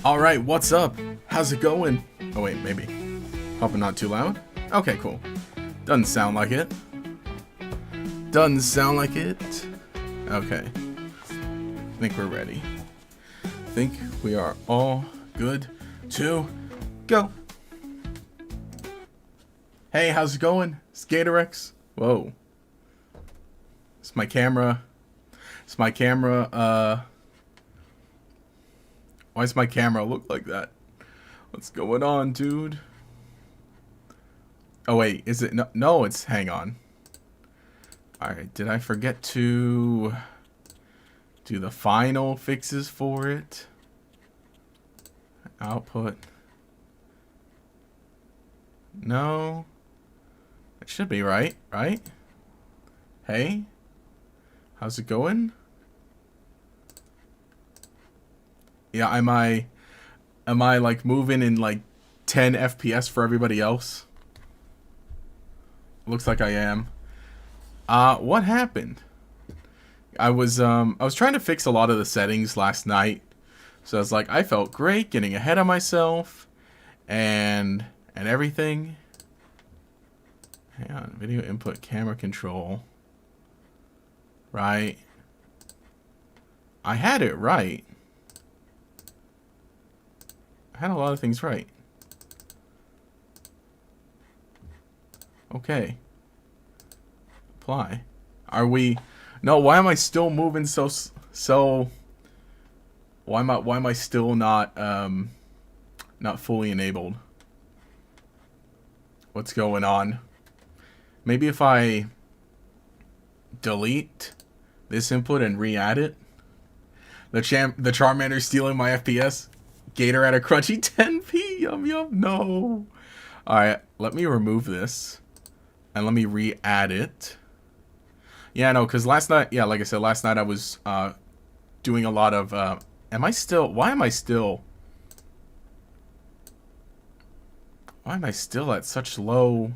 Alright, what's up? How's it going? Oh wait, maybe. Hope I'm not too loud. Okay, cool. Doesn't sound like it. Doesn't sound like it. Okay. I think we're ready. I think we are all good to go. Hey, how's it going? SkaterX. Whoa. It's my camera. It's my camera, why does my camera look like that? What's going on, dude? Oh, wait. Is it? No, it's... Hang on. Alright, did I forget to do the final fixes for it? Output. No. It should be right, right? Hey? How's it going? Yeah, am I like moving in like 10 FPS for everybody else? Looks like I am. What happened? I was trying to fix a lot of the settings last night. So I was like, I felt great getting ahead of myself and everything. Hang on, video input, camera control. Right. I had it right. I had a lot of things right. Okay. Apply. Are we... No, why am I still moving so... Why am I still not fully enabled? What's going on? Maybe if I delete this input and re-add it? The Charmander's stealing my FPS? Gator at a crunchy 10p. Yum yum. No. Alright, let me remove this. And let me re-add it. Yeah, no, because last night, yeah, like I said, last night I was doing a lot of... why am I still at such low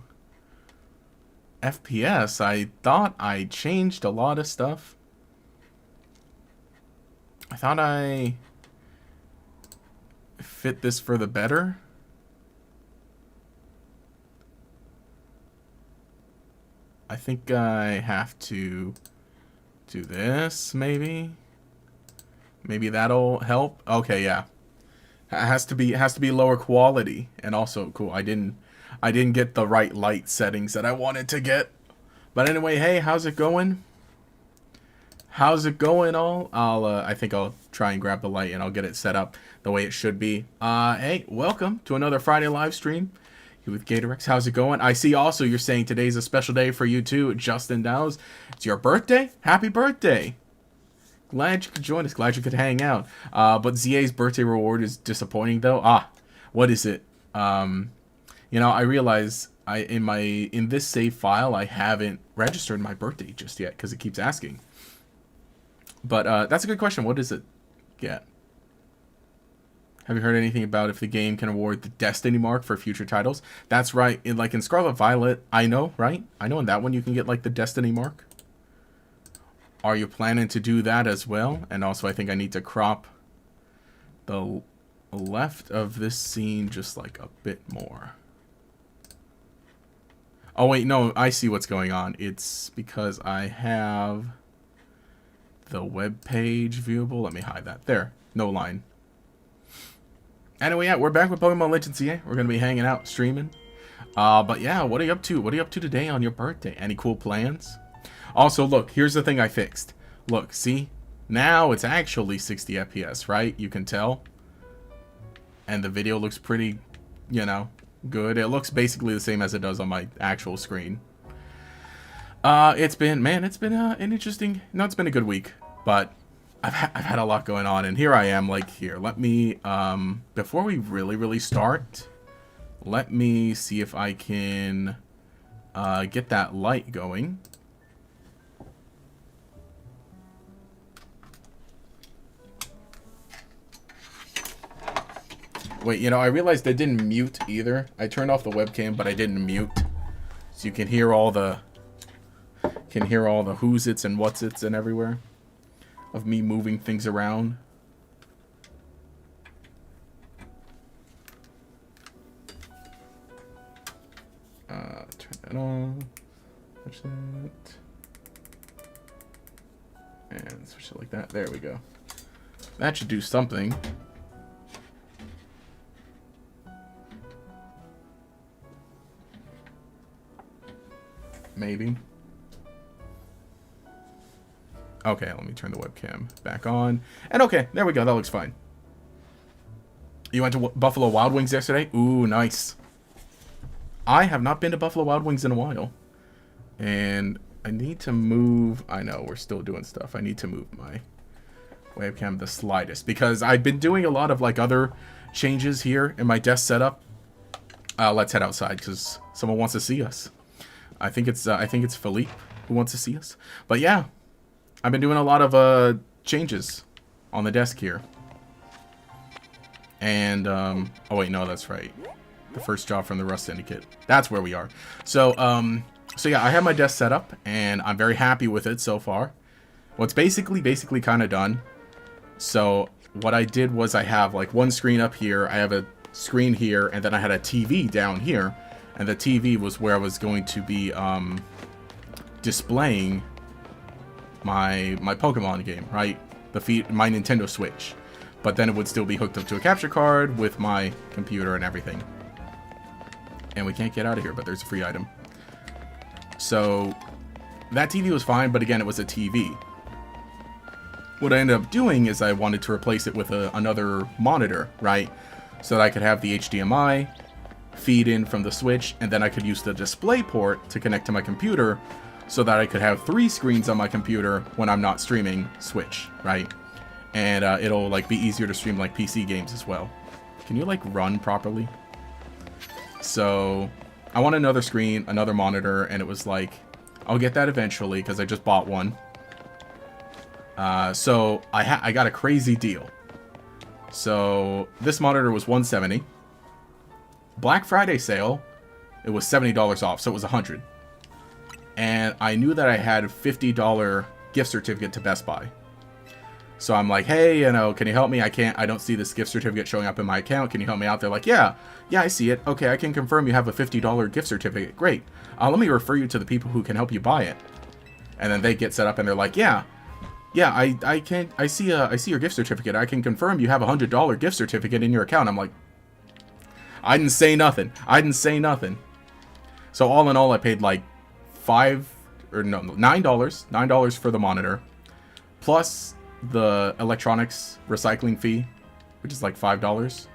FPS? I thought I changed a lot of stuff. I thought I fit this for the better. I think I have to do this, maybe. Maybe that'll help. Okay, yeah. It has to be lower quality, and also cool. I didn't get the right light settings that I wanted to get. But anyway, hey, how's it going? How's it going, all? I think I'll try and grab the light and I'll get it set up the way it should be. Hey, welcome to another Friday live stream here with GatorX. How's it going? I see also you're saying today's a special day for you too, Justin Dowes. It's your birthday? Happy birthday. Glad you could join us. Glad you could hang out. But ZA's birthday reward is disappointing though. What is it? You know, I realize in this save file I haven't registered my birthday just yet because it keeps asking. But that's a good question. What does it get? Have you heard anything about if the game can award the Destiny mark for future titles? That's right. In Scarlet Violet, I know, right? I know in that one you can get like the Destiny mark. Are you planning to do that as well? And also I think I need to crop the left of this scene just like a bit more. Oh wait, no, I see what's going on. It's because I have the web page viewable. Let me hide that. There. No line. Anyway, yeah, we're back with Pokemon Legends CA. We're going to be hanging out, streaming. But yeah, what are you up to? What are you up to today on your birthday? Any cool plans? Also, look, here's the thing I fixed. Look, see? Now it's actually 60 FPS, right? You can tell. And the video looks pretty, you know, good. It looks basically the same as it does on my actual screen. It's been an interesting... No, it's been a good week. But I've had a lot going on. And here I am, like, here. Let me, before we really start, let me see if I can get that light going. Wait, you know, I realized I didn't mute either. I turned off the webcam, but I didn't mute. So you can hear all the... who's its and what's its and everywhere of me moving things around. at all. Switch it. And switch it like that. There we go. That should do something. Maybe. Okay, let me turn the webcam back on. And okay, there we go. That looks fine. You went to Buffalo Wild Wings yesterday? Ooh, nice. I have not been to Buffalo Wild Wings in a while. And I need to move. I know, we're still doing stuff. I need to move my webcam the slightest. Because I've been doing a lot of like other changes here in my desk setup. Let's head outside because someone wants to see us. I think it's Philippe who wants to see us. But yeah, I've been doing a lot of changes on the desk here. And oh wait, no, that's right. The first job from the Rust Syndicate. That's where we are. So so yeah, I have my desk set up and I'm very happy with it so far. Well, it's basically kind of done. So what I did was I have like one screen up here, I have a screen here, and then I had a TV down here. And the TV was where I was going to be displaying my Pokemon game, right? My Nintendo Switch. But then it would still be hooked up to a capture card with my computer and everything. And we can't get out of here, but there's a free item. So that TV was fine, but again, it was a TV. What I ended up doing is I wanted to replace it with another monitor, right? So that I could have the HDMI feed in from the Switch, and then I could use the display port to connect to my computer so that I could have 3 screens on my computer when I'm not streaming Switch, right? And it'll like be easier to stream like PC games as well. Can you like run properly? So I want another screen, another monitor, and it was like, I'll get that eventually because I just bought one. So I got a crazy deal. So this monitor was $170. Black Friday sale, it was $70 off, so it was $100. And I knew that I had a $50 gift certificate to Best Buy. So I'm like, hey, you know, can you help me? I don't see this gift certificate showing up in my account. Can you help me out? They're like, yeah, I see it. Okay, I can confirm you have a $50 gift certificate. Great. Let me refer you to the people who can help you buy it. And then they get set up and they're like, yeah, I see your gift certificate. I can confirm you have a $100 gift certificate in your account. I'm like, I didn't say nothing. So all in all, I paid like $9 for the monitor, plus the electronics recycling fee, which is like $5,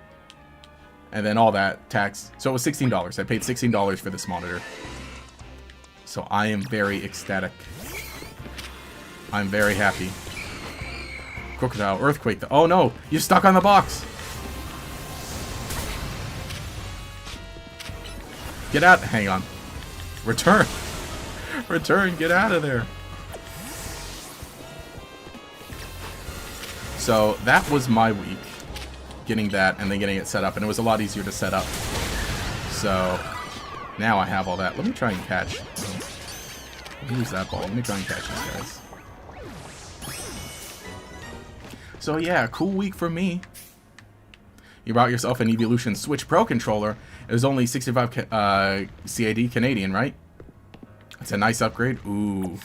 and then all that tax. So it was $16. I paid $16 for this monitor. So I am very ecstatic. I'm very happy. Crocodile, earthquake. Oh no, you're stuck on the box. Get out. Hang on. Return. Return. Get out of there. So that was my week. Getting that and then getting it set up. And it was a lot easier to set up. So now I have all that. Let me try and catch. Let me use that ball. Let me try and catch these guys. So yeah, cool week for me. You bought yourself an Evolution Switch Pro controller. It was only 65 CAD Canadian, right? It's a nice upgrade. Ooh.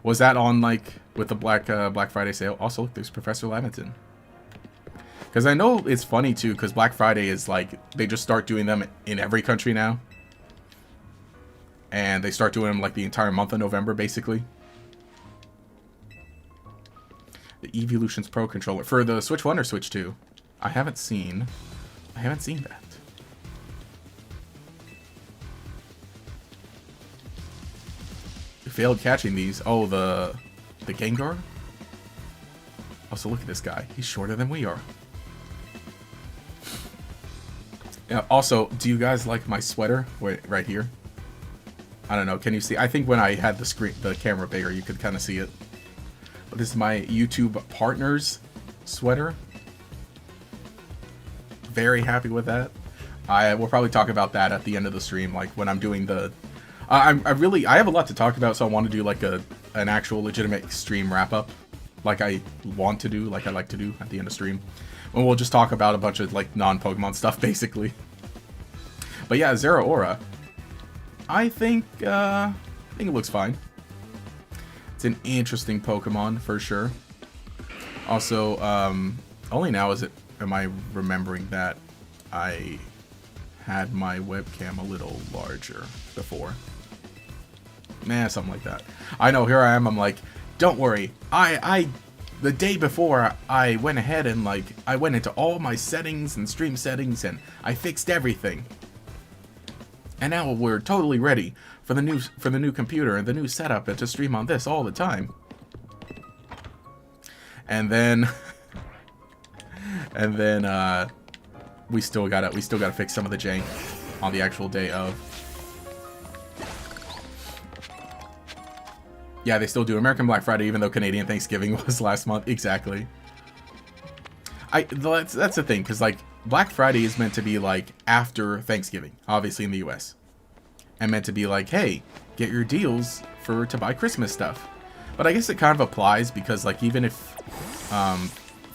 Was that on like with the Black Friday sale? Also, look, there's Professor Laventon. Because I know it's funny too, because Black Friday is like they just start doing them in every country now, and they start doing them like the entire month of November, basically. The Evolutions Pro controller for the Switch 1 or Switch 2. I haven't seen that. We failed catching these. Oh, the Gengar? Also, look at this guy. He's shorter than we are. Yeah, also, do you guys like my sweater? Wait, right here. I don't know. Can you see? I think when I had the camera bigger, you could kind of see it. But this is my YouTube partners sweater. Very happy with that. We'll probably talk about that at the end of the stream, like when I'm doing the. I have a lot to talk about, so I want to do like an actual legitimate stream wrap up, like I want to do, like I like to do at the end of stream. And we'll just talk about a bunch of like non-Pokemon stuff, basically. But yeah, Zeraora. I think it looks fine. It's an interesting Pokemon for sure. Also, only now am I remembering that I had my webcam a little larger before. Nah, something like that. I know, here I am, I'm like, don't worry, the day before, I went ahead and like, I went into all my settings and stream settings and I fixed everything. And now we're totally ready for the new computer and the new setup and to stream on this all the time. And then we still gotta fix some of the jank on the actual day of. Yeah, they still do American Black Friday, even though Canadian Thanksgiving was last month. Exactly. That's the thing, because like Black Friday is meant to be like after Thanksgiving, obviously in the U.S., and meant to be like, hey, get your deals to buy Christmas stuff. But I guess it kind of applies because like even if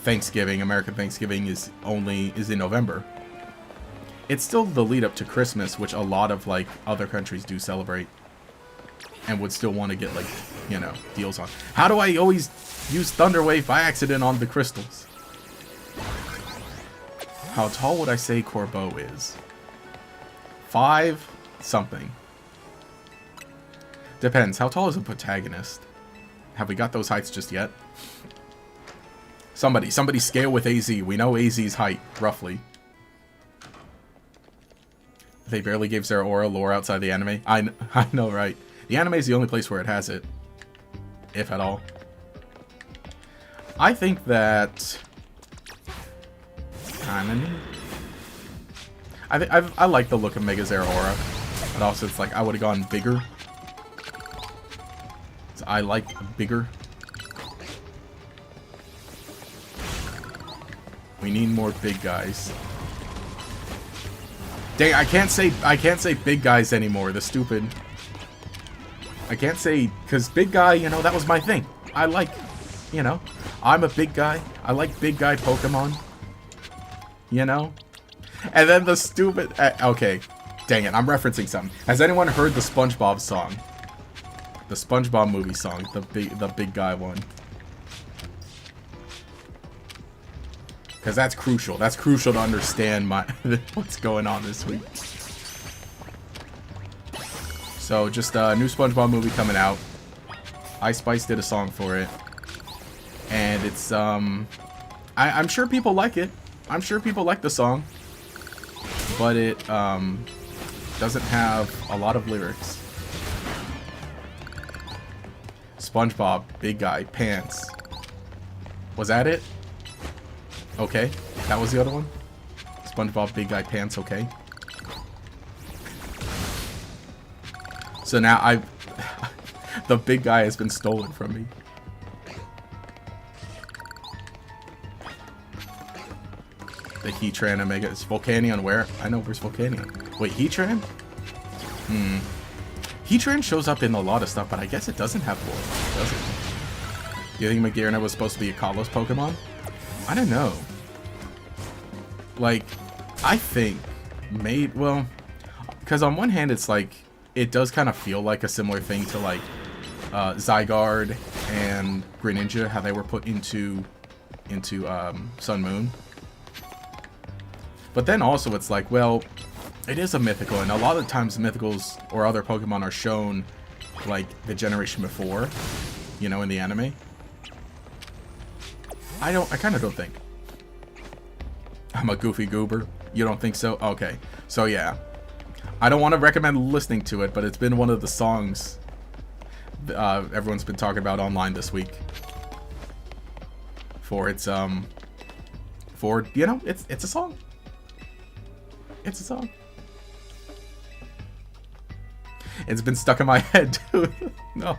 Thanksgiving, American Thanksgiving is in November, it's still the lead up to Christmas, which a lot of like other countries do celebrate and would still want to get like, you know, deals on. How do I always use Thunder Wave by accident on the crystals? How tall would I say Corbeau is? 5 something. Depends. How tall is a protagonist? Have we got those heights just yet? Somebody scale with AZ. We know AZ's height, roughly. They barely gave Zeraora lore outside the anime. I know, right? The anime is the only place where it has it. If at all. I think that... I like the look of Mega Zeraora. But also it's like, I would have gone bigger. So I like bigger. We need more big guys. Dang, I can't say big guys anymore. The stupid... I can't say, because big guy, you know, that was my thing. I like, you know, I'm a big guy. I like big guy Pokemon. You know? And then the stupid... okay, dang it, I'm referencing something. Has anyone heard the SpongeBob song? The SpongeBob movie song, the big guy one. Because that's crucial. That's crucial to understand what's going on this week. So, just a new SpongeBob movie coming out. Ice Spice did a song for it. And it's, I'm sure people like it. I'm sure people like the song. But it, doesn't have a lot of lyrics. SpongeBob, big guy, pants. Was that it? Okay. That was the other one? SpongeBob, big guy, pants, okay. So now the big guy has been stolen from me. The Heatran Omega. Is Volcanion where? I know, where's Volcanion? Wait, Heatran? Heatran shows up in a lot of stuff, but I guess it doesn't have lore, does it? Do you think Magearna was supposed to be a Kalos Pokemon? I don't know. Like, I think well, because on one hand it's like, it does kind of feel like a similar thing to like Zygarde and Greninja, how they were put into Sun Moon. But then also it's like, well, it is a mythical, and a lot of times mythicals or other Pokemon are shown like the generation before, you know, in the anime. I kind of don't think. I'm a goofy goober. You don't think so? Okay. So yeah. I don't want to recommend listening to it, but it's been one of the songs everyone's been talking about online this week. For its, you know, it's a song. It's a song. It's been stuck in my head, too. No.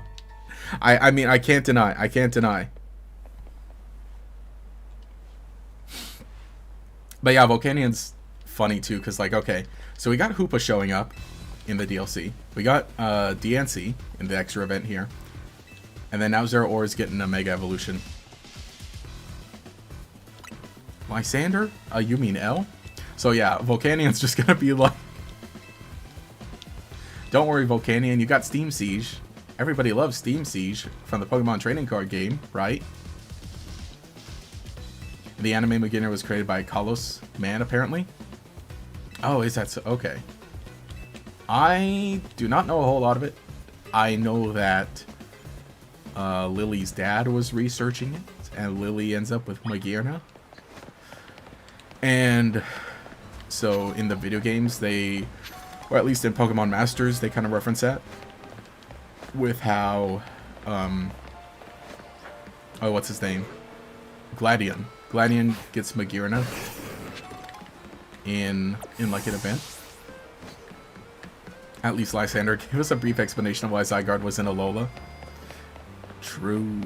I mean, I can't deny. I can't deny. But yeah, Volcanion's funny, too, because, like, okay. So we got Hoopa showing up in the DLC. We got DNC in the extra event here. And then now Zeraora is getting a Mega Evolution. Lysander? You mean L? So yeah, Volcanion's just gonna be like... Don't worry, Volcanion, you got Steam Siege. Everybody loves Steam Siege from the Pokemon trading card game, right? The anime beginner was created by Carlos Man, apparently. Oh, is that so? Okay. I do not know a whole lot of it. I know that Lily's dad was researching it, and Lily ends up with Magearna. And so in the video games, they, or at least in Pokemon Masters, they kind of reference that with how, oh, what's his name? Gladion. Gladion gets Magearna in like an event. At least Lysander gave us a brief explanation of why Zygarde was in Alola. True.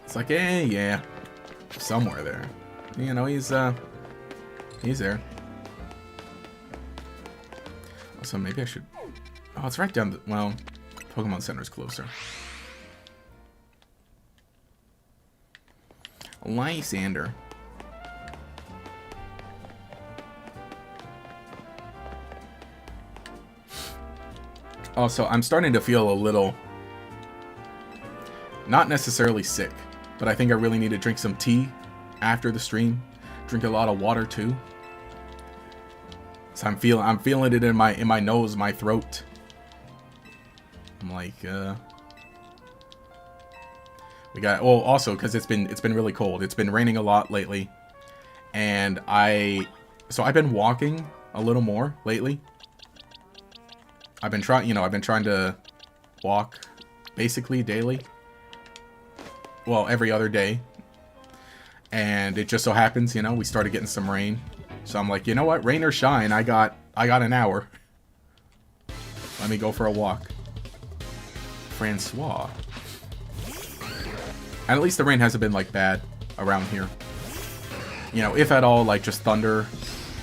It's like, yeah. Somewhere there. You know, he's there. So maybe I should... Oh, it's right down the... Well, Pokemon Center's closer. Lysander. Also, I'm starting to feel a little... Not necessarily sick, but I think I really need to drink some tea after the stream. Drink a lot of water too. So I'm feeling it in my nose, my throat. I'm like, we got, well, also because it's been really cold. It's been raining a lot lately, and I've been walking a little more lately. I've been trying to walk basically daily. Well, every other day. And it just so happens, you know, we started getting some rain. So I'm like, you know what? Rain or shine, I got an hour. Let me go for a walk. Francois. And at least the rain hasn't been, like, bad around here. You know, if at all, like, just thunder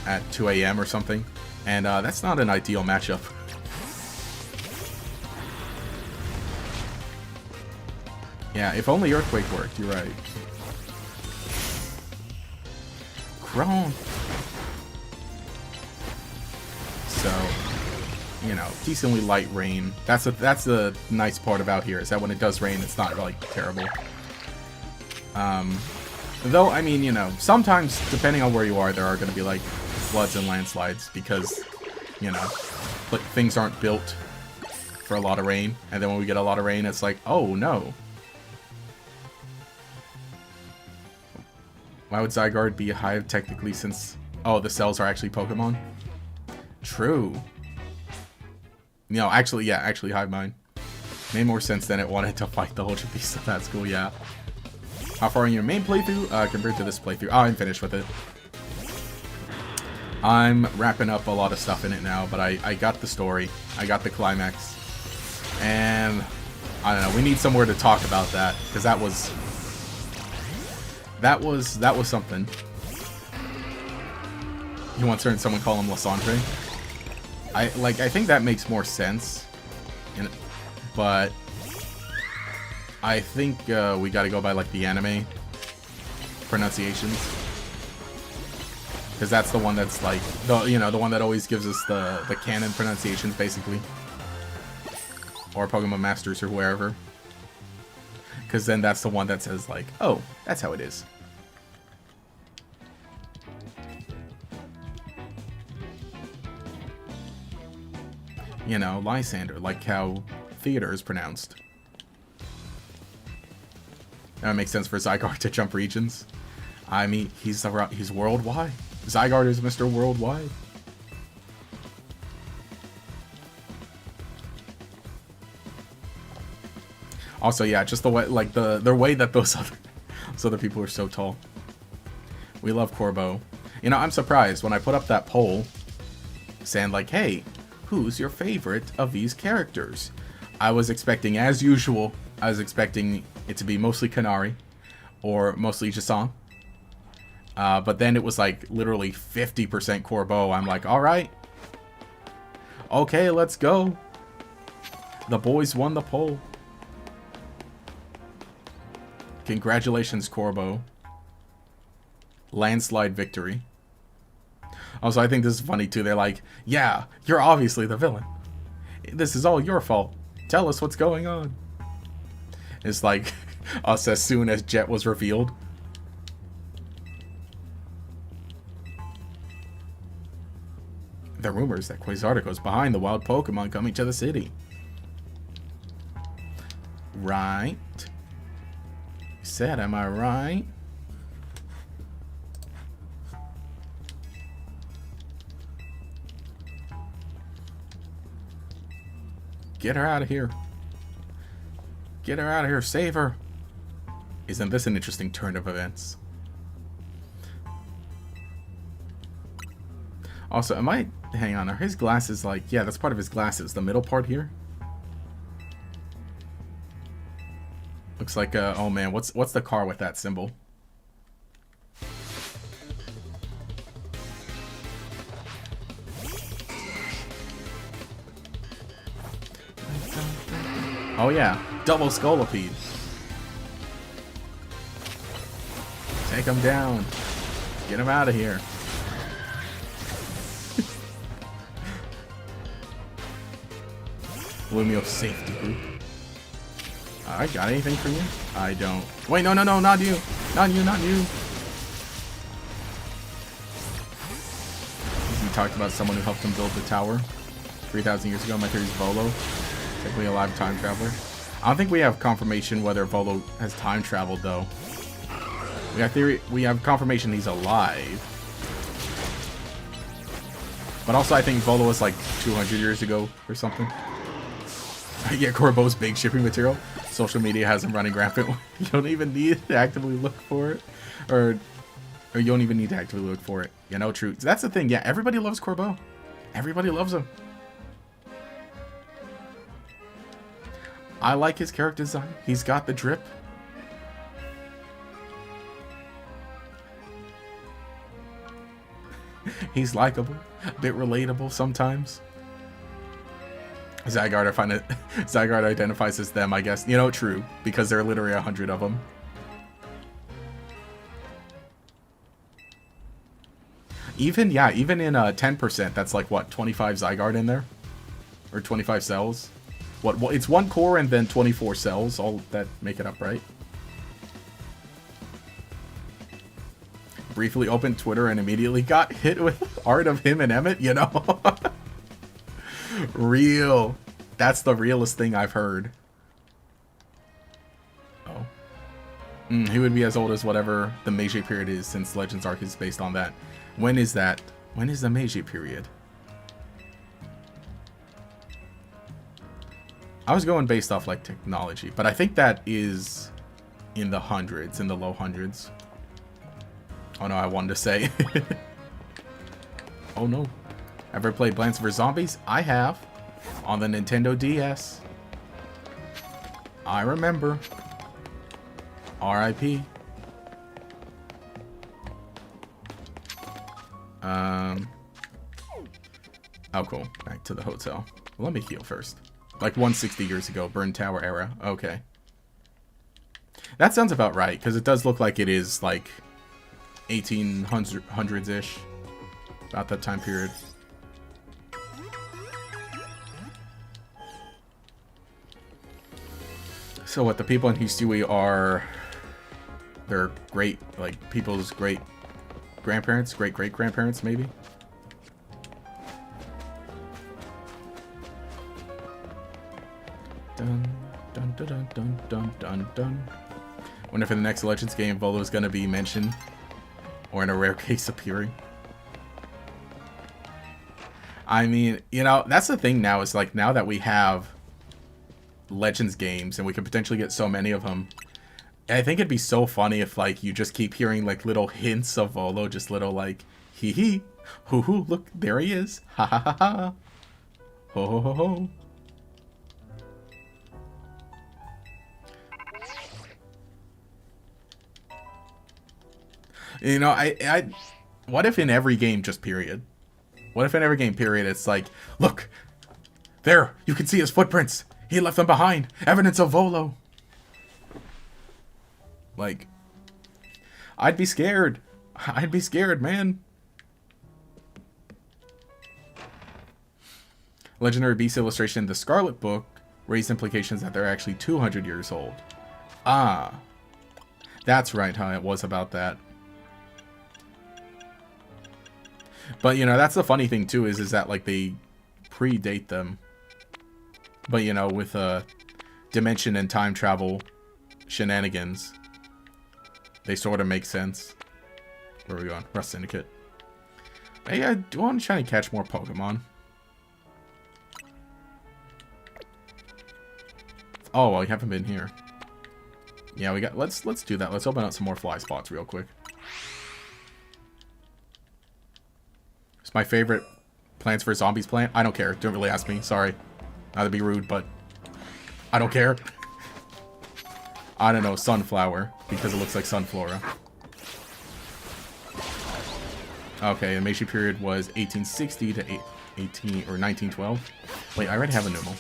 at 2 a.m. or something. And that's not an ideal matchup. Yeah, if only Earthquake worked, you're right. Crone. So, you know, decently light rain. That's the nice part about here, is that when it does rain, it's not really terrible. Though, I mean, you know, sometimes, depending on where you are, there are going to be, like, floods and landslides, because, you know, like, things aren't built for a lot of rain, and then when we get a lot of rain, it's like, oh, no. Why would Zygarde be a hive technically since... Oh, the cells are actually Pokemon? True. No, actually, yeah, actually hive mind. Made more sense than it wanted to fight the Ultra Beast, so that's cool, yeah. How far in your main playthrough compared to this playthrough? Oh, I'm finished with it. I'm wrapping up a lot of stuff in it now, but I got the story. I got the climax. And, I don't know, we need somewhere to talk about that, because that was something. You once heard someone call him Lysandre? I think that makes more sense. But I think we gotta go by like the anime pronunciations. Because that's the one that's like the one that always gives us the canon pronunciations basically. Or Pokemon Masters or wherever. Because then that's the one that says like, oh, that's how it is. You know, Lysander, like how theater is pronounced. That makes sense for Zygarde to jump regions. I mean, he's worldwide. Zygarde is Mr. Worldwide. Also, yeah, just the way, like the way that those other people are so tall. We love Corbo. You know, I'm surprised when I put up that poll saying like, hey, who's your favorite of these characters? I was expecting, as usual, I was expecting it to be mostly Kanari or mostly Jasong. But then it was like literally 50% Corbo. I'm like, all right. Okay, let's go. The boys won the poll. Congratulations, Corbo. Landslide victory. Also, I think this is funny too. They're like, yeah, you're obviously the villain. This is all your fault. Tell us what's going on. It's like us as soon as Jet was revealed. There are rumors that Quasardo goes behind the wild Pokemon coming to the city. Right. You said, am I right? Get her out of here. Get her out of here. Save her. Isn't this an interesting turn of events? Also, am I... Hang on. Are his glasses like... Yeah, that's part of his glasses. The middle part here? Looks like oh man, what's the car with that symbol? Oh yeah, double Scolipede. Take him down. Get him out of here. Lumiose safety group. I got anything for you? I don't. Wait, no, not you. Not you, not you. We talked about someone who helped him build the tower 3,000 years ago. My theory is Volo. Technically a live time traveler. I don't think we have confirmation whether Volo has time traveled, though. We have confirmation he's alive. But also I think Volo was like 200 years ago or something. Yeah, Corbo's big shipping material. Social media has him running rampant. You don't even need to actively look for it. Or you don't even need to actively look for it. You know, true. That's the thing. Yeah, everybody loves Corbo. Everybody loves him. I like his character design. He's got the drip. He's likable. A bit relatable sometimes. Zygarde identifies as them, I guess. You know, true. Because there are literally 100 of them. Even in 10%, that's like, what, 25 Zygarde in there? Or 25 cells? What, it's one core and then 24 cells, all that make it up, right? Briefly opened Twitter and immediately got hit with art of him and Emmett, you know? Real. That's the realest thing I've heard. Oh. He would be as old as whatever the Meiji period is, since Legends Arc is based on that. When is that? When is the Meiji period? I was going based off like technology, but I think that is in the hundreds, in the low hundreds. Oh no, I wanted to say. Oh no. Ever played Plants vs. Zombies? I have. On the Nintendo DS. I remember. R.I.P. Oh cool. Back to the hotel. Well, let me heal first. Like 160 years ago, Burn Tower era. Okay. That sounds about right, because it does look like it is like 1800s-ish. About that time period. So what, the people in Hisui are... They're great, like, people's great-grandparents? Great-great-grandparents, maybe? Dun, dun, dun, dun, dun, dun, dun, dun. Wonder if in the next Legends game, Volo's gonna be mentioned. Or in a rare case, appearing. I mean, you know, that's the thing now, is like, now that we have Legends games and we could potentially get so many of them, I think it'd be so funny if like you just keep hearing like little hints of Volo, just little like hee hee, hoo hoo, look, there he is, ha ha ha ha, ho ho ho ho. You know, I what if in every game, just period? What if in every game, period, it's like, look, there, you can see his footprints. He left them behind. Evidence of Volo. Like, I'd be scared. I'd be scared, man. legendary beast illustration in the Scarlet Book raised implications that they're actually 200 years old. Ah. That's right, huh? It was about that. But, you know, that's the funny thing, too, is that, like, they predate them. But, you know, with, dimension and time travel shenanigans, they sort of make sense. Where are we going? Rust Syndicate. Hey, I do want to try to catch more Pokemon. Oh, well, you haven't been here. Yeah, we got. Let's do that. Let's open up some more fly spots real quick. It's my favorite Plants vs Zombies plant. I don't care. Don't really ask me. Sorry. Not to be rude, but I don't care. I don't know. Sunflower, because it looks like Sunflora. Okay, the Meiji period was 1860 to 1912. Wait, I already have a Numel.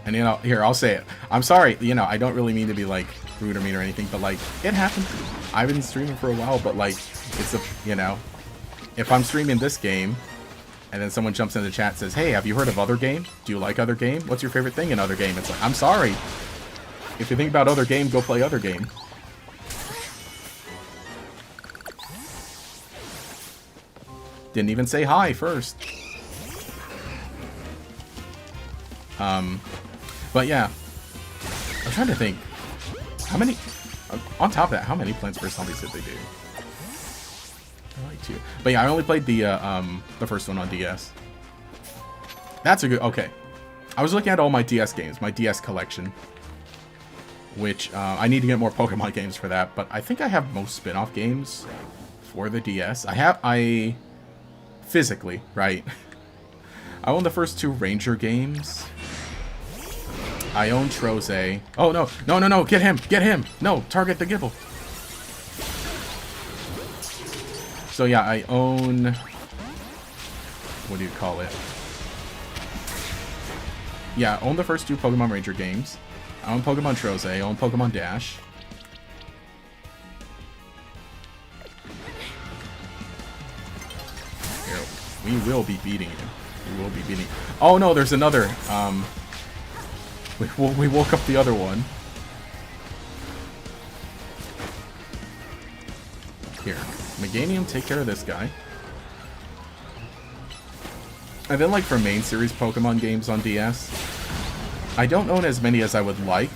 And, you know, here, I'll say it. I'm sorry, you know, I don't really mean to be, like, rude or mean or anything, but, like, it happened. I've been streaming for a while, but, like, it's a, you know, if I'm streaming this game, and then someone jumps in the chat and says, hey, have you heard of Other Game? Do you like Other Game? What's your favorite thing in Other Game? It's like, I'm sorry. If you think about Other Game, go play Other Game. Didn't even say hi first. But yeah, I'm trying to think, how many, on top of that, how many Plants vs Zombies did they do? Like 2. But yeah, I only played the first one on DS. That's a good, okay. I was looking at all my DS games, my DS collection, which, I need to get more Pokemon games for that, but I think I have most spin-off games for the DS. I physically, right? I own the first 2 Ranger games. I own Troze. Oh, no. No, no, no. Get him. Get him. No, target the Gibble. So, yeah, I own... What do you call it? Yeah, I own the first 2 Pokemon Ranger games. I own Pokemon Troze. I own Pokemon Dash. Here, we will be beating you. We will be beating... Oh, no, there's another... We woke up the other one. Here. Meganium, take care of this guy. And then, like, for main series Pokemon games on DS, I don't own as many as I would like.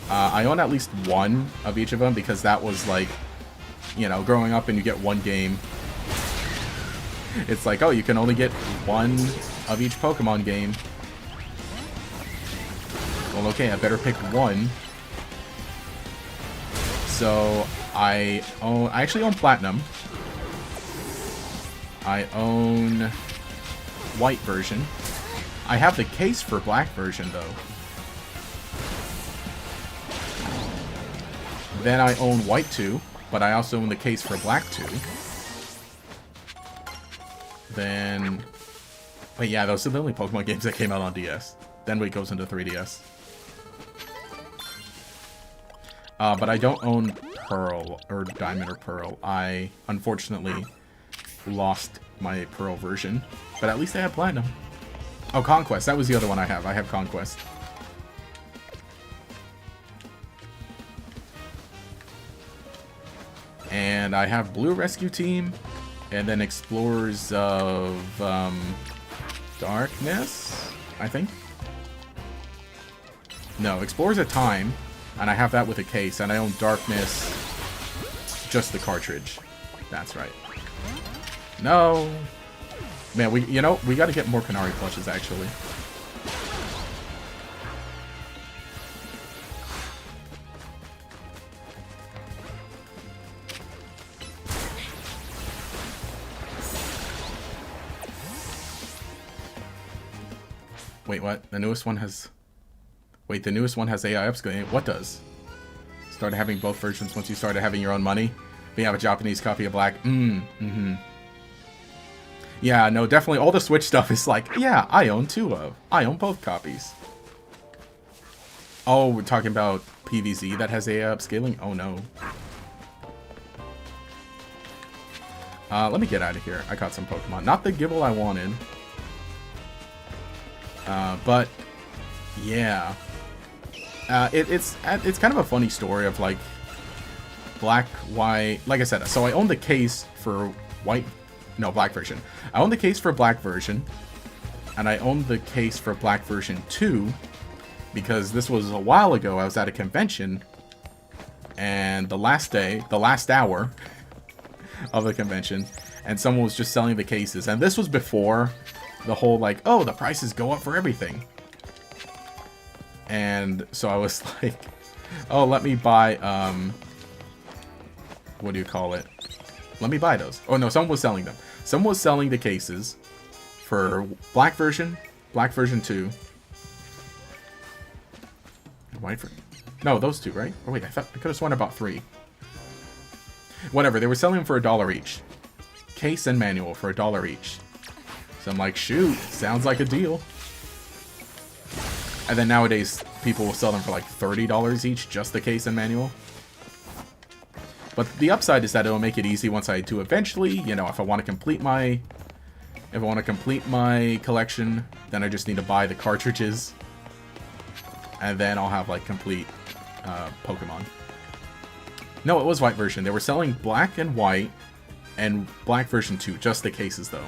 I own at least 1 of each of them because that was, like, you know, growing up and you get 1 game. It's like, oh, you can only get 1 of each Pokemon game. Well, okay, I better pick 1. So, I actually own Platinum. I own White version. I have the case for Black version, though. Then I own White 2, but I also own the case for Black 2. Then... But yeah, those are the only Pokemon games that came out on DS. Then it goes into 3DS. But I don't own Pearl, or Diamond or Pearl. I, unfortunately, lost my Pearl version. But at least I have Platinum. Oh, Conquest. That was the other one I have. I have Conquest. And I have Blue Rescue Team. And then Explorers of Darkness, I think. No, Explorers of Time. And I have that with a case. And I own Darkness, just the cartridge. That's right. No. Man, we got to get more Canary plushes, actually. Wait, what? The newest one has... Wait, the newest one has AI upscaling. What does? Started having both versions once you started having your own money. But you have a Japanese copy of Black. Yeah, no, definitely all the Switch stuff is like, yeah, I own two of. I own both copies. Oh, we're talking about PVZ that has AI upscaling? Oh no. Let me get out of here. I caught some Pokemon. Not the Gible I wanted. But, yeah. It's kind of a funny story of, like, black, white... Like I said, so I own the case for white... No, black version. I own the case for black version. And I own the case for black version 2. Because this was a while ago. I was at a convention. And the last day, the last hour of the convention, and someone was just selling the cases. And this was before the whole, like, oh, the prices go up for everything. And so I was like, oh, let me buy, what do you call it? Let me buy those. Oh, no, someone was selling them. Someone was selling the cases for black version 2. White version. No, those two, right? Oh, wait, I could have sworn I bought 3. Whatever, they were selling them for $1 each. Case and manual for $1 each. So I'm like, shoot, sounds like a deal. And then nowadays, people will sell them for like $30 each, just the case and manual. But the upside is that it'll make it easy once I do eventually. You know, if I want to complete my collection, then I just need to buy the cartridges. And then I'll have like complete Pokemon. No, it was white version. They were selling black and white and black version 2, just the cases though.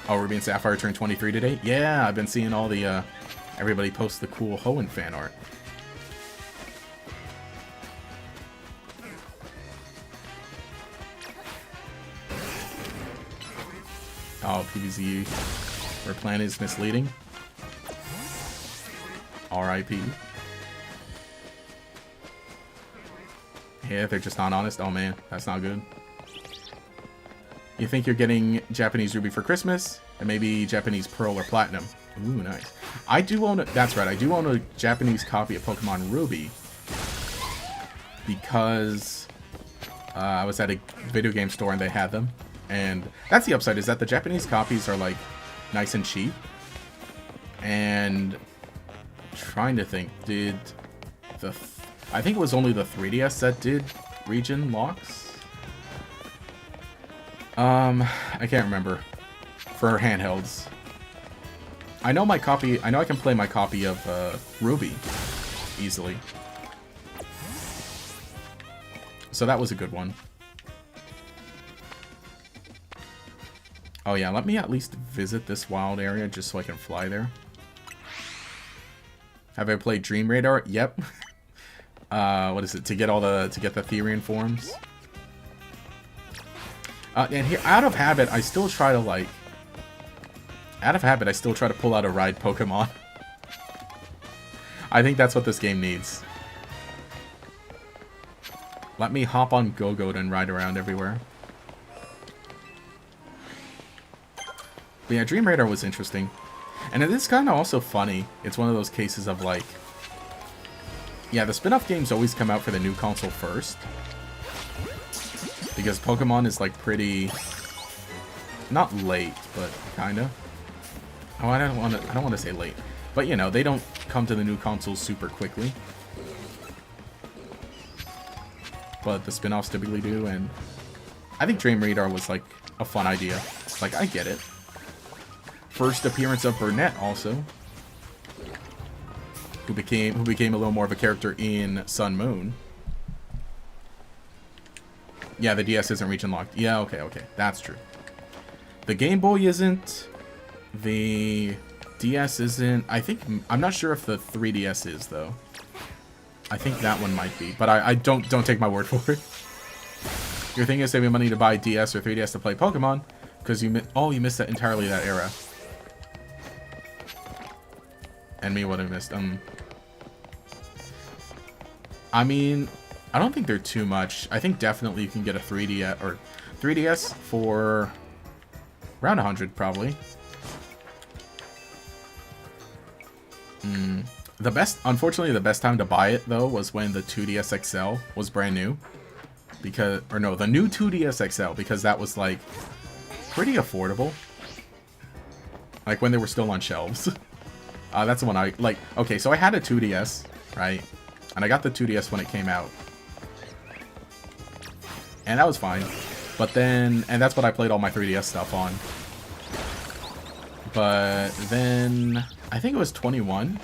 Oh, Ruby and Sapphire turned 23 today? Yeah, I've been seeing all the, everybody post the cool Hoenn fan art. Oh, PVZ replan is misleading. R.I.P. Yeah, they're just not honest. Oh man, that's not good. You think you're getting Japanese Ruby for Christmas, and maybe Japanese Pearl or Platinum. Ooh, nice. I do own a, that's right, I do own a Japanese copy of Pokemon Ruby. Because I was at a video game store and they had them. And that's the upside, is that the Japanese copies are like nice and cheap. And trying to think, did the I think it was only the 3DS that did region locks. I can't remember for handhelds. I know my copy. I know I can play my copy of Ruby easily. So that was a good one. Oh yeah, let me at least visit this wild area just so I can fly there. Have I played Dream Radar? Yep. What is it? To get the Therian forms. And here, out of habit, I still try to pull out a ride Pokemon. I think that's what this game needs. Let me hop on Go-Go and ride around everywhere. But yeah, Dream Radar was interesting. And it is kind of also funny. It's one of those cases of like... Yeah, the spin-off games always come out for the new console first. Because Pokemon is like pretty... Not late, but kinda. Oh, I don't want to say late. But you know, they don't come to the new consoles super quickly. But the spin-offs typically do, and... I think Dream Radar was like a fun idea. Like, I get it. First appearance of Burnett also. Who became a little more of a character in Sun Moon. Yeah, the DS isn't region locked. Yeah, okay, that's true. The Game Boy isn't. The DS isn't. I'm not sure if the 3DS is though. I think that one might be, but I don't take my word for it. Your thing is saving money to buy DS or 3DS to play Pokemon because you missed that entirely that era. And me, what I missed. I mean, I don't think they're too much. I think definitely you can get a 3DS for around 100 probably. Unfortunately, the best time to buy it, though, was when the 2DS XL was brand new. The new 2DS XL, because that was, like, pretty affordable. Like, when they were still on shelves. That's the one I, like, okay, so I had a 2DS, right? And I got the 2DS when it came out. And that was fine. But then, and that's what I played all my 3DS stuff on. But then, I think it was 21.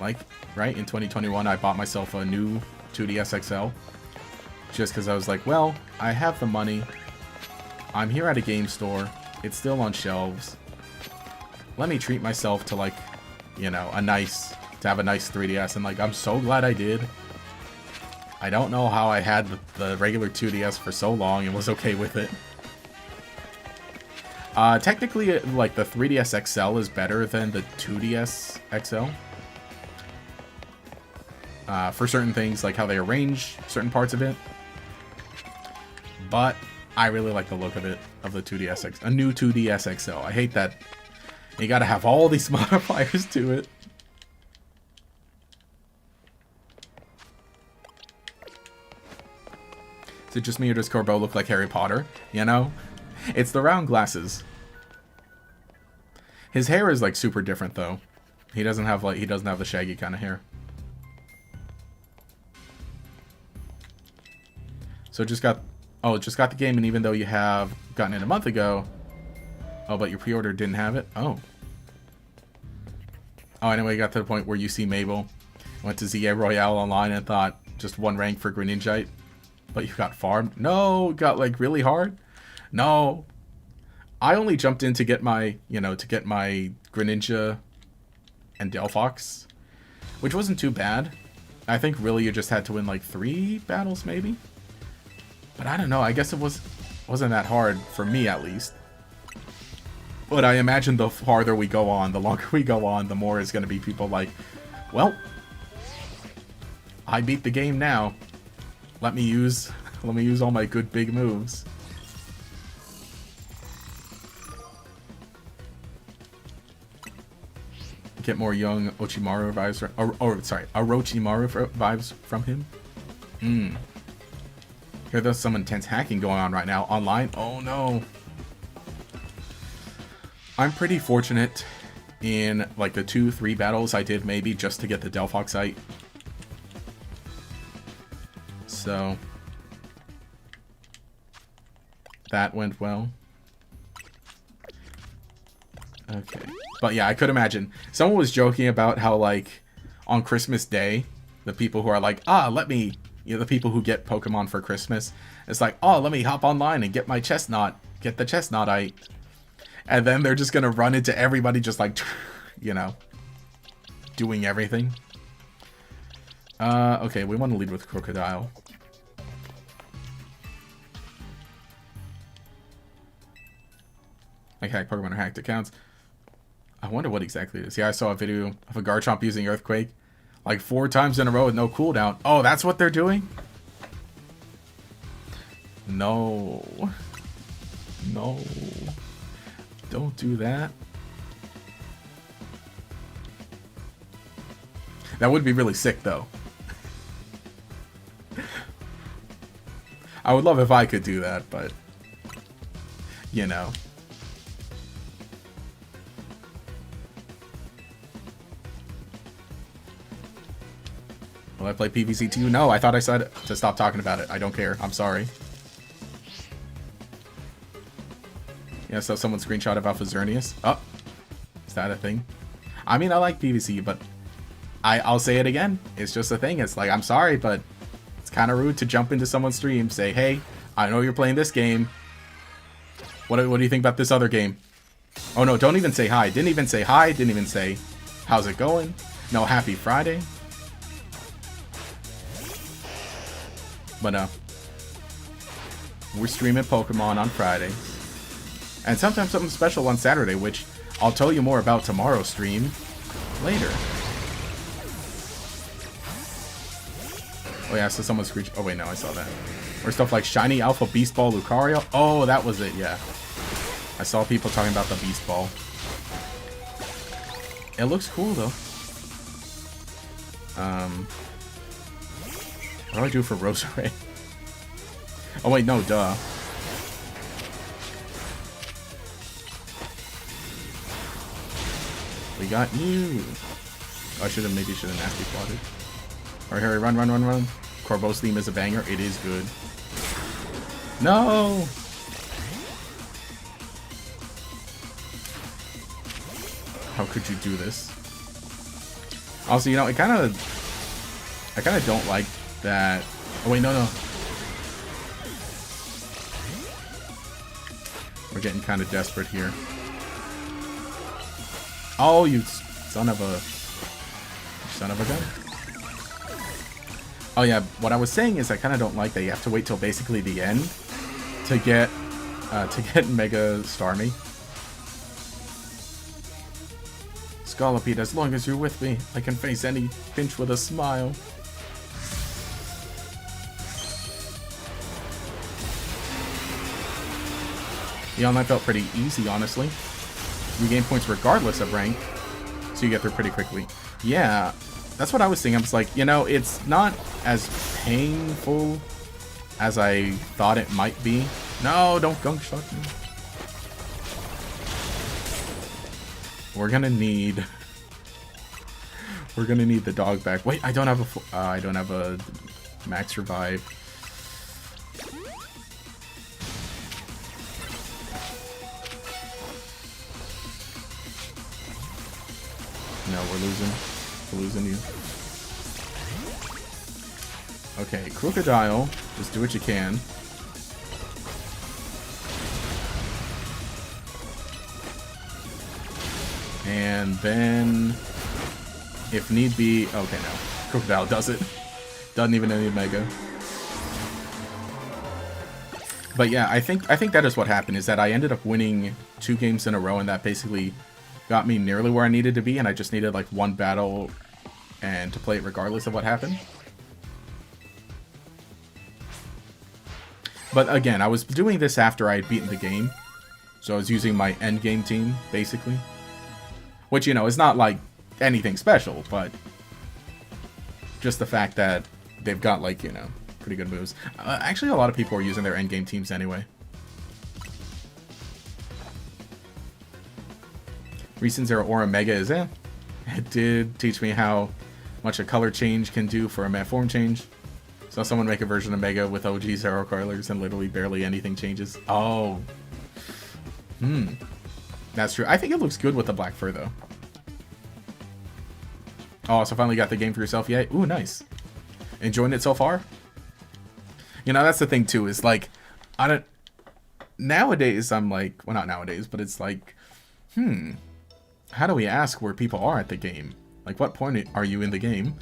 Like, right? In 2021, I bought myself a new 2DS XL. Just because I was like, well, I have the money. I'm here at a game store. It's still on shelves. Let me treat myself to, like, you know, to have a nice 3DS. And, like, I'm so glad I did. I don't know how I had the regular 2DS for so long and was okay with it. Technically, like, the 3DS XL is better than the 2DS XL. For certain things, like how they arrange certain parts of it. But I really like the look of it, of the 2DS XL, a new 2DS XL. I hate that you gotta have all these modifiers to it. Is it just me or does Corbeau look like Harry Potter? You know? It's the round glasses. His hair is like super different though. He doesn't have the shaggy kind of hair. So just got the game, and even though you have gotten it a month ago, oh, but your pre-order didn't have it? Oh. Oh, anyway, you got to the point where you see Mabel, went to ZA Royale online and thought, just one rank for Greninjite, but you got farmed? No, got like really hard? No. I only jumped in to get my, Greninja and Delphox, which wasn't too bad. I think really you just had to win like 3 battles maybe? But I don't know, I guess it wasn't that hard, for me at least. But I imagine the farther we go on, the longer we go on, the more it's going to be people like, well, I beat the game now. Let me use all my good big moves. Get more young Orochimaru vibes, Orochimaru vibes from him. Hear there's some intense hacking going on right now online. Oh no. I'm pretty fortunate in like the 2-3 battles I did maybe just to get the Delphoxite. So that went well. Okay. But yeah, I could imagine. Someone was joking about how like on Christmas Day, the people who are like, the people who get Pokemon for Christmas, it's like, oh, let me hop online and get my Chestnut, get the Chestnutite. And then they're just going to run into everybody just like, doing everything. Okay, we want to lead with Crocodile. Like hack Pokemon or hacked accounts. I wonder what exactly it is. Yeah, I saw a video of a Garchomp using Earthquake like 4 times in a row with no cooldown. Oh, that's what they're doing? No. No. Don't do that. That would be really sick, though. I would love if I could do that, but... you know. Will I play PVC too? No, I thought I said to stop talking about it. I don't care. I'm sorry. Yeah, so someone screenshot of Alpha Xerneas. Oh, is that a thing? I mean, I like PVC, but I'll say it again. It's just a thing. It's like, I'm sorry, but it's kind of rude to jump into someone's stream, say, hey, I know you're playing this game. What do you think about this other game? Oh, no, don't even say hi. Didn't even say hi. Didn't even say, how's it going? No, happy Friday. But we're streaming Pokemon on Friday. And sometimes something special on Saturday, which I'll tell you more about tomorrow's stream later. Oh yeah, so someone screeched. Oh wait, no, I saw that. Or stuff like Shiny Alpha Beast Ball Lucario. Oh, that was it, yeah. I saw people talking about the Beast Ball. It looks cool though. What do I do for Roserade? Oh wait, no, duh. We got you. Oh, maybe should have nasty plotted. Alright, hurry, run, run, run, run. Corvo's theme is a banger. It is good. No! How could you do this? Also, you know, I kind of don't like that. Oh wait, no, no. We're getting kind of desperate here. Oh, you son of a gun. Oh yeah, what I was saying is I kind of don't like that you have to wait till basically the end to get Mega Starmie. Scolipede, as long as you're with me, I can face any pinch with a smile. The online felt pretty easy, honestly. You gain points regardless of rank, so you get through pretty quickly. Yeah, that's what I was thinking. I was like, you know, it's not as painful as I thought it might be. No, don't gunk shot me. We're gonna need the dog back. Wait, I don't have a max revive. No, we're losing. We're losing you. Okay, Crocodile. Just do what you can. And then, if need be, okay, no. Crocodile does it. Doesn't even need Mega. But yeah, I think that is what happened, is that I ended up winning 2 games in a row, and that basically got me nearly where I needed to be, and I just needed like 1 battle and to play it regardless of what happened. But again, I was doing this after I had beaten the game, so I was using my end game team, basically. Which, you know, is not like anything special, but just the fact that they've got, like, you know, pretty good moves. Actually, a lot of people are using their end game teams anyway. Recent Zero Aura Mega is it did teach me how much a color change can do for a meta form change. Saw someone make a version of Mega with OG Zero colors and literally barely anything changes. Oh. That's true. I think it looks good with the black fur, though. Oh, so finally got the game for yourself yet? Ooh, nice. Enjoying it so far? You know, that's the thing, too, is like, I don't... Nowadays, I'm like... Well, not nowadays, but it's like... How do we ask where people are at the game? Like, what point are you in the game?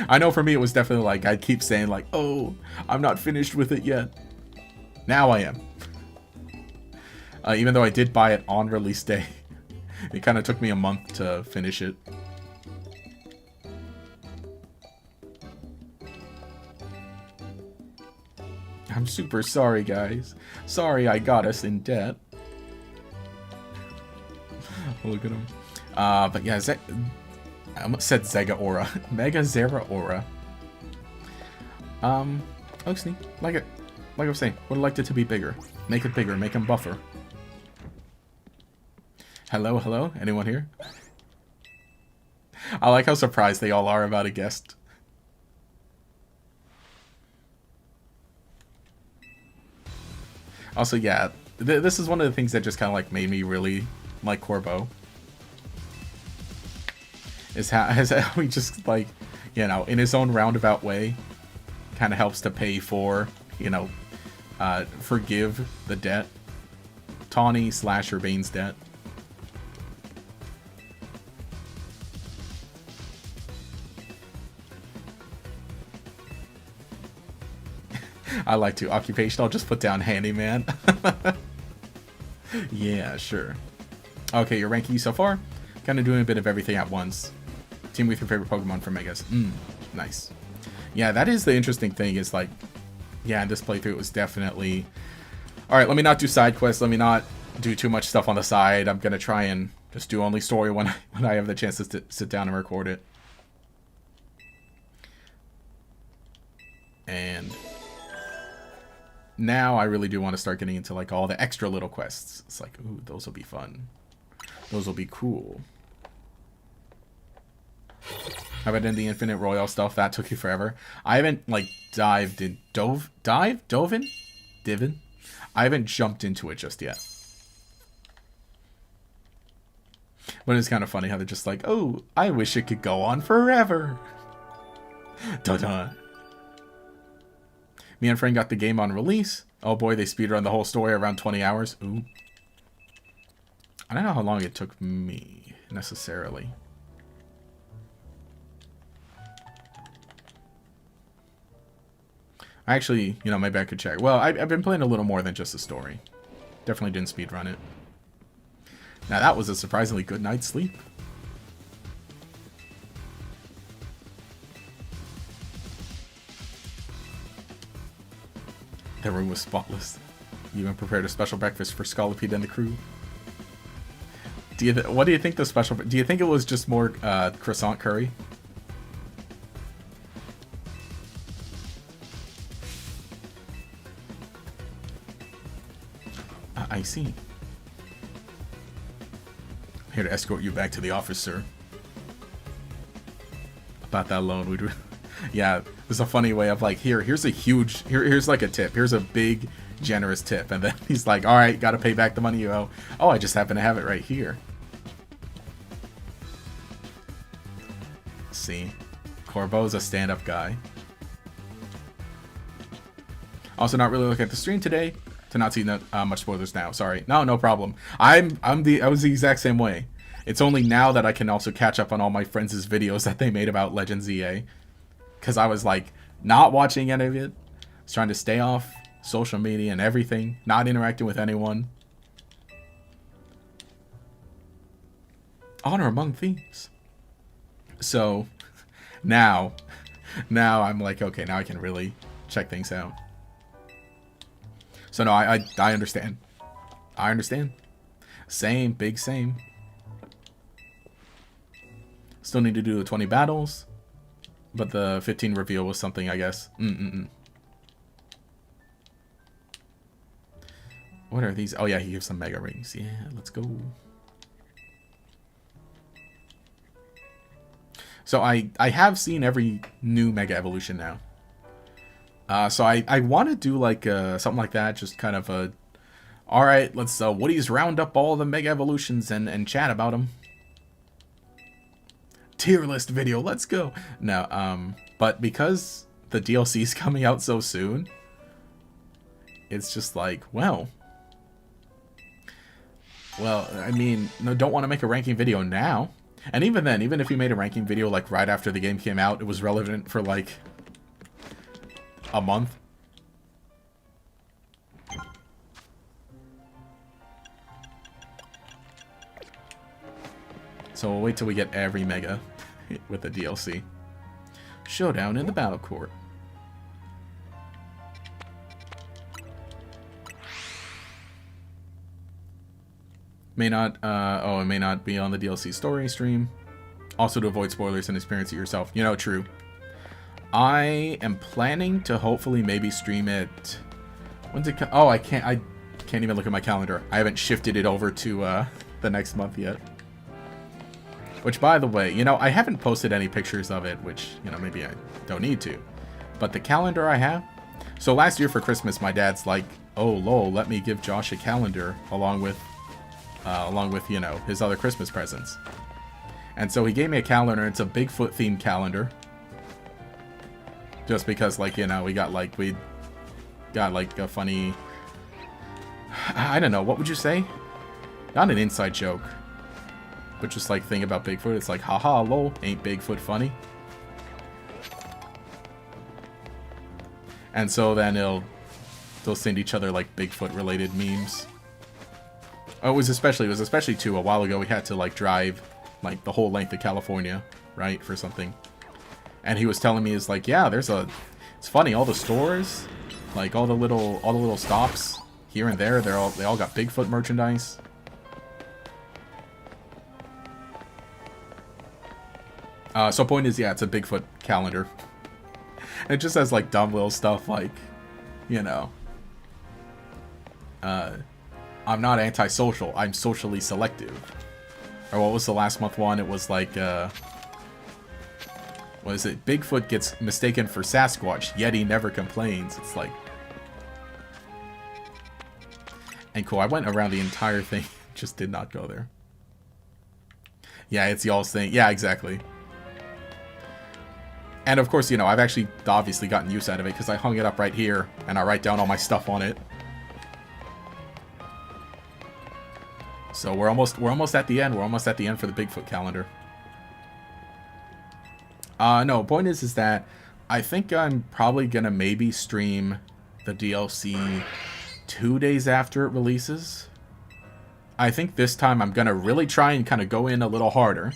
I know for me, it was definitely like, I'd keep saying like, oh, I'm not finished with it yet. Now I am. Even though I did buy it on release day. It kind of took me a month to finish it. I'm super sorry, guys. Sorry I got us in debt. Look at him. But yeah, I almost said Zega Aura. Mega Zera Aura. Looks neat. Like it. Like I was saying, would have liked it to be bigger. Make it bigger, make him buffer. Hello, hello? Anyone here? I like how surprised they all are about a guest. Also, yeah, this is one of the things that just kind of like made me really like Corvo. Is how he just like, you know, in his own roundabout way, kind of helps to pay for, you know, forgive the debt. Tawny / Urbane's debt. I like to. Occupation, I'll just put down handyman. Yeah, sure. Okay, your ranking so far? Kind of doing a bit of everything at once. Team with your favorite Pokemon for Megas. Nice. Yeah, that is the interesting thing is like, yeah, this playthrough was definitely... Alright, let me not do side quests. Let me not do too much stuff on the side. I'm going to try and just do only story when I have the chance to sit down and record it. And now I really do want to start getting into like all the extra little quests. It's like, ooh, those will be fun. Those will be cool. How about in the Infinite Royale stuff? That took you forever. I haven't like divin? I haven't jumped into it just yet. But it's kind of funny how they're just like, oh, I wish it could go on forever. Dun-dun. Me and friend got the game on release. Oh boy, they speedrun the whole story around 20 hours. Ooh. I don't know how long it took me, necessarily. Actually, you know, maybe I could check. Well, I've been playing a little more than just the story. Definitely didn't speedrun it. Now that was a surprisingly good night's sleep. The room was spotless. You even prepared a special breakfast for Scolipede and the crew. What do you think the special... Do you think it was just more croissant curry? I see. Here to escort you back to the office, sir. About that loan, we'd... Yeah, there's a funny way of like, here's a huge... Here's like a tip. Here's a big, generous tip. And then he's like, alright, gotta pay back the money you owe. Oh, I just happen to have it right here. See? Corbo's a stand-up guy. Also, not really looking at the stream today to not see much spoilers now. Sorry. No problem. I was the exact same way. It's only now that I can also catch up on all my friends' videos that they made about Legends EA. Because I was like, not watching any of it. I was trying to stay off social media and everything. Not interacting with anyone. Honor among thieves. So, now I'm like, okay, now I can really check things out. So no, I understand. I understand. Same, big same. Still need to do the 20 battles. But the 15 reveal was something, I guess. What are these? Oh yeah, he gives some mega rings. Yeah, let's go. So I have seen every new mega evolution now. So I want to do like something like that, just kind of a... Alright, let's Woody's round up all the mega evolutions and chat about them. Tier list video, let's go! No, but because the DLC is coming out so soon, it's just like, well, I mean, no, don't want to make a ranking video now. And even then, even if you made a ranking video like right after the game came out, it was relevant for like a month. So we'll wait till we get every mega with the DLC. Showdown in the Battle Court. May not, it may not be on the DLC story stream. Also to avoid spoilers and experience it yourself. You know, true. I am planning to hopefully maybe stream it... When's it... Oh, I can't even look at my calendar. I haven't shifted it over to the next month yet. Which, by the way, you know, I haven't posted any pictures of it, which, you know, maybe I don't need to. But the calendar I have... So last year for Christmas, my dad's like, oh, lol, let me give Josh a calendar along with, you know, his other Christmas presents. And so he gave me a calendar. It's a Bigfoot-themed calendar. Just because, like, you know, we got like a funny... I don't know, what would you say? Not an inside joke. But just, like, thing about Bigfoot. It's like, haha, lol, ain't Bigfoot funny? And so then they'll send each other, like, Bigfoot-related memes. Oh, it was especially, too, a while ago we had to, like, drive, like, the whole length of California, right, for something. And he was telling me, is like, yeah, it's funny, all the stores, like, all the little stops here and there, they all got Bigfoot merchandise. So point is, yeah, it's a Bigfoot calendar. It just has like dumb little stuff like, you know, I'm not antisocial, I'm socially selective. Or what was the last month one? It was like, what is it? Bigfoot gets mistaken for Sasquatch, Yeti never complains. It's like... And cool, I went around the entire thing, just did not go there. Yeah, it's y'all's thing. Yeah, exactly. And of course, you know, I've actually obviously gotten use out of it because I hung it up right here and I write down all my stuff on it. So we're almost at the end. We're almost at the end for the Bigfoot calendar. No, point is that I think I'm probably gonna maybe stream the DLC 2 days after it releases. I think this time I'm gonna really try and kind of go in a little harder.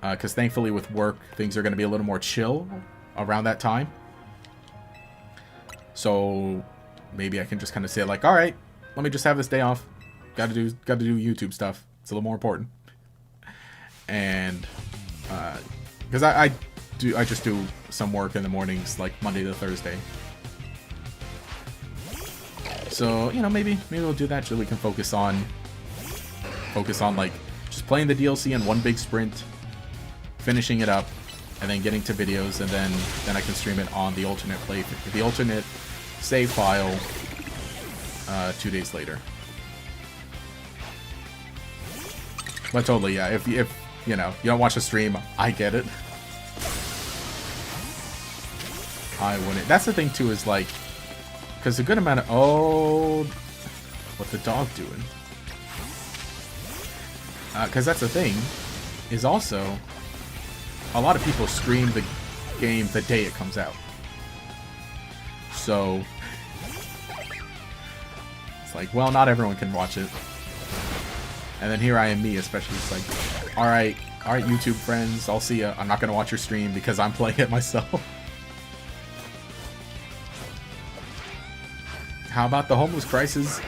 Because thankfully with work, things are gonna be a little more chill around that time. So maybe I can just kind of say like, all right, let me just have this day off. Got to do YouTube stuff. It's a little more important. And because I just do some work in the mornings, like Monday to Thursday. So, you know, maybe we'll do that so we can focus on like just playing the DLC in one big sprint, finishing it up, and then getting to videos, and then I can stream it on the alternate save file 2 days later. But totally, yeah, if you know, you don't watch the stream, I get it. I wouldn't. That's the thing too, is like, because a good amount of... Oh, what the dog doing? Because that's the thing, is also, a lot of people stream the game the day it comes out. So, it's like, well, not everyone can watch it. And then here I am, me especially, it's like, alright, YouTube friends, I'll see ya. I'm not gonna watch your stream because I'm playing it myself. How about the homeless crisis?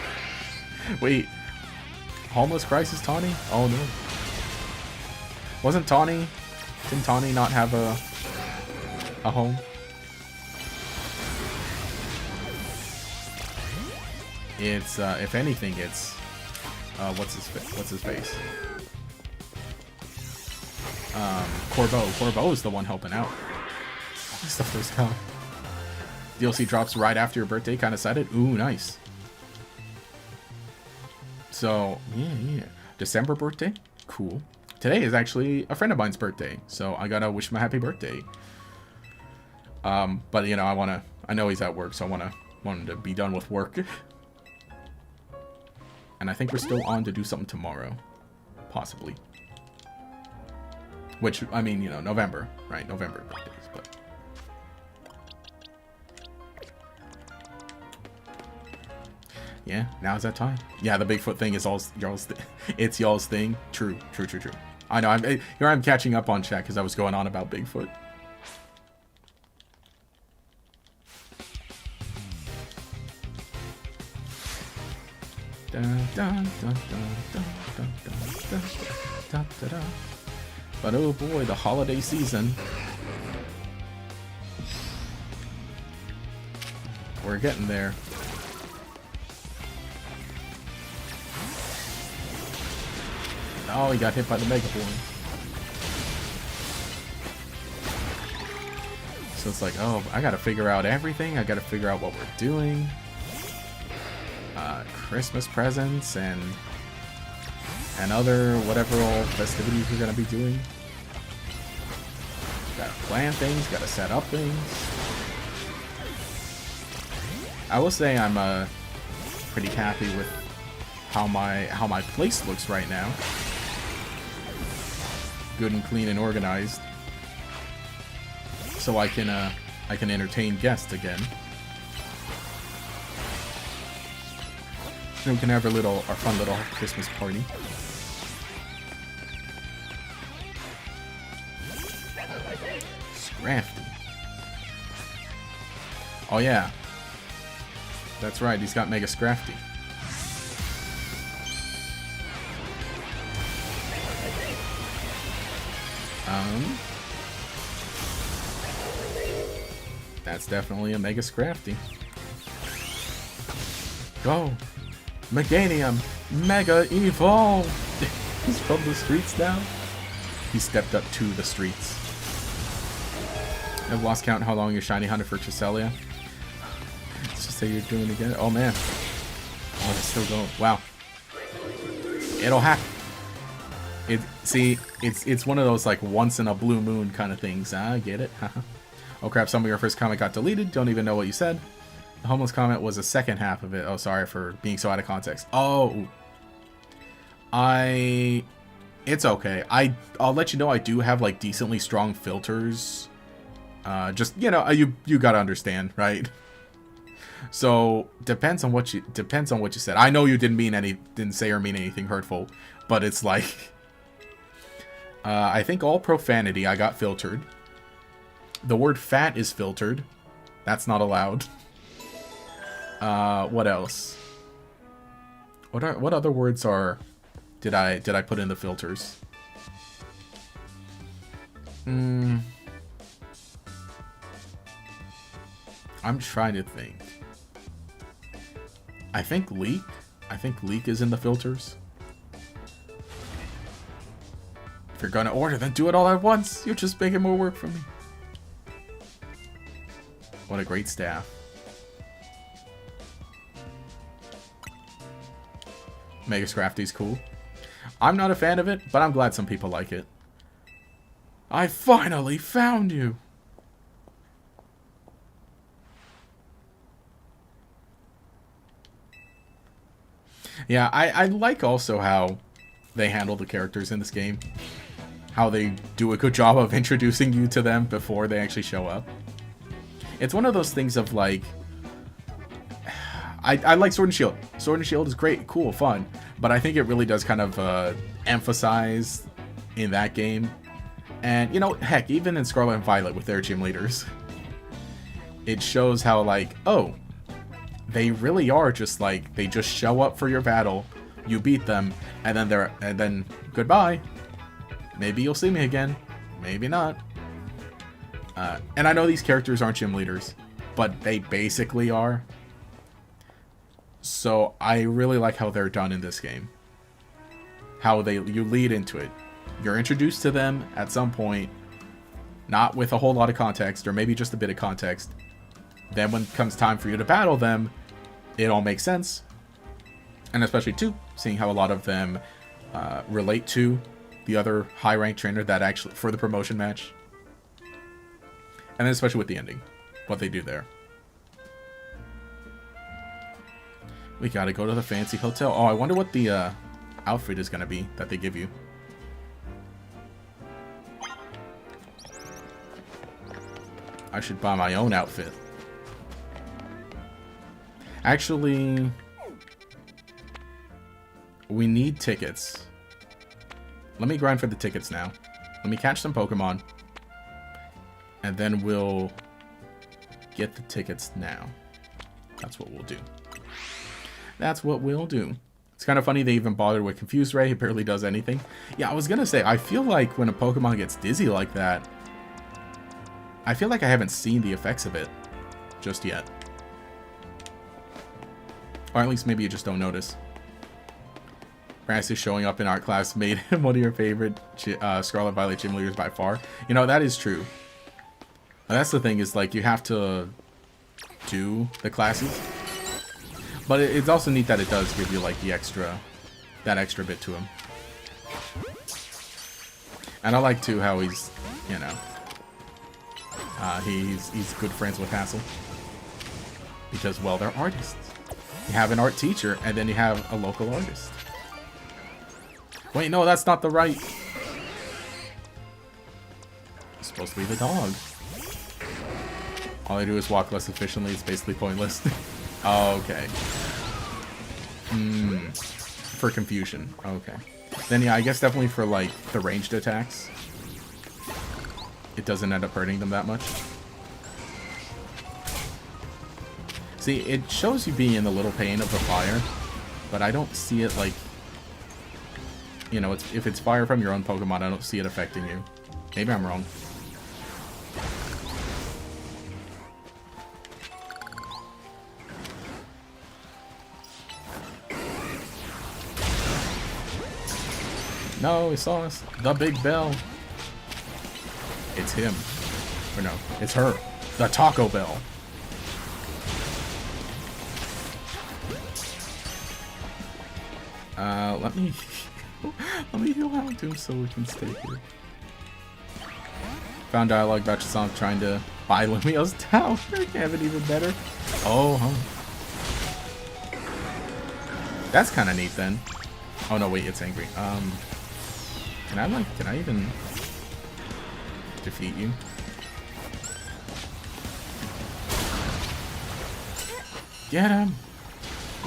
Wait, homeless crisis, Tawny? Oh no. Didn't Tawny not have a home? It's, if anything, it's, what's his face? Corbeau is the one helping out. Stuff goes down. DLC drops right after your birthday, kind of cited. Ooh, nice. So, yeah. December birthday? Cool. Today is actually a friend of mine's birthday, so I gotta wish him a happy birthday. But, you know, I know he's at work, so I want him to be done with work. And I think we're still on to do something tomorrow. Possibly. Which, I mean, you know, November, right? November birthdays, but... Yeah, now's that time. Yeah, the Bigfoot thing is y'all's it's y'all's thing. True. I know, here I'm catching up on chat because I was going on about Bigfoot. But oh boy, the holiday season. We're getting there. Oh, he got hit by the Megaborn. So it's like, oh, I gotta figure out everything. I gotta figure out what we're doing. Christmas presents and other whatever all festivities we're gonna be doing. Gotta plan things, gotta set up things. I will say I'm pretty happy with how my place looks right now. Good and clean and organized. So I can entertain guests again. And we can have our fun little Christmas party. Scrafty. Oh yeah. That's right, he's got Mega Scrafty. That's definitely a Mega Scrafty. Go! Meganium! Mega Evolve! He's from the streets now. He stepped up to the streets. I've lost count how long you're shiny hunted for Cresselia. Let's just say you're doing it again. Oh man. Oh, it's still going. Wow. It'll happen. It's one of those like once in a blue moon kind of things. I get it. Oh crap, some of your first comment got deleted. Don't even know what you said. The homeless comment was the second half of it. Oh, sorry for being so out of context. Oh. It's okay. I'll let you know I do have like decently strong filters. Just, you know, you gotta understand, right? So depends on what you said. I know you didn't say or mean anything hurtful, but it's like I think all profanity I got filtered. The word fat is filtered. That's not allowed. What else? What other words did I put in the filters? I'm trying to think. I think leak is in the filters. If you're gonna order, then do it all at once. You're just making more work for me. What a great staff. Mega Scrafty's cool. I'm not a fan of it, but I'm glad some people like it. I finally found you! Yeah, I like also how they handle the characters in this game. How they do a good job of introducing you to them before they actually show up. It's one of those things of like... I like Sword and Shield. Sword and Shield is great, cool, fun. But I think it really does kind of emphasize in that game. And, you know, heck, even in Scarlet and Violet with their gym leaders. It shows how, like, oh, they really are just like, they just show up for your battle, you beat them, and then goodbye. Maybe you'll see me again. Maybe not. And I know these characters aren't gym leaders, but they basically are. So I really like how they're done in this game. How you lead into it. You're introduced to them at some point, not with a whole lot of context, or maybe just a bit of context. Then when it comes time for you to battle them, it all makes sense. And especially too, seeing how a lot of them relate to the other high-ranked trainer that actually for the promotion match. And then especially with the ending, what they do there. We gotta go to the fancy hotel. Oh, I wonder what the outfit is gonna be that they give you. I should buy my own outfit. Actually, we need tickets. Let me grind for the tickets now. Let me catch some Pokemon. And then we'll get the tickets now. That's what we'll do. That's what we'll do. It's kind of funny they even bothered with Confused Ray. It barely does anything. Yeah, I was going to say, I feel like when a Pokemon gets dizzy like that, I feel like I haven't seen the effects of it just yet. Or at least maybe you just don't notice. Francis showing up in art class made him one of your favorite Scarlet Violet gym leaders by far. You know, that is true. And that's the thing, is like you have to do the classes. But it's also neat that it does give you like the that extra bit to him. And I like too how he's, you know, he's good friends with Hassel. Because, well, they're artists. You have an art teacher, and then you have a local artist. Wait, no, that's not the right... It's supposed to be the dog. All I do is walk less efficiently. It's basically pointless. Oh, okay. For confusion. Okay. Then, yeah, I guess definitely for, like, the ranged attacks. It doesn't end up hurting them that much. See, it shows you being in the little pain of the fire, but I don't see it like, you know, if it's fire from your own Pokemon, I don't see it affecting you. Maybe I'm wrong. No, he saw us. The Big Bell. It's him. Or no, it's her. The Taco Bell. Let me heal out to him so we can stay here. Found dialogue about Shazam trying to buy Lumiose tower. Have it even better. Oh, huh. That's kind of neat then. Oh no, wait, it's angry. Can I even defeat you? Get him!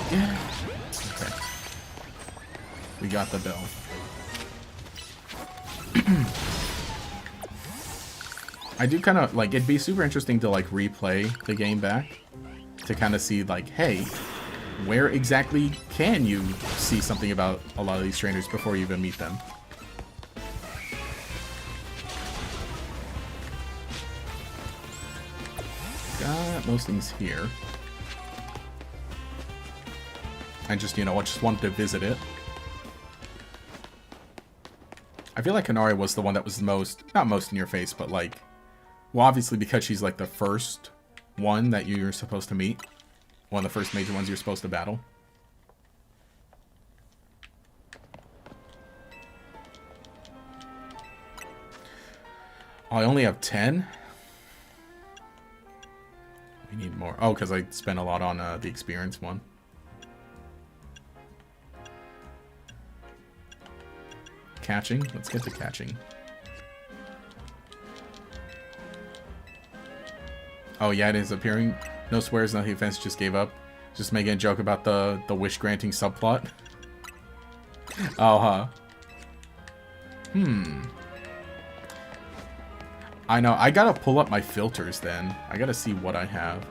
Get him! Okay. We got the bell. I do kind of, like, it'd be super interesting to, like, replay the game back. To kind of see, like, hey, where exactly can you see something about a lot of these trainers before you even meet them? Got most things here. I just, you know, I just wanted to visit it. I feel like Kanari was the one that was most, not most in your face, but like, well, obviously because she's like the first one that you're supposed to meet. One of the first major ones you're supposed to battle. Oh, I only have 10? We need more. Oh, because I spent a lot on the experience one. Catching? Let's get to catching. Oh yeah, it is appearing. No swears, no offense, just gave up. Just making a joke about the wish granting subplot. Oh, huh. I know, I gotta pull up my filters then. I gotta see what I have.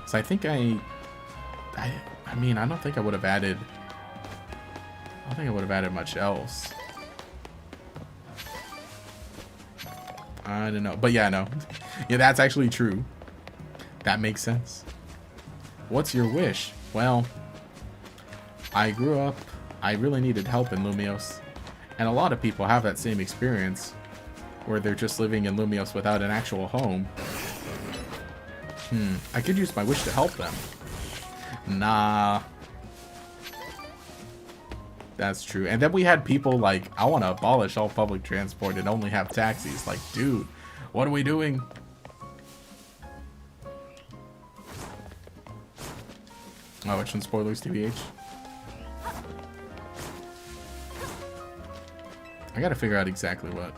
So I think I mean, I don't think I would have added... I don't think I would have added much else. I don't know. But yeah, no. Yeah, that's actually true. That makes sense. What's your wish? Well, I grew up... I really needed help in Lumiose. And a lot of people have that same experience. Where they're just living in Lumiose without an actual home. I could use my wish to help them. Nah. That's true. And then we had people like, I want to abolish all public transport and only have taxis. Like, dude, what are we doing? Oh, which one? Spoilers, TBH? I gotta figure out exactly what.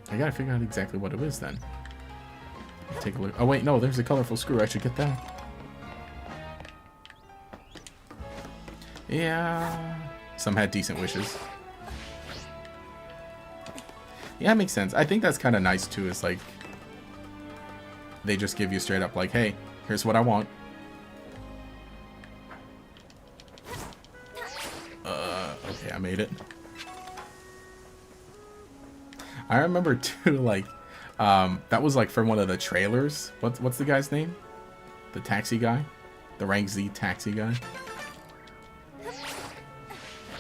I gotta figure out exactly what it is then. Take a look. Oh wait, no, there's a colorful screw. I should get that. Yeah. Some had decent wishes. Yeah, it makes sense. I think that's kind of nice too, is like they just give you straight up like, hey, here's what I want. Okay, I made it. I remember too, like, that was like from one of the trailers. What's the guy's name? The taxi guy? The rank Z taxi guy?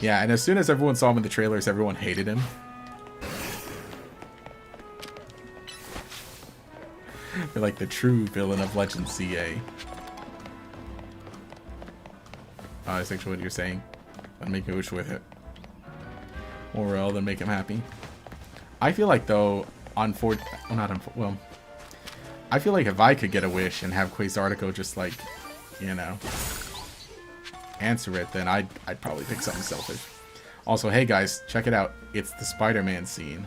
Yeah, and as soon as everyone saw him in the trailers, everyone hated him. They're like the true villain of Legend CA. Oh, that's actually what you're saying. I'd make a wish with it. Or then make him happy. I feel like though, well, I feel like if I could get a wish and have Quasartico just like, you know, answer it, then I'd probably pick something selfish. Also, hey guys, check it out. It's the Spider-Man scene.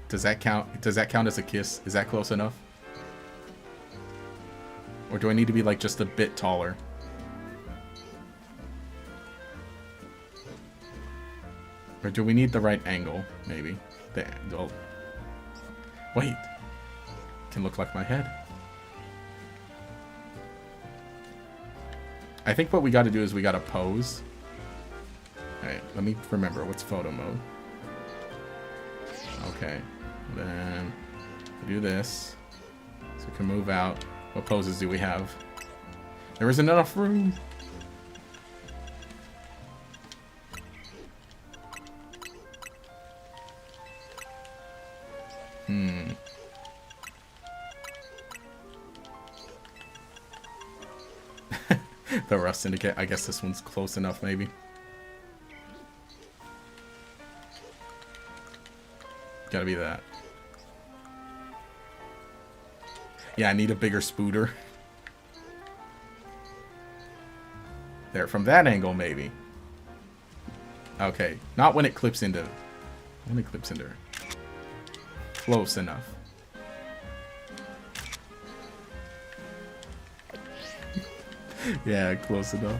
Does that count? Does that count as a kiss? Is that close enough? Or do I need to be like just a bit taller? Or do we need the right angle? Maybe. Oh. Wait. Can look like my head. I think what we got to do is we got to pose. Alright, let me remember. What's photo mode? Okay. Then we do this. So can move out. What poses do we have? There isn't enough room. The Rust Syndicate. I guess this one's close enough, maybe. Gotta be that. Yeah, I need a bigger spooter. There, from that angle, maybe. Okay, not when it clips into... When it clips into... Close enough. Yeah, close enough.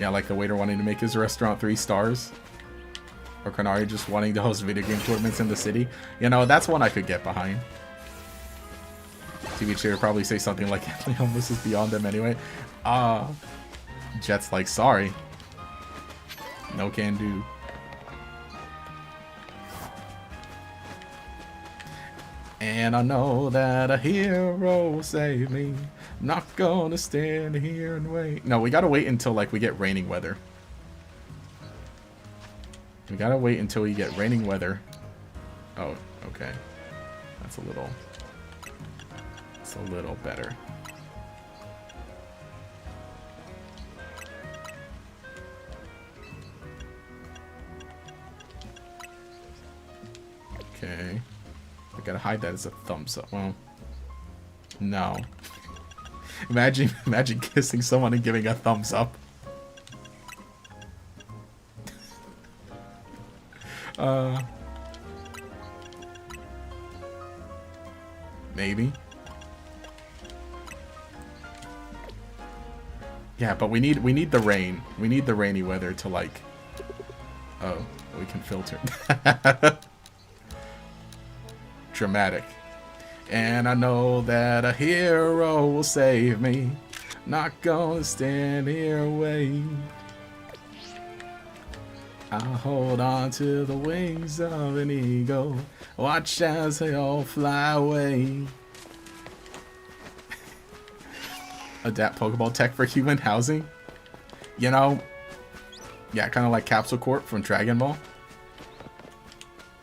Yeah, like the waiter wanting to make his restaurant 3 stars. Or Canary just wanting to host video game tournaments in the city. You know, that's one I could get behind. TV Chair would probably say something like, this is beyond them anyway. Jet's like, sorry. No can do. And I know that a hero will save me. Not gonna stand here and wait. No, we gotta wait until, like, we get raining weather. We gotta wait until we get raining weather. Oh, okay. That's a little... It's a little better. Okay. I gotta hide that as a thumbs up. Well, no. Imagine kissing someone and giving a thumbs up. Maybe. Yeah, but we need the rain. We need the rainy weather to, like... Oh, we can filter. Dramatic. And I know that a hero will save me. Not gonna stand here and wait. I'll hold on to the wings of an eagle. Watch as they all fly away. Adapt Pokeball tech for human housing. You know, yeah, kind of like Capsule Corp from Dragon Ball.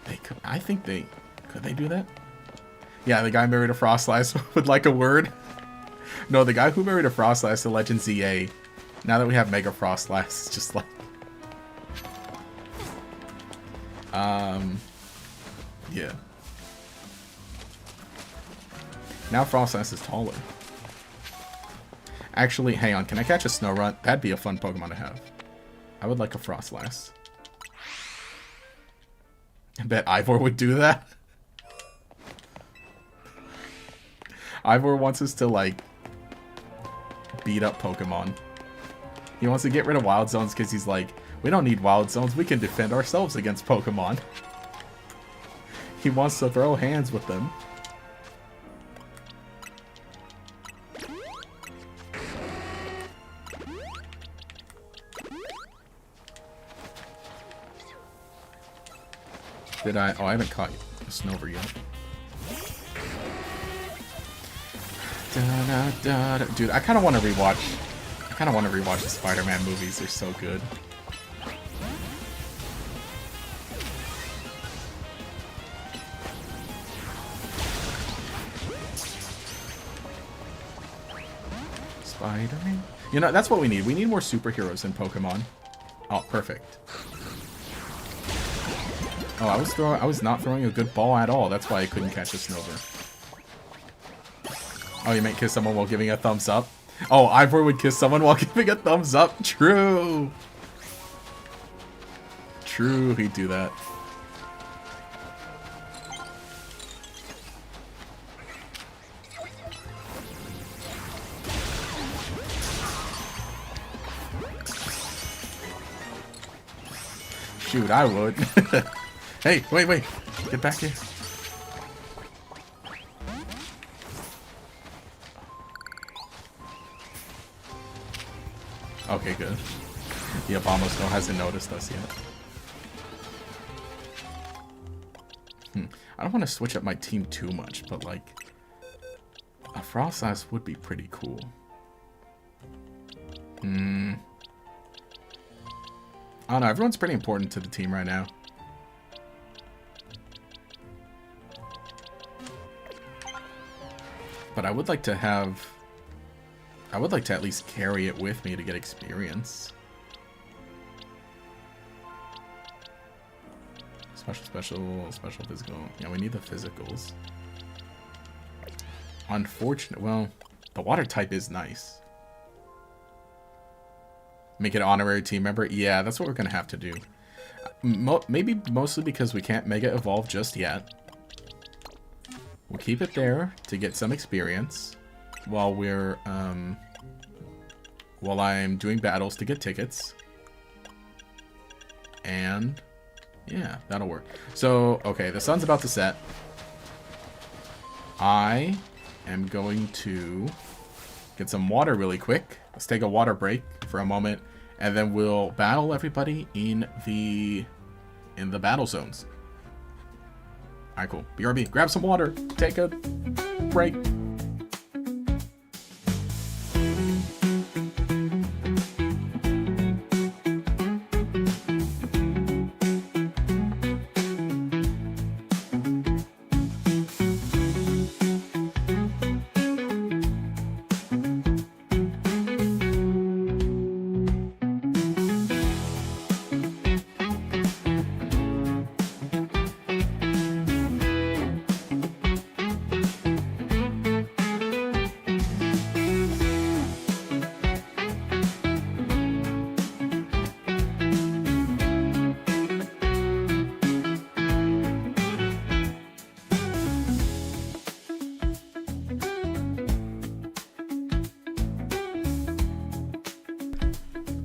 They could, I think they could they do that? Yeah, the guy married a Frostlass with like a word. No, the guy who married a Frostlass to Legend ZA. Now that we have Mega Frostlass, it's just like yeah. Now Frostlass is taller. Actually, hang on. Can I catch a Snorunt? That'd be a fun Pokemon to have. I would like a Frostlass. I bet Ivor would do that. Ivor wants us to, like, beat up Pokemon. He wants to get rid of Wild Zones because he's like, we don't need Wild Zones. We can defend ourselves against Pokemon. He wants to throw hands with them. Did I? Oh, I haven't caught a Snover yet. Dude, I kind of want to rewatch. I kind of want to rewatch the Spider-Man movies. They're so good. Spider-Man. You know, that's what we need. We need more superheroes in Pokemon. Oh, perfect. Oh, I was not throwing a good ball at all. That's why I couldn't catch a Snover. Oh, you might kiss someone while giving a thumbs up? Oh, Ivor would kiss someone while giving a thumbs up? True! True, he'd do that. Shoot, I would. Hey, wait. Get back here. Okay, good. The Obama still hasn't noticed us yet. I don't want to switch up my team too much, but like, Frost Lass would be pretty cool. I don't know. Everyone's pretty important to the team right now. But I would like to have... I would like to at least carry it with me to get experience. Special, physical. Yeah, we need the physicals. Unfortunate. Well, the water type is nice. Make it an honorary team member? Yeah, that's what we're going to have to do. Maybe mostly because we can't Mega Evolve just yet. We'll keep it there to get some experience while we're, while I'm doing battles to get tickets. And, yeah, that'll work. So, okay, the sun's about to set. I am going to get some water really quick. Let's take a water break for a moment, and then we'll battle everybody in the battle zones. Alright, cool. BRB, grab some water. Take a break.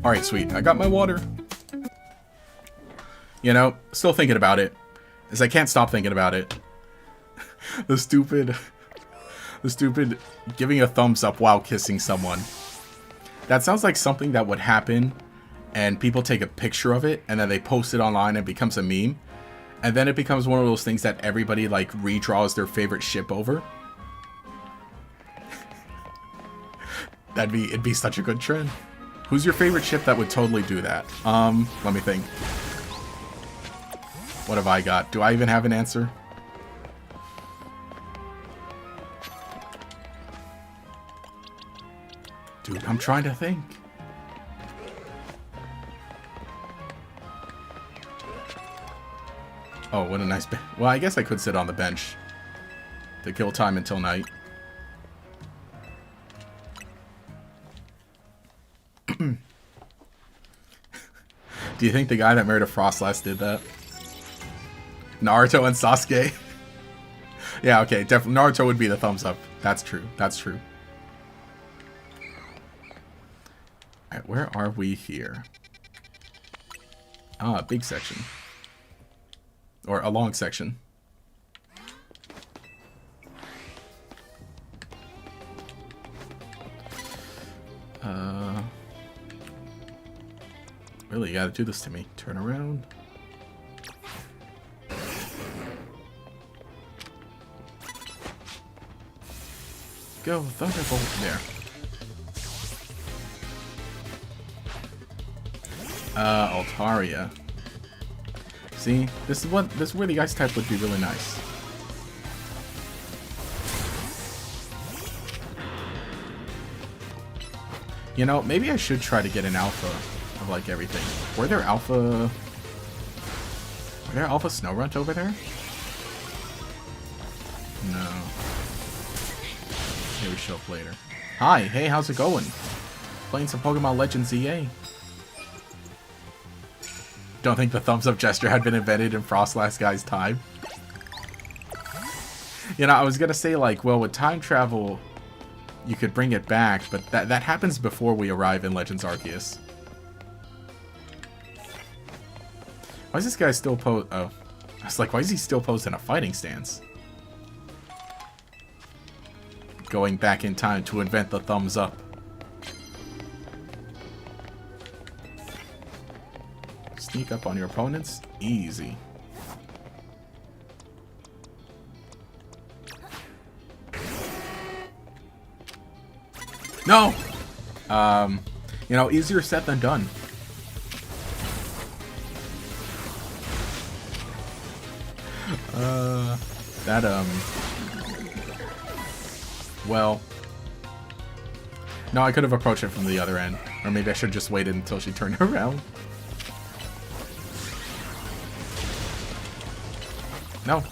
Alright, sweet. I got my water. You know, still thinking about it. As I can't stop thinking about it. The stupid giving a thumbs up while kissing someone. That sounds like something that would happen and people take a picture of it and then they post it online and it becomes a meme. And then it becomes one of those things that everybody like redraws their favorite ship over. It'd be such a good trend. Who's your favorite ship that would totally do that? Let me think. What have I got? Do I even have an answer? Dude, I'm trying to think. Oh, what a nice bench. Well, I guess I could sit on the bench to kill time until night. Do you think the guy that married a Frost Lass did that? Naruto and Sasuke? Yeah, okay, definitely. Naruto would be the thumbs up. That's true. That's true. Alright, where are we here? Ah, big section. Or a long section. Really, you gotta do this to me. Turn around. Go, Thunderbolt. There. Altaria. See, this is where the ice type would be really nice. You know, maybe I should try to get an alpha of like everything. Were there alpha Snowrunt over there? No. Maybe show up later. Hi, hey, how's it going? Playing some Pokemon Legends EA. Don't think the thumbs up gesture had been invented in Frost Lass guy's time. You know, I was gonna say like, well, with time travel, you could bring it back, but that happens before we arrive in Legends Arceus. Why is this guy still posed? Oh, I was like, why is he still posed in a fighting stance? Going back in time to invent the thumbs up. Sneak up on your opponents, easy. No! You know, easier said than done. Well... No, I could have approached it from the other end. Or maybe I should have just waited until she turned around. No.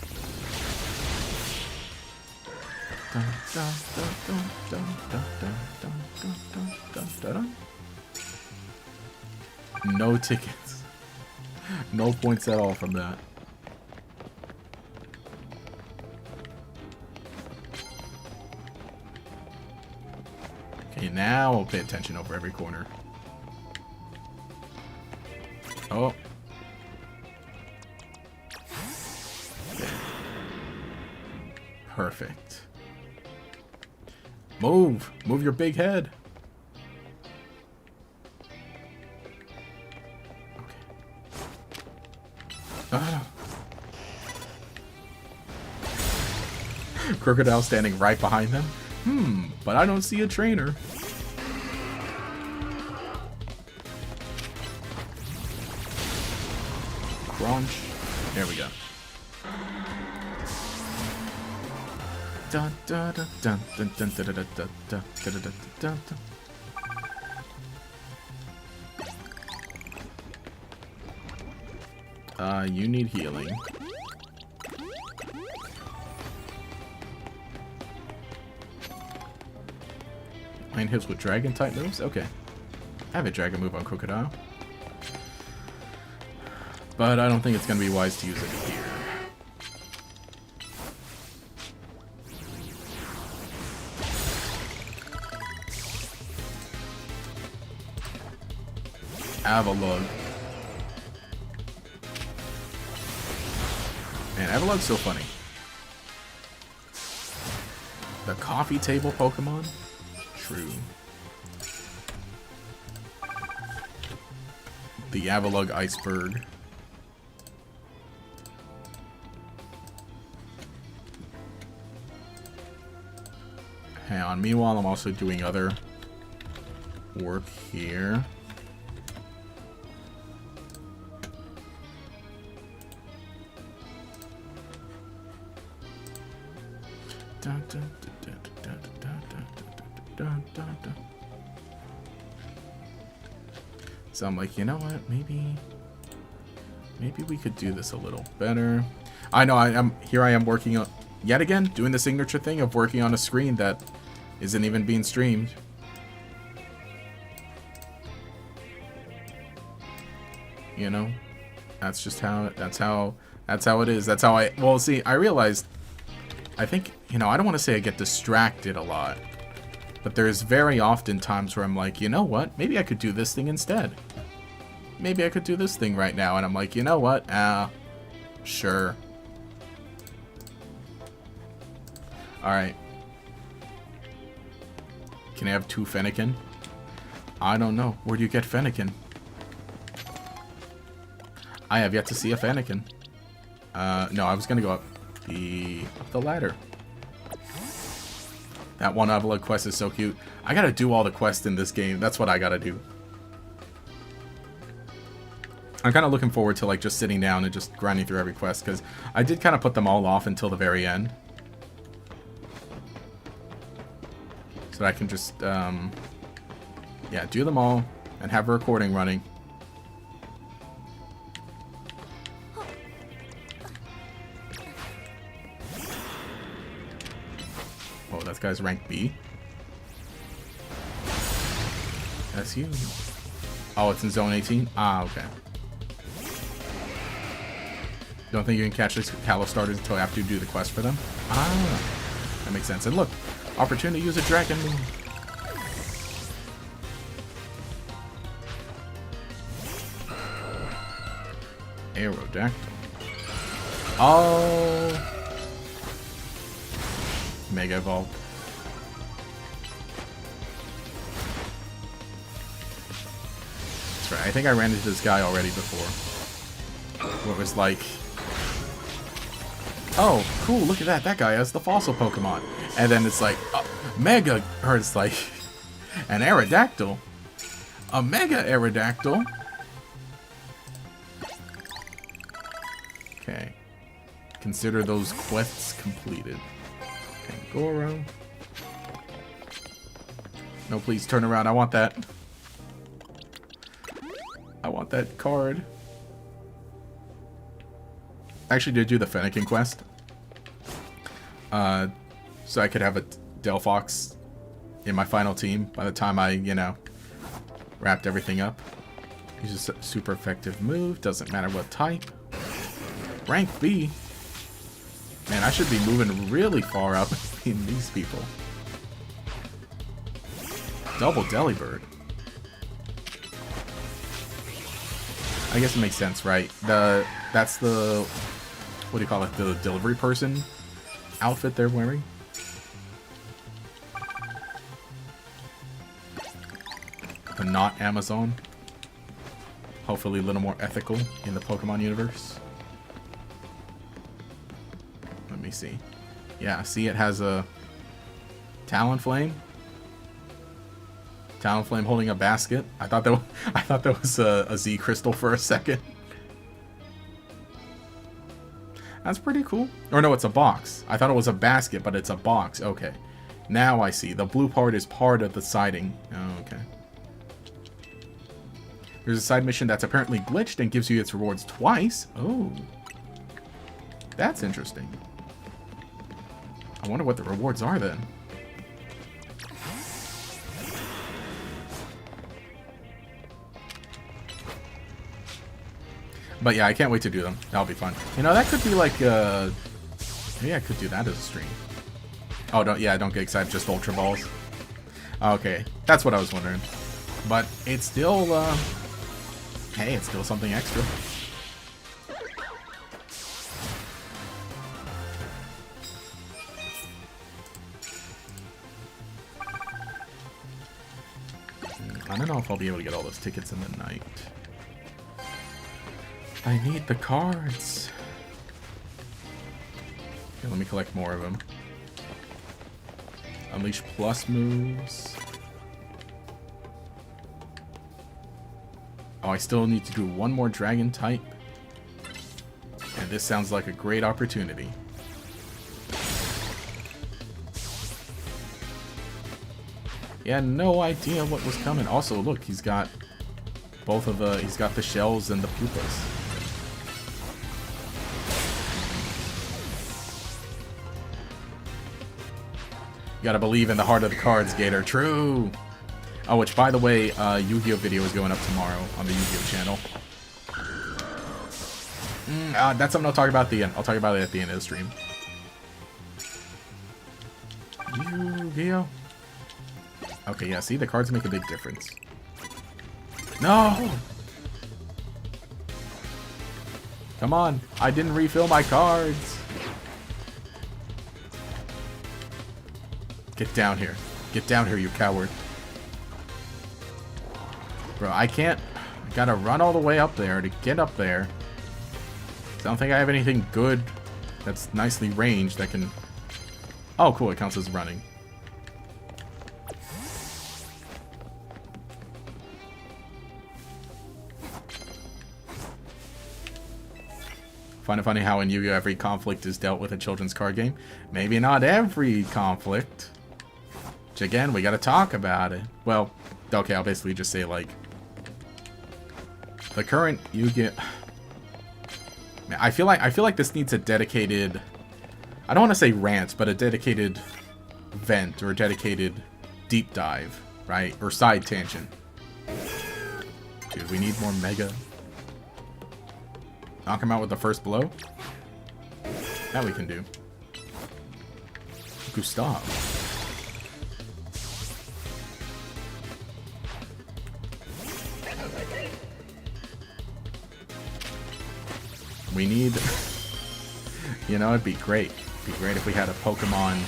No tickets. No points at all from that. Okay, now I'll pay attention over every corner. Oh. Okay. Perfect. Move! Move your big head! Okay. Crocodile standing right behind them? But I don't see a trainer. Crunch. There we go. Dun, dun, dun, dun, dun, dun, dun, dun, dun, dun, dun, dun, dun, dun. You need healing. Main hits with dragon type moves? Okay. I have a dragon move on Crocodile. But I don't think it's going to be wise to use it here. Avalug. Man, Avalug's so funny. The coffee table Pokemon? True. The Avalug Iceberg. Hang on. Meanwhile, I'm also doing other work here. So I'm like, you know what? Maybe we could do this a little better. I know I am working on yet again doing the signature thing of working on a screen that isn't even being streamed. You know, that's just how that's how it is. That's how I realized. I think, you know, I don't want to say I get distracted a lot, but there's very often times where I'm like, you know what? Maybe I could do this thing instead. Maybe I could do this thing right now. And I'm like, you know what? Sure. Alright. Can I have 2 Fennekin? I don't know. Where do you get Fennekin? I have yet to see a Fennekin. No, I was going to go up the ladder. That one Avalug quest is so cute. I gotta do all the quests in this game. That's what I gotta do. I'm kind of looking forward to like just sitting down and just grinding through every quest, because I did kind of put them all off until the very end. So that I can just, yeah, do them all and have a recording running. Oh, that guy's rank B. That's you. Oh, it's in zone 18? Ah, okay. Don't think you can catch these Kalos starters until after you do the quest for them? Ah, that makes sense. And look, opportunity to use a dragon move. Aerodactyl. Oh. Mega Evolve. That's right. I think I ran into this guy already before. Where it was like, oh, cool, look at that. That guy has the fossil Pokemon. And then it's like, Mega, or it's like, An Aerodactyl? A Mega Aerodactyl? Okay. Consider those quests completed. Okay, Goro. No, please turn around. I want that. I want that card. I actually did do the Fennekin quest. So I could have a Delphox in my final team by the time I, you know, wrapped everything up. He's a super effective move. Doesn't matter what type. Rank B. Man, I should be moving really far up in these people. Double Delibird. I guess it makes sense, right? That's the, what do you call it? The delivery person outfit they're wearing. The not Amazon. Hopefully a little more ethical in the Pokemon universe. Let me see. Yeah, see, it has a Talonflame. Talonflame holding a basket. I thought that was a Z crystal for a second. That's pretty cool. Or no, it's a box. I thought it was a basket, but it's a box. Okay. Now I see. The blue part is part of the siding. Oh, okay. There's a side mission that's apparently glitched and gives you its rewards twice. Oh. That's interesting. I wonder what the rewards are then. But yeah, I can't wait to do them. That'll be fun. You know, that could be like, maybe I could do that as a stream. Oh, don't get excited, just Ultra Balls. Okay, that's what I was wondering. But it's still, hey, it's still something extra. I don't know if I'll be able to get all those tickets in the night. I need the cards. Okay, let me collect more of them. Unleash plus moves. Oh, I still need to do one more dragon type. And this sounds like a great opportunity. Yeah, no idea what was coming. Also, look, he's got both of the, he's got the shells and the pupas. You gotta believe in the heart of the cards, Gator. True. Oh, which, by the way, Yu-Gi-Oh! Video is going up tomorrow on the Yu-Gi-Oh! Channel. That's something I'll talk about at the end. I'll talk about it at the end of the stream. Yu-Gi-Oh! Okay, yeah, see, the cards make a big difference. No! Come on, I didn't refill my cards. Get down here. Get down here, you coward. Bro, I can't... I gotta run all the way up there to get up there. I don't think I have anything good that's nicely ranged that can... Oh, cool, it counts as running. Find it funny how in Yu-Gi-Oh! Every conflict is dealt with a children's card game. Maybe not every conflict. Which again, we gotta talk about it. Well, okay, I'll basically just say, like, the current Yu-Gi-Oh! I feel like this needs a dedicated, I don't want to say rant, but a dedicated vent or a dedicated deep dive, right? Or side tangent. Dude, we need more Mega. Knock him out with the first blow? That we can do. Gustav. We need... You know, it'd be great. It'd be great if we had a Pokemon...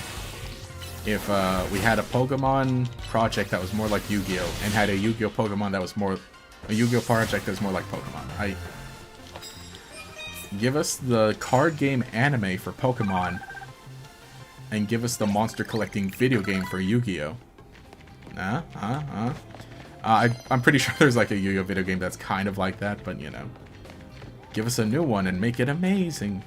If we had a Pokemon project that was more like Yu-Gi-Oh! And had a Yu-Gi-Oh! Pokemon that was more... A Yu-Gi-Oh! project that was more like Pokemon, right? Give us the card game anime for Pokemon, and give us the monster collecting video game for Yu-Gi-Oh! I'm pretty sure there's like a Yu-Gi-Oh video game that's kind of like that, but you know. Give us a new one and make it amazing.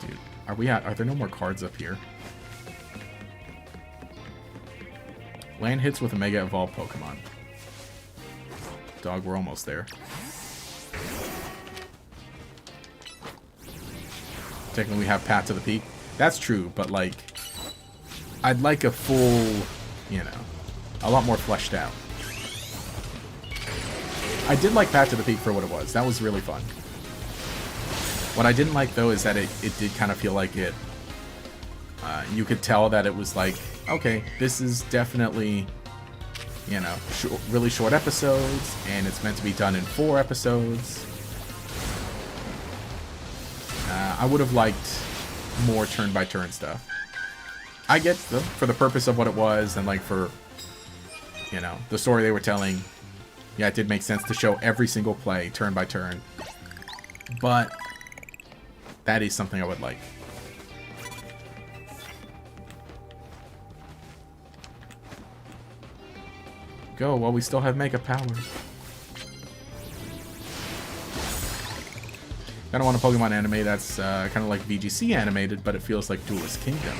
Dude, are there no more cards up here? Land hits with a Mega Evolved Pokemon. Dog, we're almost there. Technically, we have Path to the Peak. That's true, but like, I'd like a full, you know, a lot more fleshed out. I did like Path to the Peak for what it was. That was really fun. What I didn't like, though, is that it did kind of feel like it... you could tell that it was like, okay, this is definitely, you know, really short episodes, and it's meant to be done in 4 episodes. I would have liked more turn-by-turn stuff. I get, though, for the purpose of what it was, and, like, for, you know, the story they were telling, yeah, it did make sense to show every single play, turn-by-turn. But that is something I would like. Go while we still have Mega Power. Kind of want a Pokemon anime that's kind of like VGC animated, but it feels like Duelist Kingdom.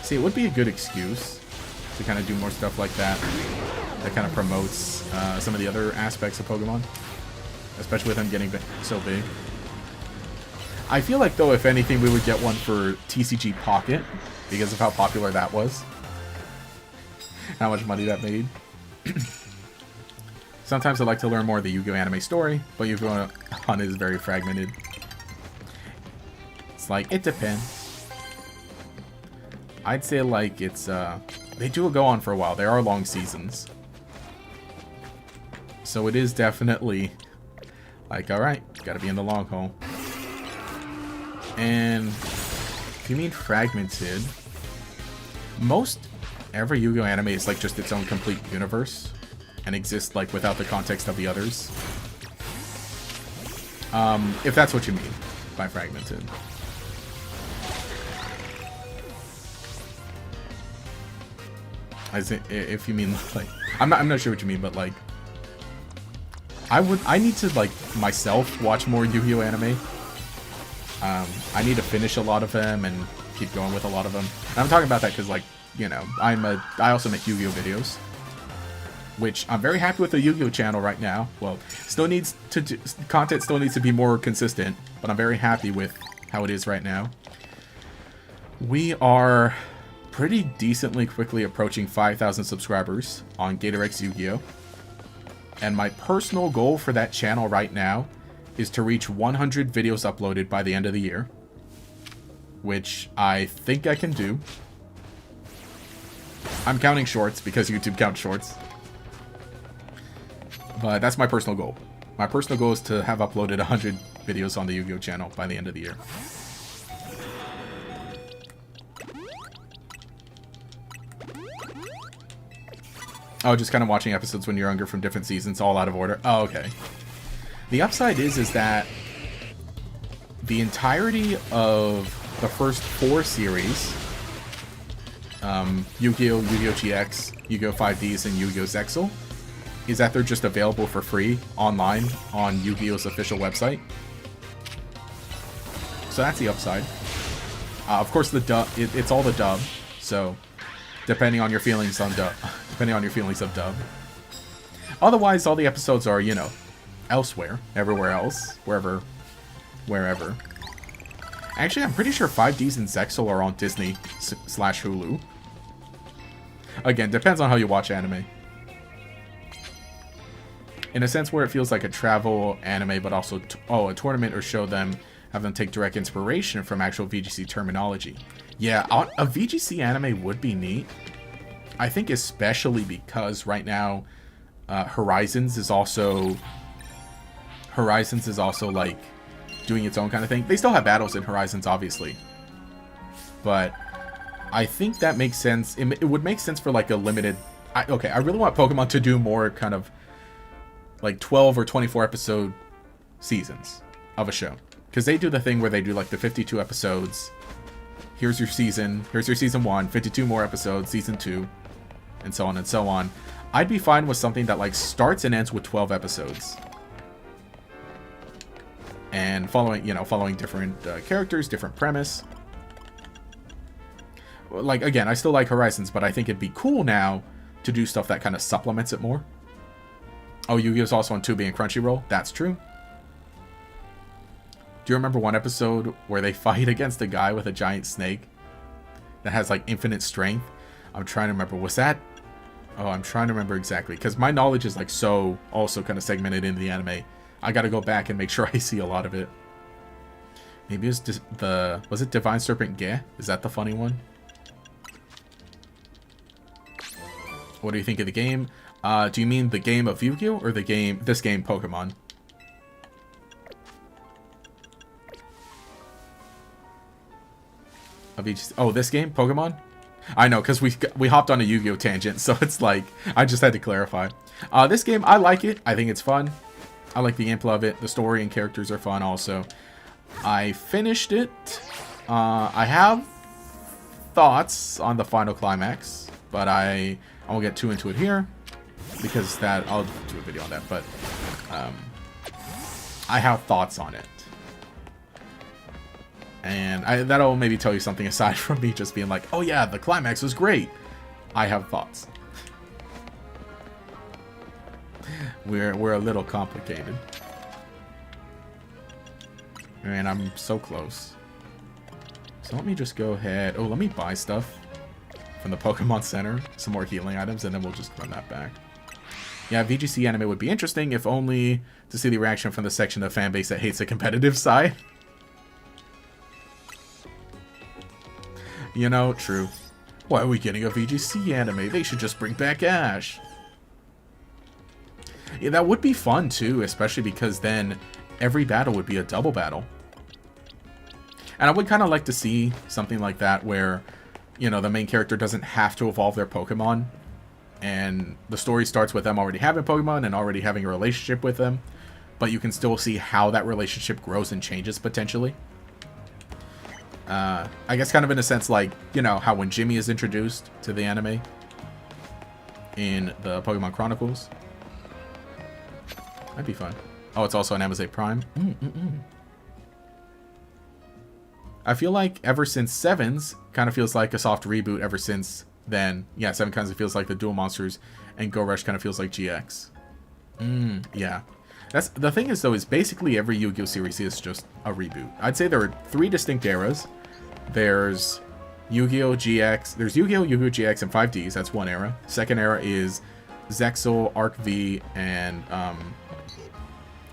See, it would be a good excuse to kind of do more stuff like that. That kind of promotes some of the other aspects of Pokemon. Especially with them getting so big. I feel like, though, if anything, we would get one for TCG Pocket. Because of how popular that was. How much money that made. Sometimes I like to learn more of the Yu-Gi-Oh! Anime story, but Yu-Gi-Oh! Hunt is very fragmented. It's like, it depends. I'd say, like, it's, they do go on for a while. There are long seasons. So it is definitely, like, alright, gotta be in the long haul. And if you mean fragmented, most every Yu-Gi-Oh! Anime is, like, just its own complete universe. And exists, like, without the context of the others. If that's what you mean by fragmented. If you mean, like, I'm not sure what you mean, but, like, I need to, like, myself watch more Yu-Gi-Oh! Anime. I need to finish a lot of them and keep going with a lot of them. And I'm talking about that because, like, you know, I also make Yu-Gi-Oh! Videos. Which I'm very happy with the Yu-Gi-Oh! Channel right now. Well, content still needs to be more consistent, but I'm very happy with how it is right now. We are pretty decently quickly approaching 5,000 subscribers on GatorX Yu-Gi-Oh! And my personal goal for that channel right now is to reach 100 videos uploaded by the end of the year. Which I think I can do. I'm counting shorts because YouTube counts shorts. But that's my personal goal. My personal goal is to have uploaded 100 videos on the Yu-Gi-Oh! Channel by the end of the year. Oh, just kind of watching episodes when you're younger from different seasons, all out of order. Oh, okay. The upside is that the entirety of the first 4 series, Yu-Gi-Oh!, Yu-Gi-Oh! GX, Yu-Gi-Oh! 5Ds, and Yu-Gi-Oh! Zexal, is that they're just available for free online on Yu-Gi-Oh!'s official website. So that's the upside. Of course, the dub, it's all the dub, so depending on your feelings on dub, depending on your feelings of dub. Otherwise, all the episodes are, you know, elsewhere, everywhere else, wherever. Actually, I'm pretty sure 5Ds and Zexal are on Disney / Hulu. Again, depends on how you watch anime. In a sense where it feels like a travel anime, but also, a tournament or show them, have them take direct inspiration from actual VGC terminology. Yeah, a VGC anime would be neat. I think especially because right now, Horizons is also like doing its own kind of thing. They still have battles in Horizons, obviously. But I think that makes sense. It would make sense for like a limited... Okay, I really want Pokemon to do more kind of like 12 or 24 episode seasons of a show. Because they do the thing where they do like the 52 episodes. Here's your season 1, 52 more episodes, season 2, and so on and so on. I'd be fine with something that like starts and ends with 12 episodes. And following different characters, different premise. Like, again, I still like Horizons, but I think it'd be cool now to do stuff that kind of supplements it more. Oh, Yu-Gi-Oh's also on Tubi and Crunchyroll. That's true. Do you remember one episode where they fight against a guy with a giant snake that has, like, infinite strength? I'm trying to remember. Was that... Oh, I'm trying to remember exactly. Because my knowledge is, like, so also kind of segmented into the anime. I gotta go back and make sure I see a lot of it. Maybe it was was it Divine Serpent Ge? Is that the funny one? What do you think of the game? Do you mean the game of Yu-Gi-Oh or this game Pokemon? Oh, this game Pokemon? I know, because we hopped on a Yu-Gi-Oh tangent, so it's like I just had to clarify. This game, I like it. I think it's fun. I like the gameplay of it. The story and characters are fun also. I finished it. I have thoughts on the final climax, but I won't get too into it here because I'll do a video on that. But I have thoughts on it, and that'll maybe tell you something aside from me just being like, "Oh yeah, the climax was great." I have thoughts. We're a little complicated. Man, I'm so close. So let me just go ahead. Oh, let me buy stuff from the Pokemon Center. Some more healing items, and then we'll just run that back. Yeah, VGC anime would be interesting, if only to see the reaction from the section of the fanbase that hates the competitive side. You know, true. Why are we getting a VGC anime? They should just bring back Ash. Yeah, that would be fun too, especially because then every battle would be a double battle. And I would kind of like to see something like that where, you know, the main character doesn't have to evolve their Pokemon. And the story starts with them already having Pokemon and already having a relationship with them. But you can still see how that relationship grows and changes potentially. I guess kind of in a sense like, you know, how when Jimmy is introduced to the anime in the Pokemon Chronicles. That'd be fun. Oh, it's also on Amazon Prime. I feel like ever since Sevens, kind of feels like a soft reboot ever since then. Yeah, 7 kind of feels like the Duel Monsters, and Go Rush kind of feels like GX. Yeah. That's the thing is, though, is basically every Yu-Gi-Oh series is just a reboot. I'd say there are 3 distinct eras. There's Yu-Gi-Oh GX. There's Yu-Gi-Oh, Yu-Gi-Oh GX, and 5Ds. That's one era. Second era is Zexal, Arc V, and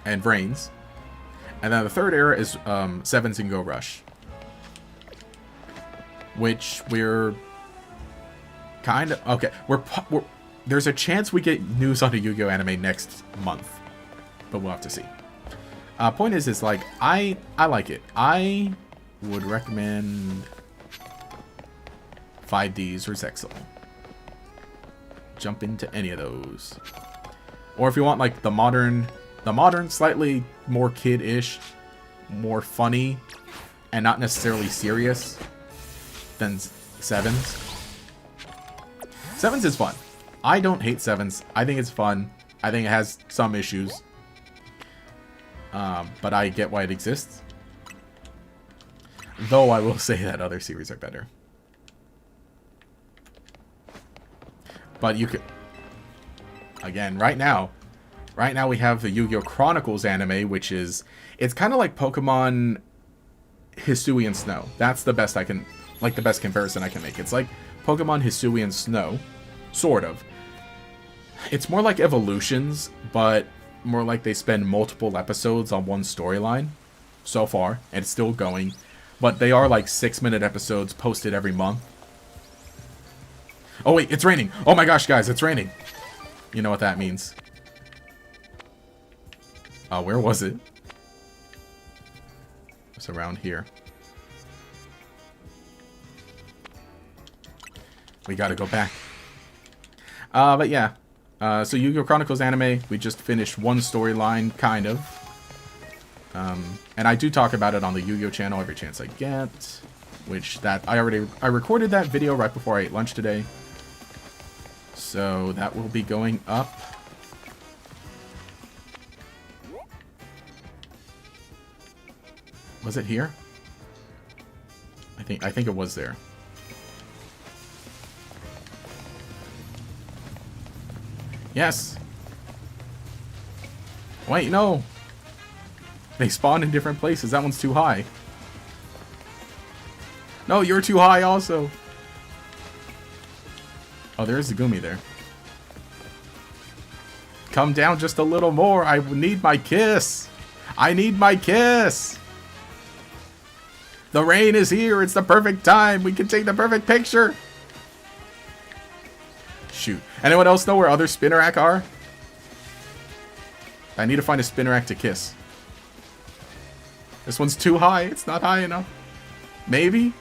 Vrains. And then the third era is Sevens and Go Rush. Which we're kind of... Okay, we're there's a chance we get news on a Yu-Gi-Oh anime next month. But we'll have to see. Point is like, I like it. I would recommend 5Ds or Zexal. Jump into any of those. Or if you want like the modern, slightly more kid-ish, more funny, and not necessarily serious than Sevens. Sevens is fun. I don't hate Sevens. I think it's fun. I think it has some issues. But I get why it exists. Though I will say that other series are better. But you could... Again, right now we have the Yu-Gi-Oh! Chronicles anime, which is... It's kind of like Pokemon Hisui and Snow. That's the best I can... Like, the best comparison I can make. It's like Pokemon Hisui and Snow. Sort of. It's more like Evolutions, but more like they spend multiple episodes on one storyline so far, and it's still going. But they are like 6-minute episodes posted every month. Oh wait, it's raining! Oh my gosh, guys, it's raining! You know what that means. Where was it? It's around here. We gotta go back. But yeah. So Yu-Gi-Oh! Chronicles anime, we just finished one storyline, kind of. And I do talk about it on the Yu-Gi-Oh channel every chance I get, which that I recorded that video right before I ate lunch today. So that will be going up. Was it here? I think it was there. Yes. Wait, no. They spawn in different places. That one's too high. No, you're too high also. Oh, there is a Gumi there. Come down just a little more. I need my kiss. I need my kiss. The rain is here. It's the perfect time. We can take the perfect picture. Shoot. Anyone else know where other Spinnerack are? I need to find a Spinnerack to kiss. This one's too high. It's not high enough. Maybe?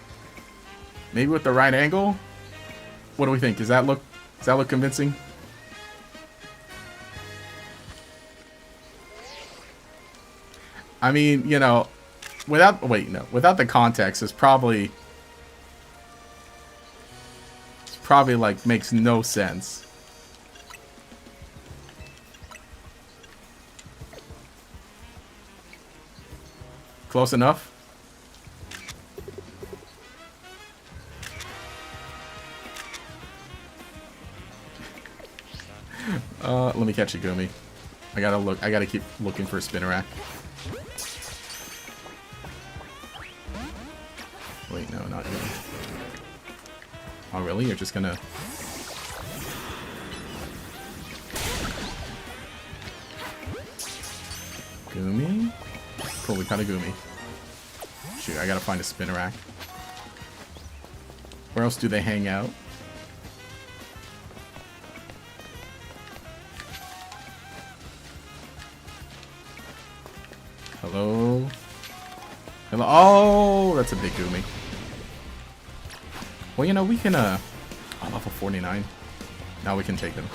Maybe with the right angle? What do we think? Does that look convincing? I mean, you know, without the context, it's probably like makes no sense. Close enough? Let me catch a Gumi. I gotta keep looking for a Spinnerack. Wait, no, not you. Oh, really? You're just gonna... Gumi? Cool, we caught a Gumi. Shoot, I gotta find a Spinnerack. Where else do they hang out? Hello? Hello? Oh, that's a big Gumi. Well, you know, we can, oh, level 49. Now we can take them.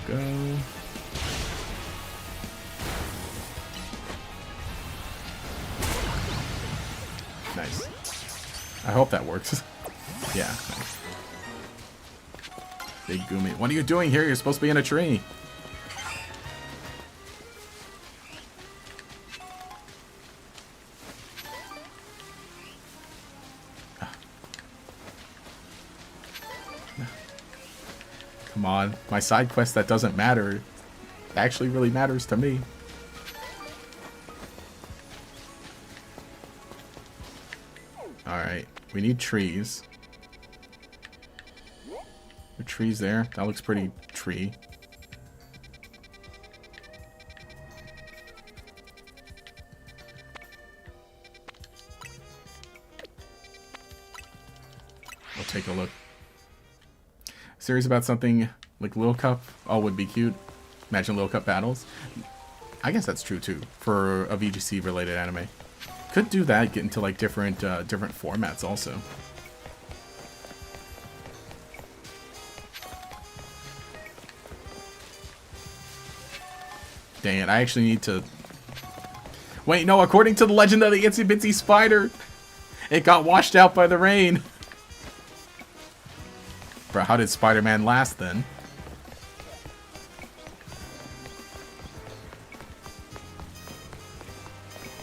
Go. Nice. I hope that works. Yeah. Nice. Big Gumi. What are you doing here? You're supposed to be in a tree. Come on. My side quest that doesn't matter actually really matters to me. Alright. We need trees. There are trees there. That looks pretty tree. We'll take a look. Series about something like Lil Cup. Oh, would be cute. Imagine Lil Cup battles. I guess that's true too for a VGC related anime. Could do that. Get into like different formats also. Dang it! I actually need to. Wait, no. According to the legend of the Itsy Bitsy Spider, it got washed out by the rain. Bro, how did Spider-Man last then?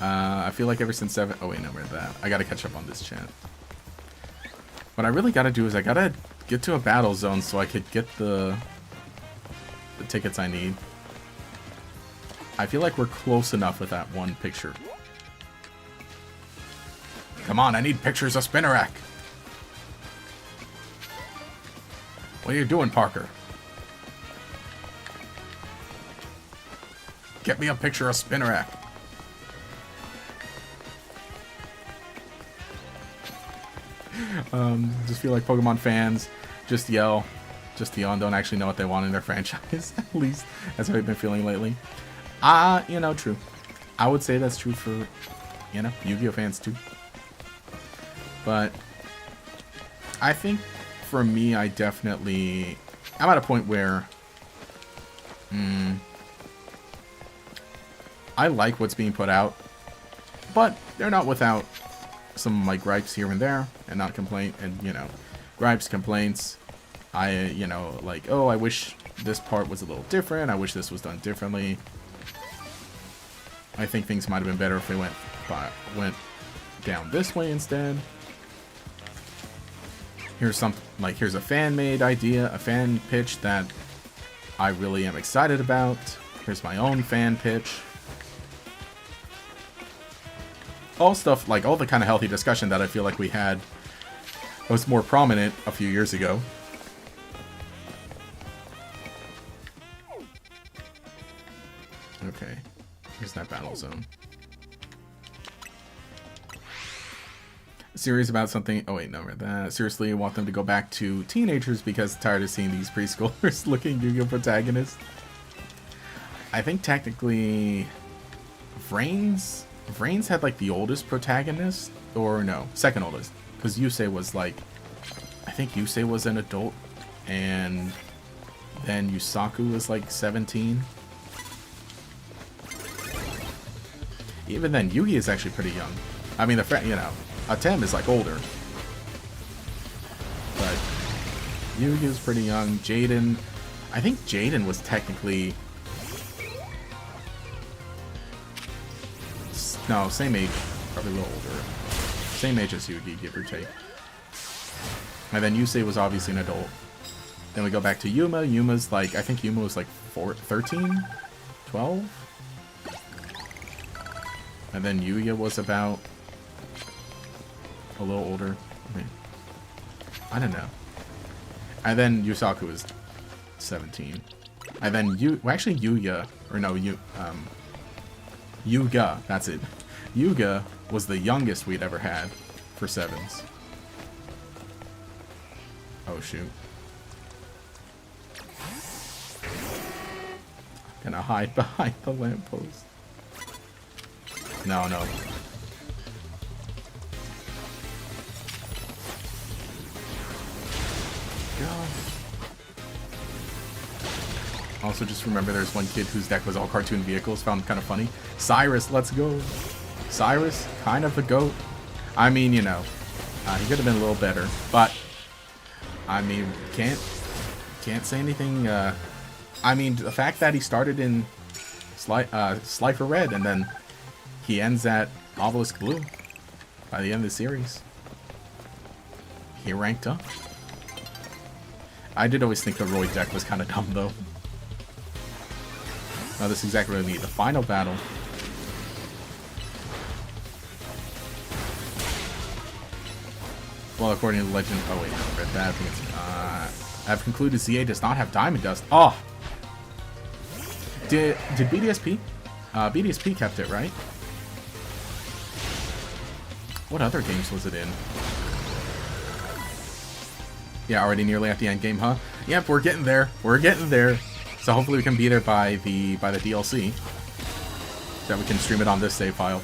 I feel like ever since 7... Oh, wait, no, we're at that. I gotta catch up on this chat. What I really gotta do is I gotta get to a battle zone so I could get the tickets I need. I feel like we're close enough with that one picture. Come on, I need pictures of Spinnerack. What are you doing, Parker? Get me a picture of Spinnerack. Just feel like Pokemon fans just yell and don't actually know what they want in their franchise. At least that's how I've been feeling lately. You know, true. I would say that's true for, you know, Yu-Gi-Oh fans too. But I think for me, I'm at a point where I like what's being put out, but they're not without some of my gripes here and there, and not complaint, and, you know, gripes, complaints. You know, like, oh, I wish this part was a little different, I wish this was done differently. I think things might have been better if they went down this way instead. Here's a fan-made idea, a fan pitch that I really am excited about. Here's my own fan pitch. All stuff, like all the kind of healthy discussion that I feel like we had was more prominent a few years ago. Okay, here's that battle zone. Series about something. Oh wait, no, read that. Seriously, I want them to go back to teenagers because I'm tired of seeing these preschoolers looking Yu-Gi-Oh protagonists. I think technically, Vrains had like the oldest protagonist, or no, second oldest, because Yusei was like, I think Yusei was an adult, and then Yusaku was like 17. Even then, Yugi is actually pretty young. I mean, you know, Atem is like older, but Yugi is pretty young. Jaden, I think Jaden was technically, no, same age, probably a little older. Same age as Yugi, give or take. And then Yusei was obviously an adult. Then we go back to Yuma. Yuma's like, I think Yuma was like 13, 12. And then Yuya was about a little older. I mean, I don't know. And then Yusaku was 17. And then actually Yuya, or no, Yuga, that's it. Yuga was the youngest we'd ever had for sevens. Oh shoot. I'm gonna hide behind the lamppost. No, no. God. Also, just remember there's one kid whose deck was all cartoon vehicles. Found kind of funny. Cyrus, let's go. Cyrus, kind of the GOAT. I mean, you know, he could have been a little better, but I mean, can't say anything. I mean, the fact that he started in Slifer Red and then he ends at Obelisk Blue by the end of the series. He ranked up. I did always think the Roy deck was kind of dumb, though. Now, this is exactly what I need. The final battle. Well, according to the legend... Oh, wait, no, I read that. I think it's... I've concluded ZA does not have Diamond Dust. Oh! Did BDSP? BDSP kept it, right? What other games was it in? Yeah, already nearly at the end game, huh? Yep, we're getting there. We're getting there. So hopefully we can be there by the DLC. So that we can stream it on this save file.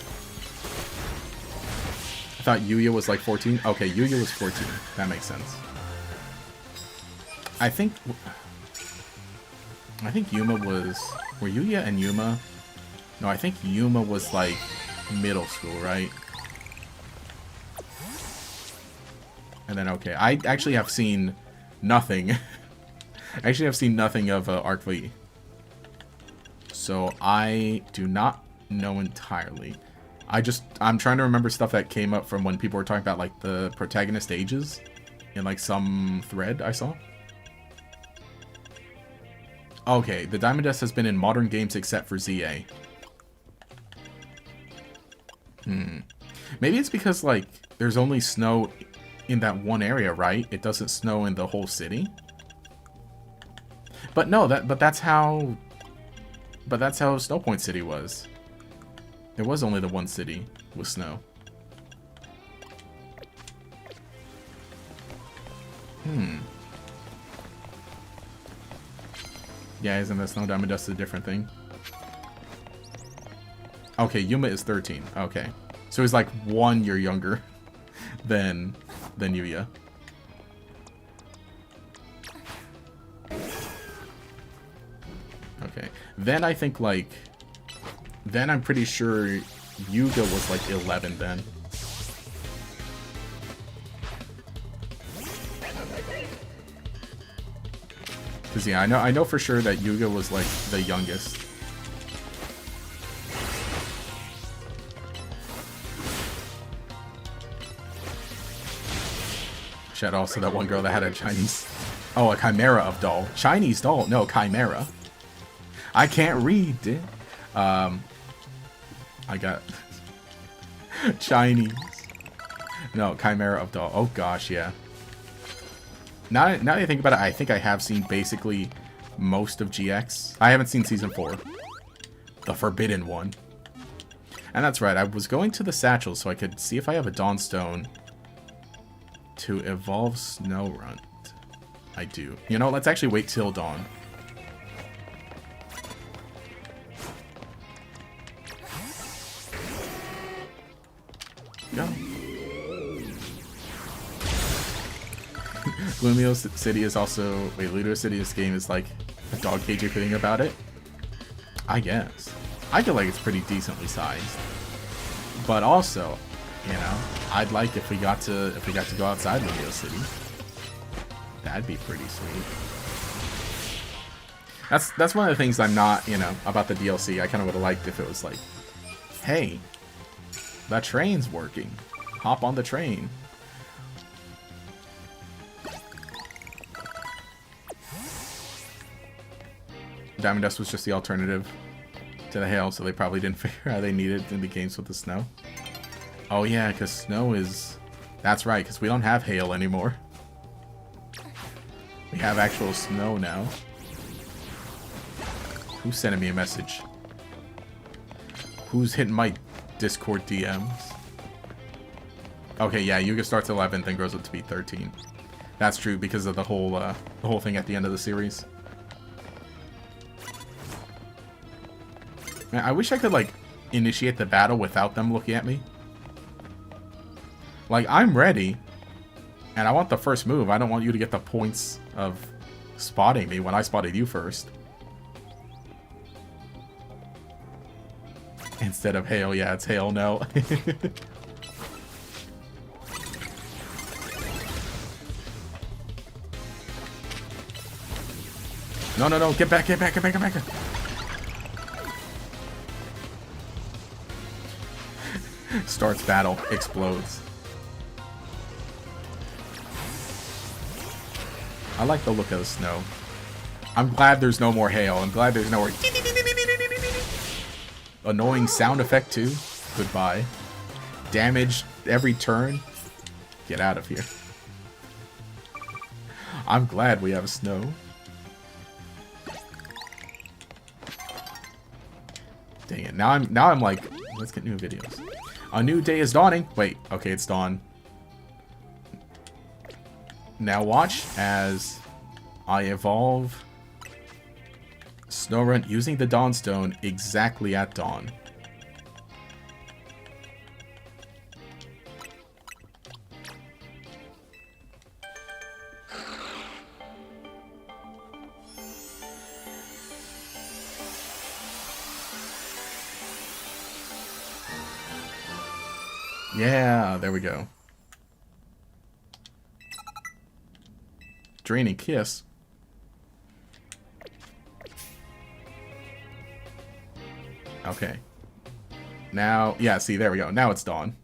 I thought Yuya was like 14. Okay, Yuya was 14. That makes sense. I think Yuma was... Were Yuya and Yuma? No, I think Yuma was like middle school, right? And then, okay, I actually have seen nothing. I actually have seen nothing of Arc V. So I do not know entirely. I'm trying to remember stuff that came up from when people were talking about like the protagonist ages in like some thread I saw. Okay, the Diamond Dust has been in modern games except for ZA. Maybe it's because like there's only snow in that one area, right? It doesn't snow in the whole city. But no, that's how Snow Point City was. There was only the one city with snow. Yeah, isn't that Snow Diamond Dust a different thing? Okay, Yuma is 13. Okay. So he's like 1 year younger than Yuya. Okay. Then I think, like... Then I'm pretty sure Yuga was, like, 11 then. Because, yeah, I know for sure that Yuga was, like, the youngest. Shout also that one girl that had a Chinese... Oh, a chimera of doll. Chinese doll? No, chimera. I can't read, dude. I got... Chinese. No, chimera of doll. Oh, gosh, yeah. Now that I think about it, I think I have seen basically most of GX. I haven't seen Season 4. The forbidden one. And that's right, I was going to the satchel so I could see if I have a Dawnstone to evolve Snowrunt. I do. You know, let's actually wait till dawn. Go. Lumiose City is also... Wait, Lumiose City, this game is like a dog cagey thing about it? I guess. I feel like it's pretty decently sized. But also, you know, I'd like if we got to go outside Lumiose City. That'd be pretty sweet. That's one of the things I'm not, you know, about the DLC. I kind of would have liked if it was like, hey, the train's working. Hop on the train. Diamond Dust was just the alternative to the hail, so they probably didn't figure out they needed in the games with the snow. Oh yeah, because snow is... That's right, because we don't have hail anymore. We have actual snow now. Who's sending me a message? Who's hitting my Discord DMs? Okay, yeah, Yuga starts 11th and grows up to be 13. That's true because of the whole thing at the end of the series. Man, I wish I could, like, initiate the battle without them looking at me. Like, I'm ready. And I want the first move. I don't want you to get the points of spotting me when I spotted you first. Instead of hail, yeah, it's hail, no. No, no, no, get back, get back, get back, get back. Starts battle, explodes. I like the look of the snow. I'm glad there's no more hail. I'm glad there's no more annoying sound effect too. Goodbye. Damage every turn. Get out of here. I'm glad we have snow. Dang it. Now I'm like, let's get new videos. A new day is dawning. Wait, okay, it's dawn. Now watch as I evolve Snowrunt using the Dawnstone exactly at dawn. Yeah, there we go. Draining kiss. Okay. Now, yeah, see, there we go. Now it's dawn.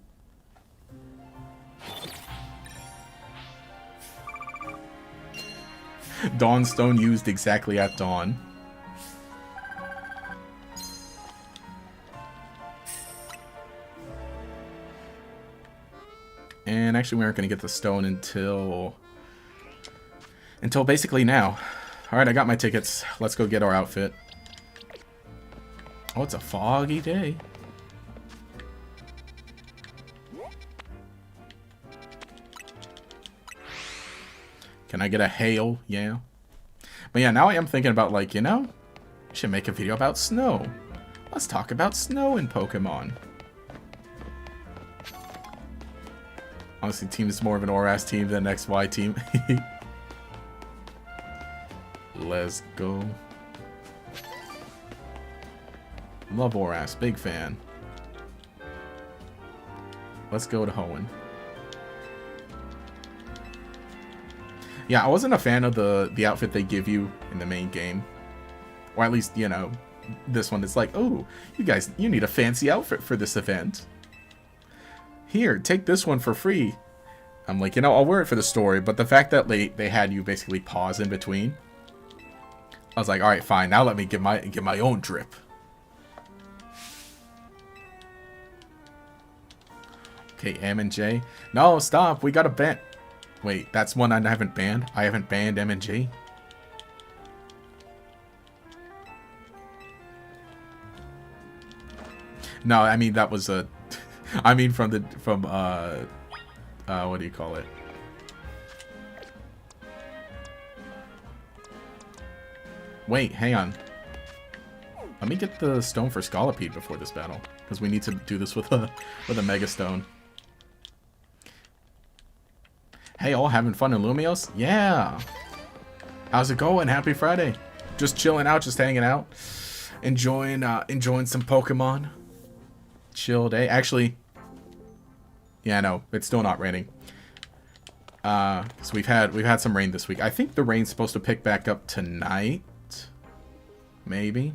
Dawnstone used exactly at dawn. And actually, we aren't going to get the stone until basically now. Alright, I got my tickets. Let's go get our outfit. Oh, it's a foggy day. Can I get a hail? Yeah. But yeah, now I am thinking about, like, you know, I should make a video about snow. Let's talk about snow in Pokemon. Honestly, team is more of an ORAS team than an XY team. Let's go. Love Oras. Big fan. Let's go to Hoenn. Yeah, I wasn't a fan of the outfit they give you in the main game. Or at least, you know, this one is like, oh, you guys, you need a fancy outfit for this event. Here, take this one for free. I'm like, you know, I'll wear it for the story, but the fact that they had you basically pause in between, I was like, all right, fine. Now let me get my own drip. Okay, M and J. No, stop. We got to ban. Wait, that's one I haven't banned. I haven't banned M and J. No, I mean that was a. I mean from what do you call it? Wait, hang on. Let me get the stone for Scolipede before this battle, because we need to do this with a Mega Stone. Hey, all having fun in Lumiose? Yeah. How's it going? Happy Friday. Just chilling out, just hanging out, enjoying some Pokemon. Chill day. Actually, yeah, no, it's still not raining. So we've had some rain this week. I think the rain's supposed to pick back up tonight. Maybe.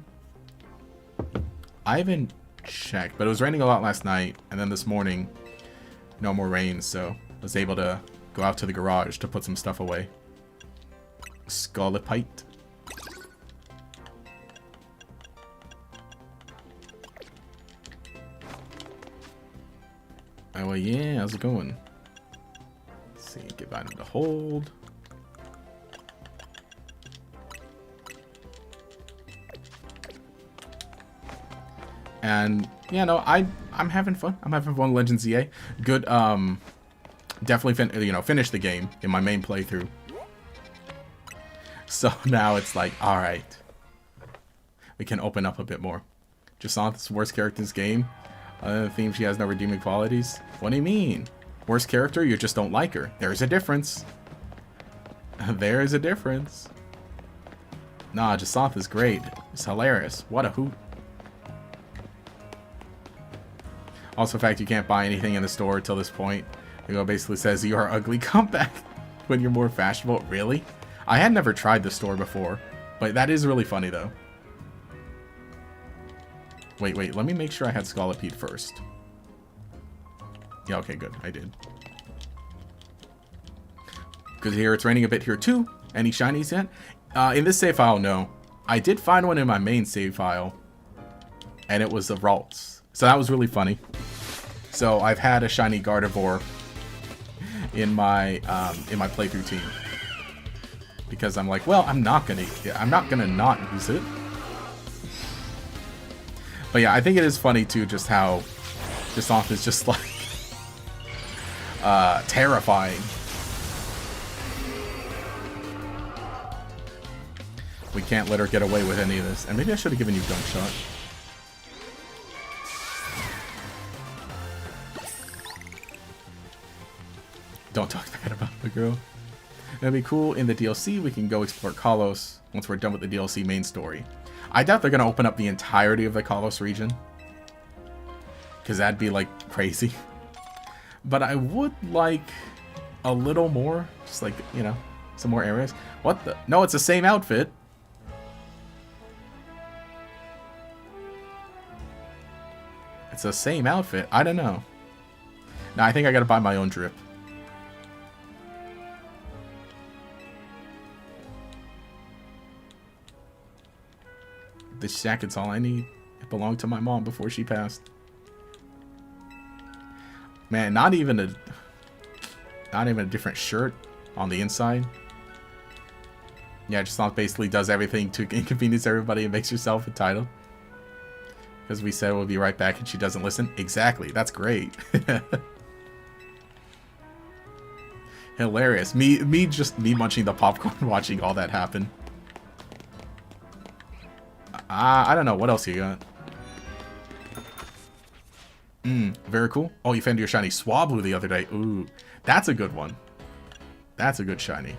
I haven't checked, but it was raining a lot last night, and then this morning, no more rain, so I was able to go out to the garage to put some stuff away. Scolipede. Oh, well, yeah, how's it going? Let's see, give item to hold. And, yeah, no, I'm having fun. I'm having fun with Legends EA. Good, definitely, finish the game in my main playthrough. So now it's like, alright. We can open up a bit more. Jasanth's worst character in this game. Theme, she has no redeeming qualities. What do you mean? Worst character, you just don't like her. There's a difference. There is a difference. Nah, Jasanth is great. It's hilarious. What a hoot. Also, the fact you can't buy anything in the store till this point. It basically says you are ugly, come back when you're more fashionable. Really? I had never tried the store before, but that is really funny though. Wait, let me make sure I had Scolipede first. Yeah, okay, good. I did. Because here it's raining a bit here too. Any shinies yet? In this save file, no. I did find one in my main save file, and it was the Ralts. So that was really funny. So I've had a shiny Gardevoir in my playthrough team, because I'm like, well, I'm not gonna not use it. But yeah, I think it is funny too, just how Jasanth is just like terrifying. We can't let her get away with any of this. And maybe I should have given you Gunk Shot. Don't talk bad about the girl. That'd be cool. In the DLC, we can go explore Kalos once we're done with the DLC main story. I doubt they're going to open up the entirety of the Kalos region, because that'd be, like, crazy. But I would like a little more. Just, like, you know, some more areas. What the? No, it's the same outfit. It's the same outfit. I don't know. No, I think I got to buy my own drip. This jacket's all I need. It belonged to my mom before she passed. Man, not even a different shirt on the inside. Yeah, Jasanth basically does everything to inconvenience everybody and makes herself entitled. Because we said we'll be right back and she doesn't listen. Exactly, that's great. Hilarious. Me munching the popcorn watching all that happen. I don't know. What else you got? Very cool. Oh, you found your shiny Swablu the other day. Ooh, that's a good one. That's a good shiny.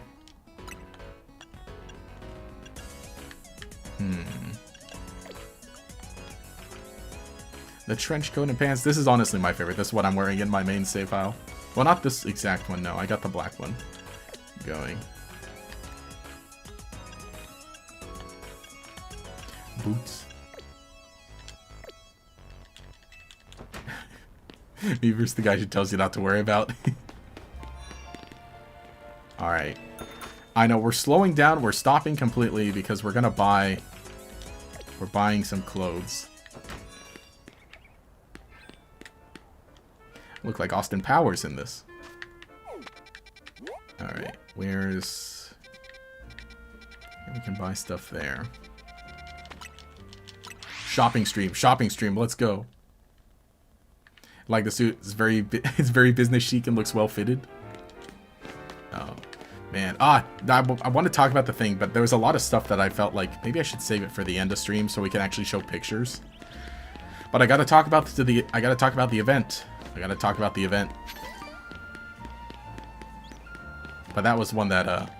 The trench coat and pants. This is honestly my favorite. This is what I'm wearing in my main save file. Well, not this exact one, no. I got the black one going. Boots. Beaver's the guy who tells you not to worry about. Alright. I know, we're slowing down. We're stopping completely because we're gonna buy... We're buying some clothes. Look like Austin Powers in this. Alright, where's... We can buy stuff there. Shopping stream, let's go. Like the suit, it's very business chic and looks well fitted. Oh, man. I want to talk about the thing, but there was a lot of stuff that I felt like maybe I should save it for the end of stream so we can actually show pictures. But I gotta talk about the event. I gotta talk about the event. But that was one that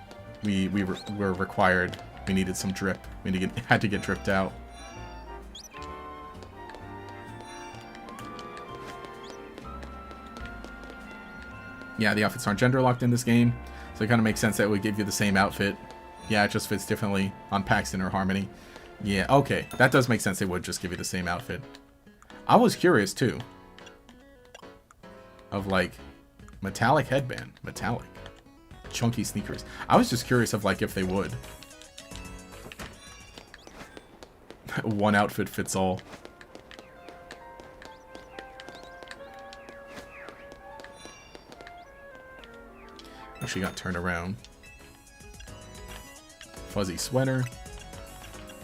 we were required. We needed some drip. Had to get dripped out. Yeah, the outfits aren't gender locked in this game, so it kind of makes sense that it would give you the same outfit. Yeah, it just fits differently on Paxton or Harmony. Yeah, okay, that does make sense. They would just give you the same outfit. I was curious too. Of like, metallic headband, metallic, chunky sneakers. I was just curious of like if they would. One outfit fits all. She got turned around. Fuzzy sweater.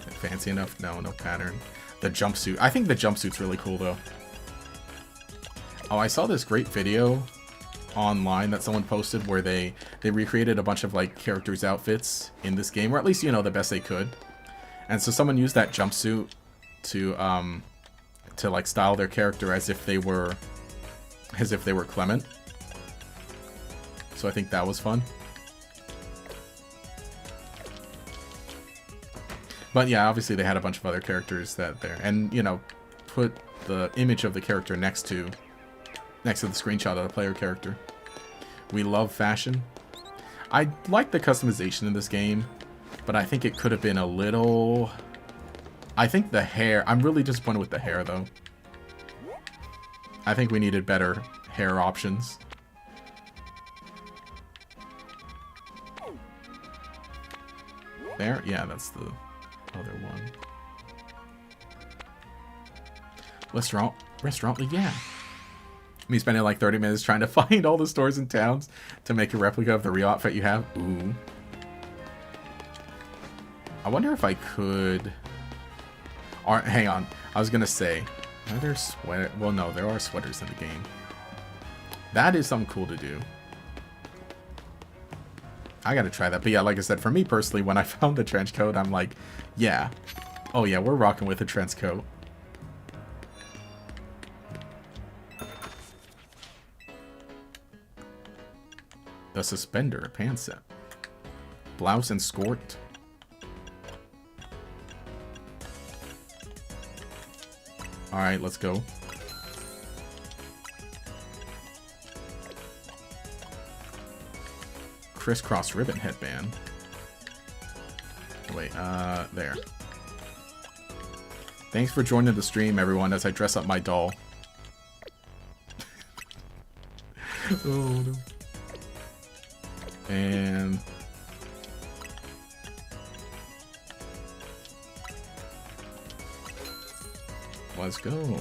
Fancy enough? No, no pattern. The jumpsuit. I think the jumpsuit's really cool though. Oh, I saw this great video online that someone posted where they recreated a bunch of like characters' outfits in this game, or at least, you know, the best they could. And so someone used that jumpsuit to like style their character as if they were Clement. So I think that was fun. But yeah, obviously they had a bunch of other characters that there, and you know, put the image of the character next to the screenshot of the player character. We love fashion. I like the customization in this game, but I think it could have been a little... I think the hair... I'm really disappointed with the hair, though. I think we needed better hair options. There? Yeah, that's the other one. Restaurant? Yeah. Me spending like 30 minutes trying to find all the stores and towns to make a replica of the real outfit you have. Ooh. I wonder if I could... hang on. I was gonna say, are there sweater? Well, no, there are sweaters in the game. That is something cool to do. I gotta try that. But yeah, like I said, for me personally, when I found the trench coat, I'm like, yeah. Oh yeah, we're rocking with a trench coat. The suspender, pants set. Blouse and skirt. Alright, let's go. Crisscross ribbon headband. Wait, there. Thanks for joining the stream, everyone, as I dress up my doll. Oh, no. And... let's go.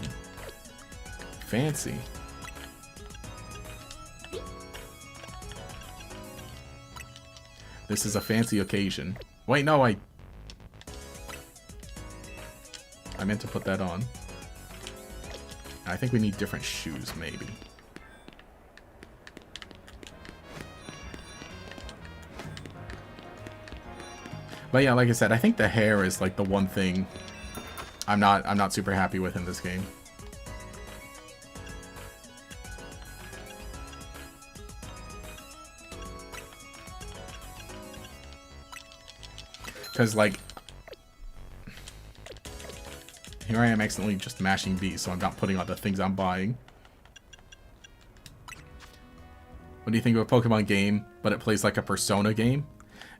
Fancy. This is a fancy occasion. Wait, no, I meant to put that on. I think we need different shoes, maybe. But yeah, like I said, I think the hair is like the one thing I'm not super happy with in this game. Because, like, Here I am accidentally just mashing B, so I'm not putting on the things I'm buying. What do you think of a Pokemon game, but it plays like a Persona game?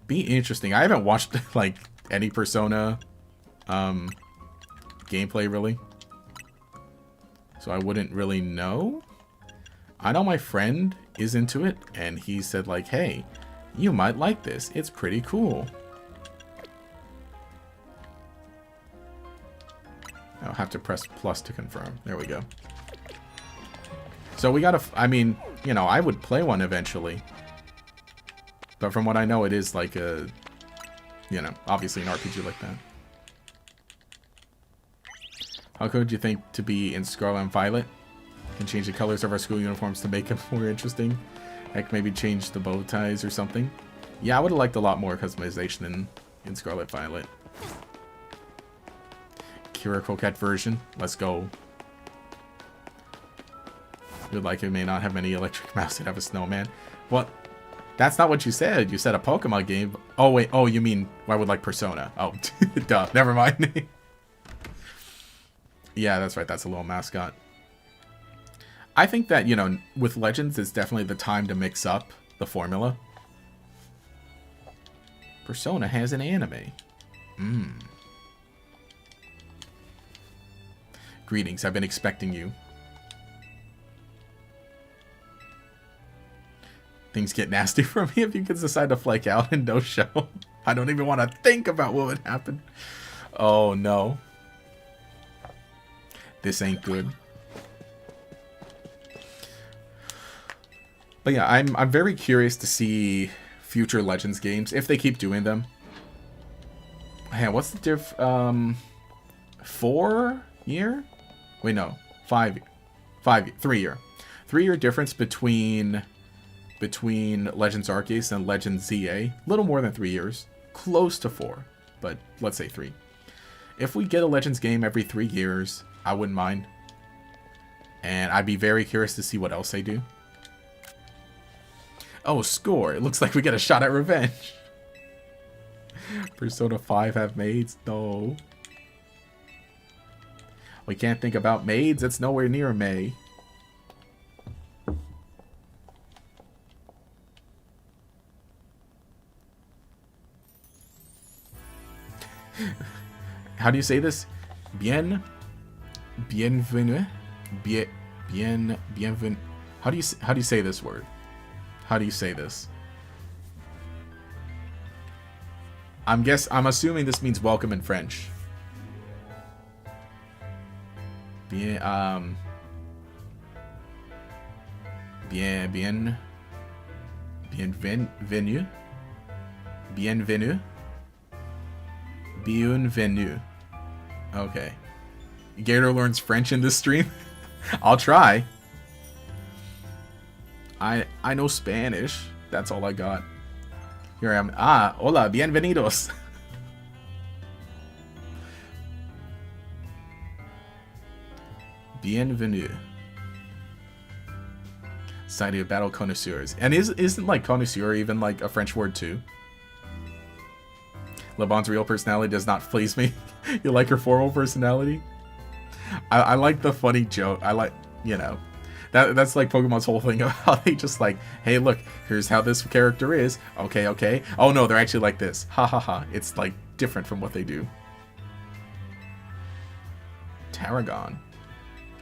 Be interesting. I haven't watched, like, any Persona gameplay, really. So I wouldn't really know. I know my friend is into it, and he said, like, hey, you might like this. It's pretty cool. I'll have to press plus to confirm. There we go. So we gotta, I mean, you know, I would play one eventually. But from what I know, it is like a, you know, obviously an RPG like that. How cool would you think to be in Scarlet and Violet? Can change the colors of our school uniforms to make them more interesting. Heck, maybe change the bow ties or something. Yeah, I would have liked a lot more customization in Scarlet Violet. Kira Croquette version. Let's go. You'd like it may not have any electric mouse and have a snowman. What? That's not what you said. You said a Pokemon game. Oh, wait. Oh, you mean I would like Persona. Oh, duh. Never mind. Yeah, that's right. That's a little mascot. I think that, you know, with Legends, it's definitely the time to mix up the formula. Persona has an anime. Greetings. I've been expecting you. Things get nasty for me if you can decide to flake out and no show. I don't even want to think about what would happen. Oh, no. This ain't good. But yeah, I'm very curious to see future Legends games, if they keep doing them. Hey, what's the 4 year? Wait, no. 3 year. 3 year difference between Legends Arceus and Legends ZA. Little more than 3 years. Close to 4, but let's say 3. If we get a Legends game every 3 years, I wouldn't mind. And I'd be very curious to see what else they do. Oh, score. It looks like we get a shot at revenge. Persona 5 have maids? No. We can't think about maids. It's nowhere near May. How do you say this? Bienvenue? Bienvenue. How do you say this word? How do you say this? I'm assuming this means welcome in French. Bienvenue. Bienvenue. Okay. Gator learns French in this stream. I'll try. I know Spanish. That's all I got. Here I am. Ah, hola, bienvenidos. Bienvenue. Society of Battle Connoisseurs. And isn't like connoisseur even like a French word too? LeBron's real personality does not please me. You like her formal personality? I like the funny joke. I like, you know, that's like Pokemon's whole thing of how they just like, hey, look, here's how this character is. Okay, okay. Oh no, they're actually like this. Ha ha ha. It's like different from what they do. Tarragon.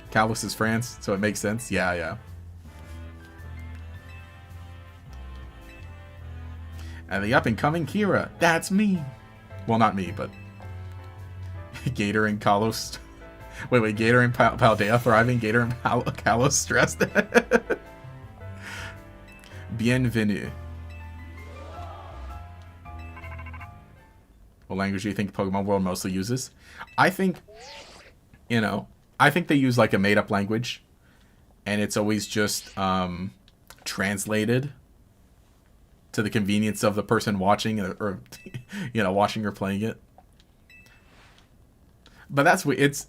Kalos is France, so it makes sense. Yeah, yeah. And the up-and-coming Kira. That's me. Well, not me, but Gator and Kalos. Wait, Gator and Paldea thriving. Gator and Kalos stressed. Bienvenue. What language do you think Pokemon World mostly uses? I think, you know, I think they use like a made-up language, and it's always just translated to the convenience of the person watching, or you know, watching or playing it. But that's it's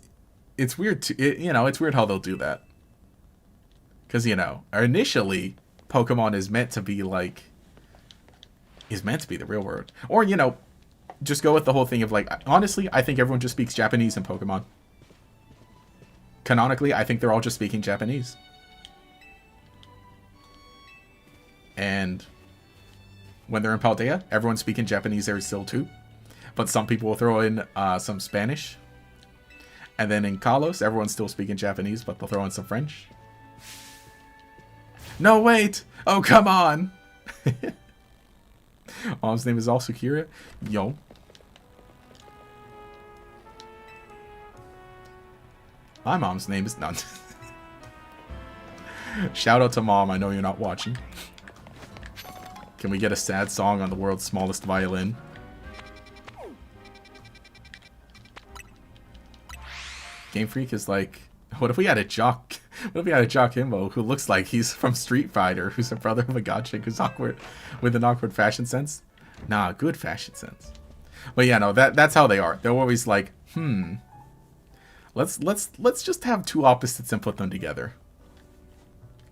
weird to you know, it's weird how they'll do that, because you know, initially Pokemon is meant to be like the real word, or you know, just go with the whole thing of like, honestly, I think everyone just speaks Japanese in Pokemon. canonically, I think they're all just speaking Japanese. And when they're in Paldea, everyone's speaking Japanese there still too. But some people will throw in some Spanish. And then in Kalos, everyone's still speaking Japanese, but they'll throw in some French. No, wait! Oh, come on! Mom's name is also Kira. Yo. My mom's name is none. Shout out to Mom, I know you're not watching. Can we get a sad song on the world's smallest violin? Game Freak is like, what if we had a jock? What if we had a jock himbo who looks like he's from Street Fighter, who's a brother of a god chick who's awkward, with an awkward fashion sense? Nah, good fashion sense. But yeah, no, that's how they are. They're always like, let's just have two opposites and put them together.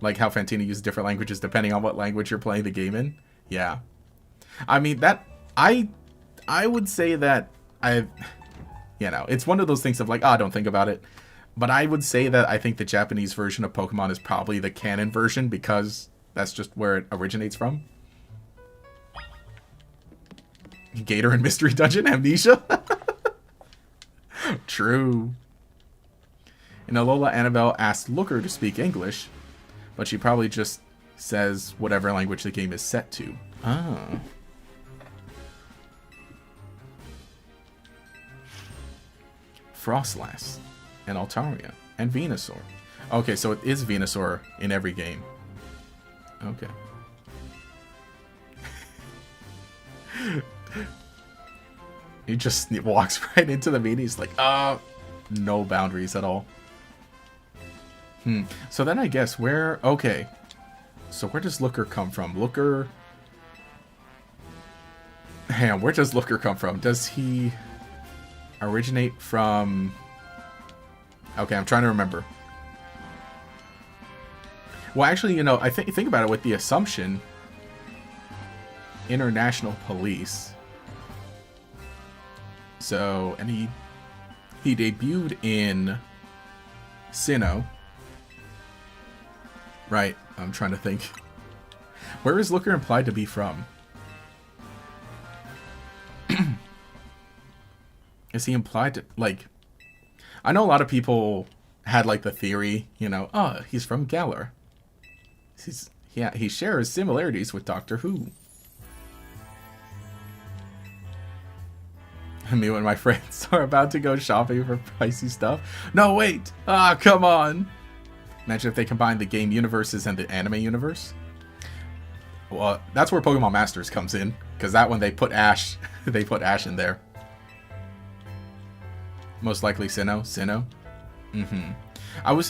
Like how Fantina uses different languages depending on what language you're playing the game in. Yeah. I mean, that, I would say that you know, it's one of those things of like, don't think about it. But I would say that I think the Japanese version of Pokemon is probably the canon version because that's just where it originates from. Gator and Mystery Dungeon Amnesia? True. In Alola, Annabelle asked Looker to speak English, but she probably just says whatever language the game is set to. Ah. Frostlass, and Altaria, and Venusaur. Okay, so it is Venusaur in every game. Okay. He just walks right into the meeting. He's like, no boundaries at all. So then I guess where... Okay. So where does Looker come from? Looker... Hang on, where does Looker come from? Does he originate from... Okay, I'm trying to remember. Well, actually, you know, I think about it with the assumption... International Police. So, and he debuted in Sinnoh. Right, I'm trying to think. Where is Looker implied to be from? Is he implied to, like... I know a lot of people had, like, the theory, you know, he's from Galar. He shares similarities with Doctor Who. Me and my friends are about to go shopping for pricey stuff. No, wait! Come on! Imagine if they combine the game universes and the anime universe. Well, that's where Pokemon Masters comes in, because that one they put Ash, they put Ash in there. Most likely Sinnoh.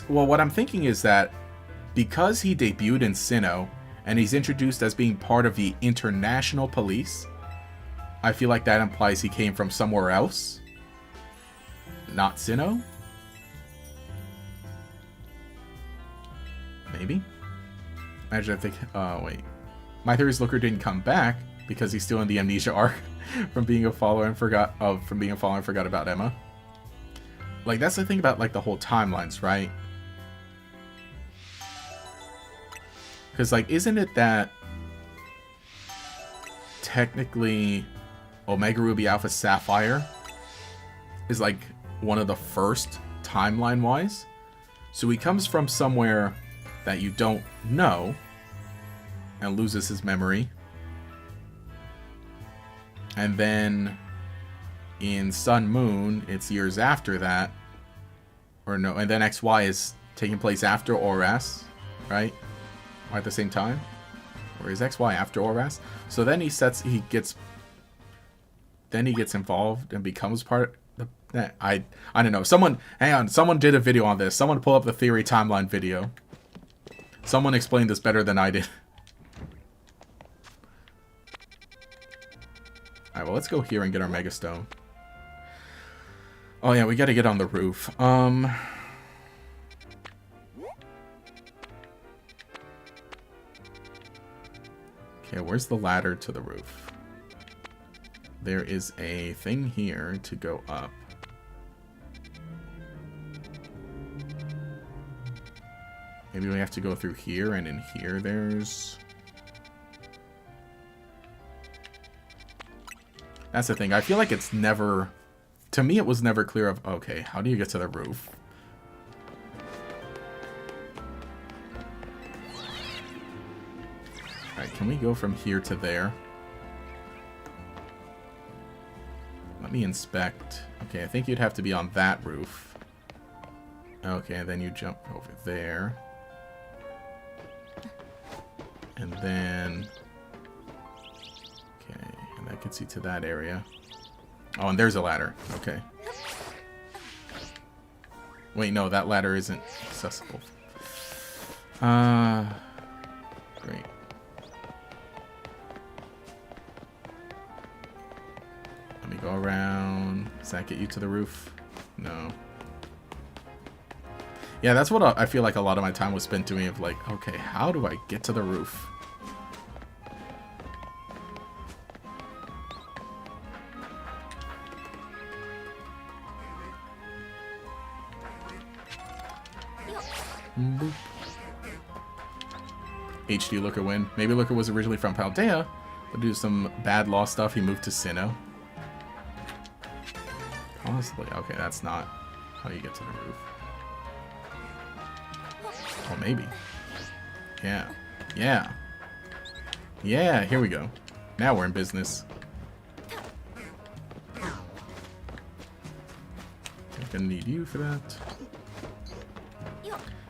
Well, what I'm thinking is that because he debuted in Sinnoh and he's introduced as being part of the International Police, I feel like that implies he came from somewhere else, not Sinnoh. Maybe. Imagine if they... wait. My theory is Looker didn't come back because he's still in the Amnesia arc from being a follower and forgot about Emma. Like, that's the thing about, like, the whole timelines, right? Because, like, isn't it that technically Omega Ruby Alpha Sapphire is, like, one of the first timeline-wise? So he comes from somewhere that you don't know and loses his memory. And then in Sun Moon, it's years after that. Or no, and then XY is taking place after Oras, right? Or at the same time? Or is XY after Oras? So then he gets involved and becomes part of the... I don't know. Someone did a video on this. Someone pull up the theory timeline video. Someone explained this better than I did. Alright, well, let's go here and get our Mega Stone. Oh, yeah, we gotta get on the roof. Okay, where's the ladder to the roof? There is a thing here to go up. Maybe we have to go through here, and in here there's... That's the thing. I feel like it's never... To me, it was never clear of, okay, how do you get to the roof? Alright, can we go from here to there? Let me inspect. Okay, I think you'd have to be on that roof. Okay, then you jump over there. And then... Okay, and that gets you to that area. Oh, and there's a ladder. Okay. Wait, no, that ladder isn't accessible. Great. Let me go around. Does that get you to the roof? No. Yeah, that's what I feel like a lot of my time was spent doing, of like, okay, how do I get to the roof? Boop. HD Looker win. Maybe Looker was originally from Paldea, but due to some bad law stuff, he moved to Sinnoh. Honestly, okay, that's not how you get to the roof. Oh, maybe. Yeah. Yeah. Yeah, here we go. Now we're in business. I'm gonna need you for that.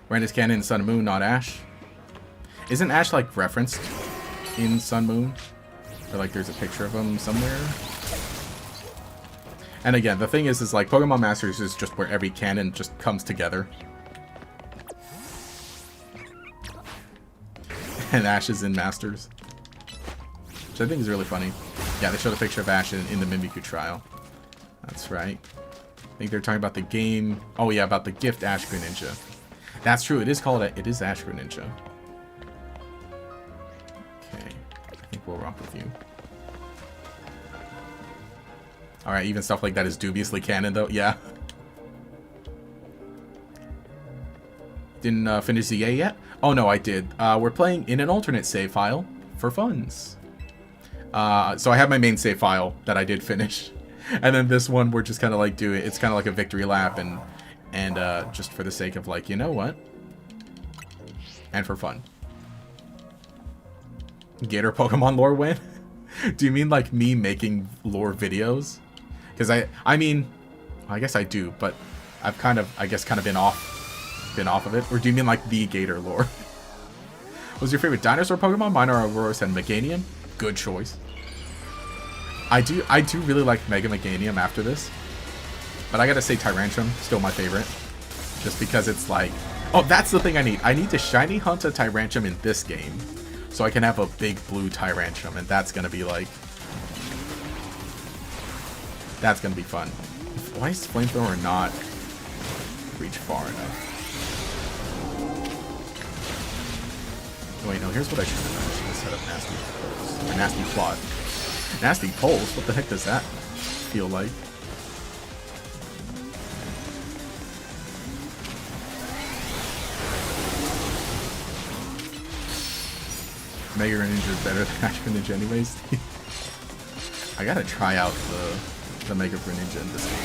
Brandis Cannon in Sun and Moon, not Ash. Isn't Ash, like, referenced in Sun Moon? Or, like, there's a picture of him somewhere? And again, the thing is like, Pokemon Masters is just where every canon just comes together. And Ash is in Masters. Which I think is really funny. Yeah, they showed a picture of Ash in the Mimikyu trial. That's right. I think they're talking about the game... Oh, yeah, about the gift Ash Greninja. That's true. It is called it is Ash Greninja. Okay. I think we'll rock with you. Alright, even stuff like that is dubiously canon, though. Yeah. Didn't finish ZA yet? Oh, no, I did. We're playing in an alternate save file for funs. So I have my main save file that I did finish. And then this one, we're just kind of like doing... It's kind of like a victory lap and just for the sake of, like, you know what? And for fun. Gator Pokemon lore win? Do you mean, like, me making lore videos? Because I mean, I guess I do, but I've kind of, I guess, kind of been off of it. Or do you mean, like, the Gator lore? What was your favorite dinosaur Pokemon? Mine are Aurorus and Meganium. Good choice. I do really like Mega Meganium after this. But I gotta say Tyrantrum, still my favorite. Just because it's like... Oh, that's the thing I need. I need to shiny hunt a Tyrantrum in this game. So I can have a big blue Tyrantrum. And that's gonna be like... That's gonna be fun. Why is Flamethrower not reach far enough? Oh, wait, no, here's what I should have done. I should have set up Nasty Poles. Or Nasty Plot. Nasty Poles? What the heck does that feel like? Mega Greninja is better than Ash Greninja anyways. I gotta try out the Mega Greninja in this game.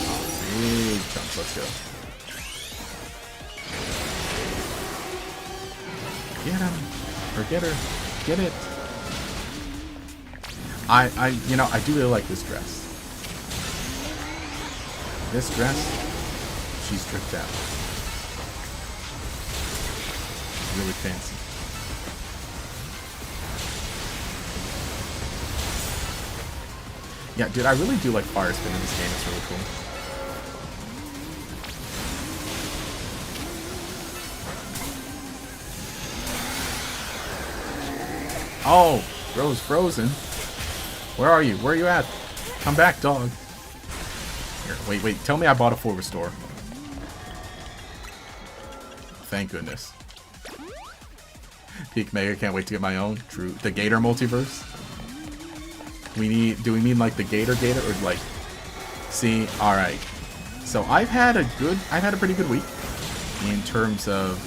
Oh, big chunks, let's go. Get him! Or get her! Get it! You know, I do really like this dress. This dress, she's tricked out. Really fancy. Yeah, dude, I really do like Fire Spin in this game. It's really cool. Oh, Rose frozen. Where are you? Where are you at? Come back, dog. Here, wait. Tell me I bought a full restore. Thank goodness. Peak Mega, can't wait to get my own. True. The Gator multiverse. Do we mean like the Gator or like, see, alright. So I've had a pretty good week. in terms of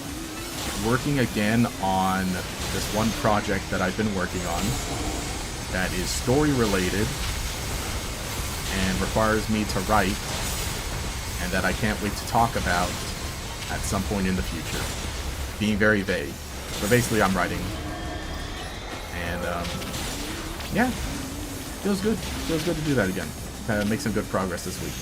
working again on this one project that I've been working on that is story related and requires me to write, and that I can't wait to talk about at some point in the future. Being very vague. But basically I'm writing. And yeah. Feels good. Feels good to do that again. Make some good progress this week.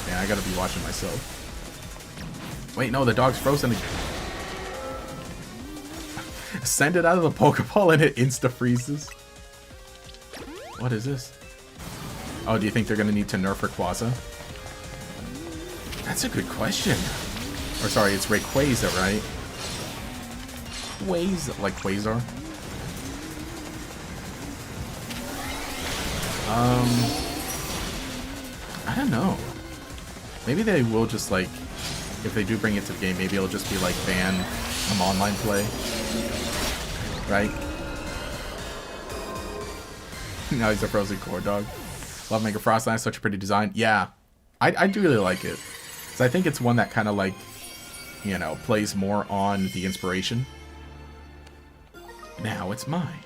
Man, I gotta be watching myself. Wait, no, the dog's frozen again. Send it out of the Pokeball and it insta-freezes. What is this? Oh, do you think they're gonna need to nerf Rayquaza? That's a good question. Or sorry, it's Rayquaza, right? Like Quasar? I don't know. Maybe they will just like, if they do bring it to the game, maybe it'll just be like ban from online play. Right? Now he's a frozen core dog. Love Mega Frostline, such a pretty design. Yeah, I do really like it. Because I think it's one that kind of like, you know, plays more on the inspiration. Now it's mine.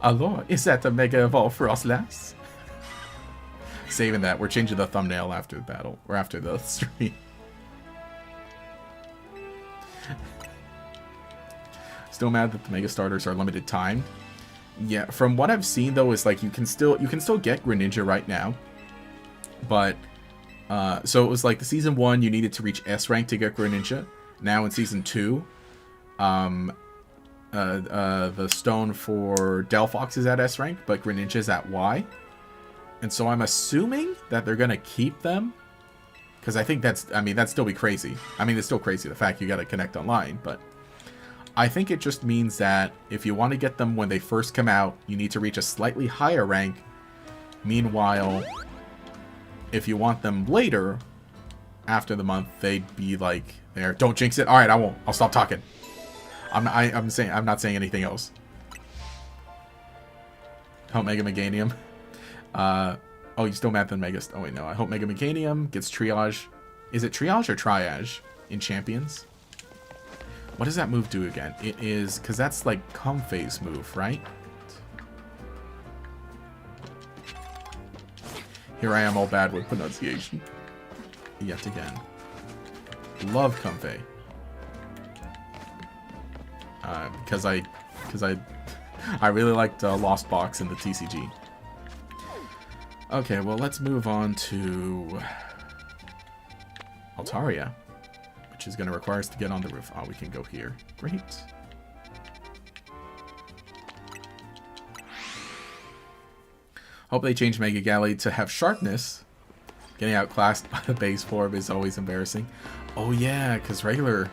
Hello, is that the Mega Evolve Frostlass? Saving that. We're changing the thumbnail after the battle. Or after the stream. Still mad that the Mega Starters are limited time. Yeah, from what I've seen though is like you can still get Greninja right now. But so it was like the season 1 you needed to reach S rank to get Greninja. Now in season 2, the stone for Delphox is at S rank, but Greninja is at Y. And so I'm assuming that they're gonna keep them, because I think that'd still be crazy. I mean, it's still crazy the fact you gotta connect online, but I think it just means that if you want to get them when they first come out, you need to reach a slightly higher rank. Meanwhile, if you want them later, after the month, they'd be like there. Don't jinx it. All right, I won't. I'll stop talking. I'm not saying anything else. Hope Mega Meganium. Oh, you still mad than Mega. Oh wait, no. I hope Mega Meganium gets Triage. Is it Triage or Triage in Champions? What does that move do again? It is, because that's like Comfey's move, right? Here I am all bad with pronunciation. Yet again. Love Comfey. Because I really liked Lost Box in the TCG. Okay, well let's move on to Altaria, which is going to require us to get on the roof. Oh, we can go here. Great. Hope they change Mega Gallade to have sharpness. Getting outclassed by the base form is always embarrassing. Oh yeah, because regular...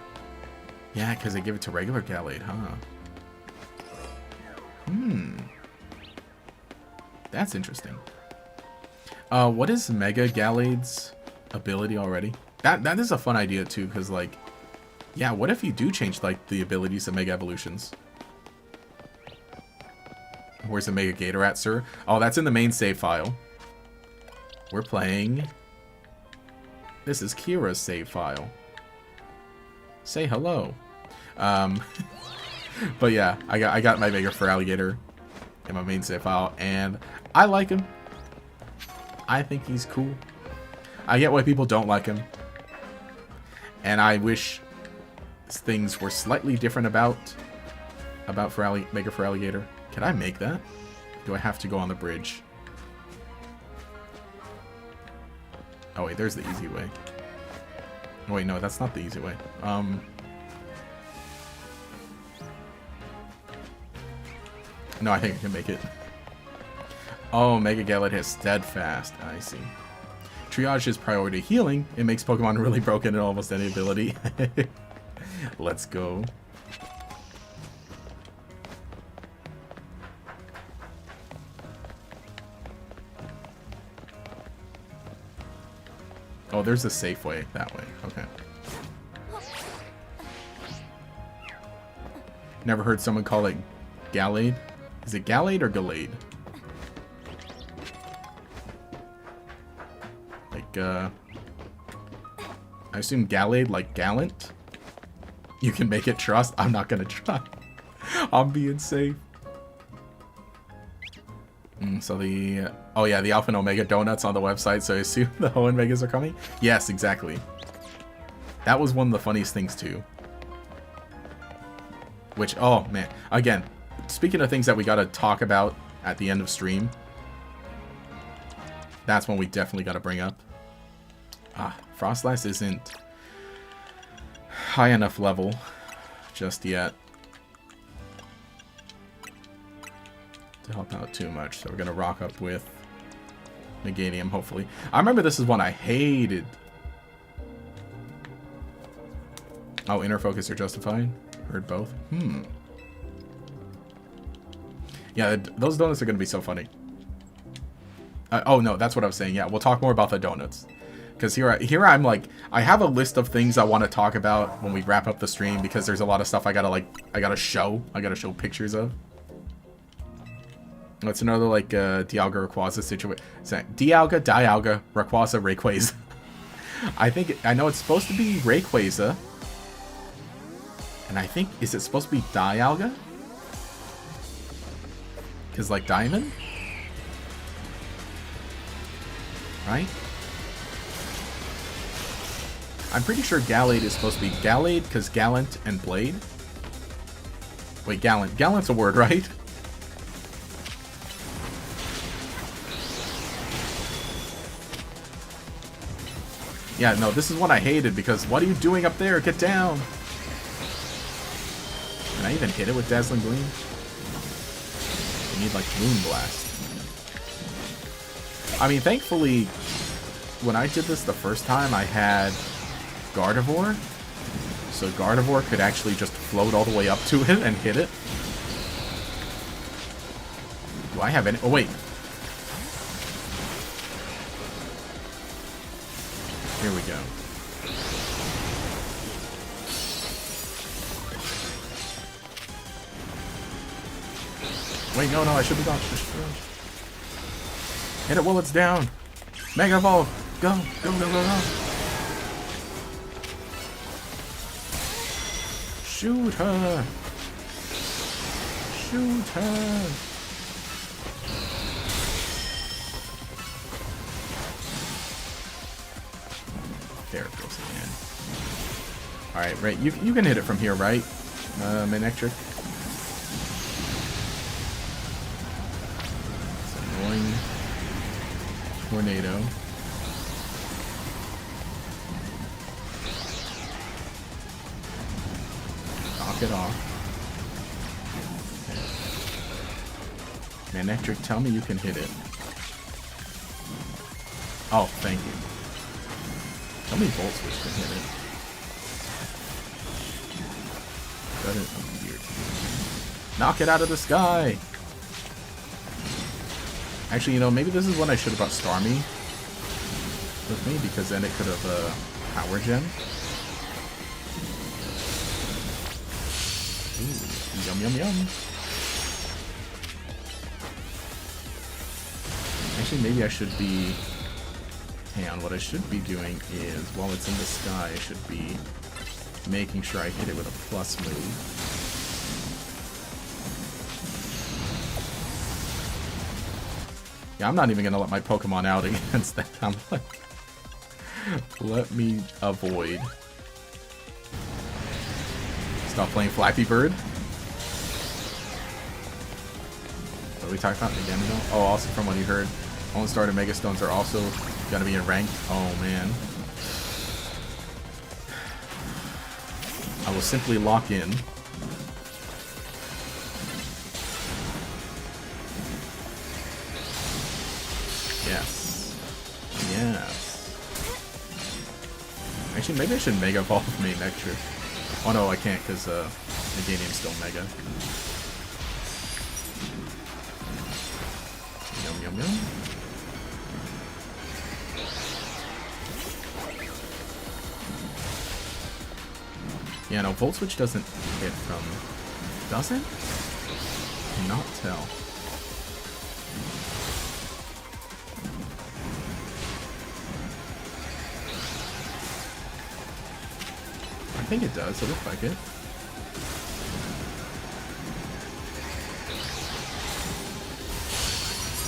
Yeah, because they give it to regular Gallade, huh? That's interesting. What is Mega Gallade's ability already? That is a fun idea too, because like, yeah, what if you do change like the abilities of Mega Evolutions? Where's the Mega Gator at, sir? Oh, that's in the main save file. We're playing. This is Kira's save file. Say hello. But yeah, I got my Mega for Alligator in my main save file, and I like him. I think he's cool. I get why people don't like him. And I wish things were slightly different about Mega for Alligator. Can I make that? Do I have to go on the bridge? Oh wait, there's the easy way. Oh wait, no, that's not the easy way. No, I think I can make it. Oh, Mega Gallade has Steadfast. I see. Triage is priority healing. It makes Pokemon really broken in almost any ability. Let's go. Oh, there's a safe way that way. Okay. Never heard someone call it Gallade. Is it Gallade or Gallade? Like, I assume Gallade, like gallant? You can make it trust? I'm not gonna try. I'm being safe. So the... Oh yeah, the Alpha and Omega donuts on the website, so I assume the O and Megas are coming? Yes, exactly. That was one of the funniest things too. Which, oh man. Again, speaking of things that we gotta talk about at the end of stream, that's one we definitely gotta bring up. Frostlass isn't high enough level just yet to help out too much, so we're gonna rock up with Meganium, hopefully. I remember this is one I hated. Oh, inner focus or justified? Heard both. Yeah, those donuts are gonna be so funny. Oh no, that's what I was saying. Yeah, we'll talk more about the donuts. Because here I'm like, I have a list of things I want to talk about when we wrap up the stream, because there's a lot of stuff I gotta show pictures of. It's another like Dialga Rayquaza situation. Dialga, Rayquaza, Rayquaza. I know it's supposed to be Rayquaza. And I think, is it supposed to be Dialga? Because like Diamond? Right? I'm pretty sure Gallade is supposed to be Gallade because Gallant and Blade. Wait, Gallant. Gallant's a word, right? Yeah, no, this is one I hated because what are you doing up there? Get down! Can I even hit it with Dazzling Gleam? I need like Moonblast. I mean, thankfully, when I did this the first time, I had Gardevoir. So Gardevoir could actually just float all the way up to it and hit it. Do I have any? Oh, wait. Here we go. Wait, no, I should be dodged. Hit it while it's down. Mega Evolve. Go. Shoot her. Shoot her. There it goes again. Alright, right. You can hit it from here, right? Manectric. Tornado. Knock it off. Okay. Manectric, tell me you can hit it. Oh, thank you. Tell me Volt Switch can hit it. That is weird. Knock it out of the sky! Actually, you know, maybe this is when I should have brought Starmie with me, because then it could have Power Gem. Ooh, yum yum yum. Actually, maybe I should be... Hang on, what I should be doing is, while it's in the sky, I should be making sure I hit it with a plus move. Yeah, I'm not even gonna let my Pokemon out against that. I'm like, let me avoid. Stop playing Flappy Bird. What are we talking about again? Oh, also from what you heard, Lone Star and Mega Stones are also gonna be in ranked. Oh man. I will simply lock in. Yes. Yes. Actually, maybe I should Mega Evolve Manectric. Oh no, I can't because Meganium's still Mega. Yum yum yum. Yeah, no, Volt Switch doesn't hit from... Doesn't? Cannot tell. I think it does. It looks like it.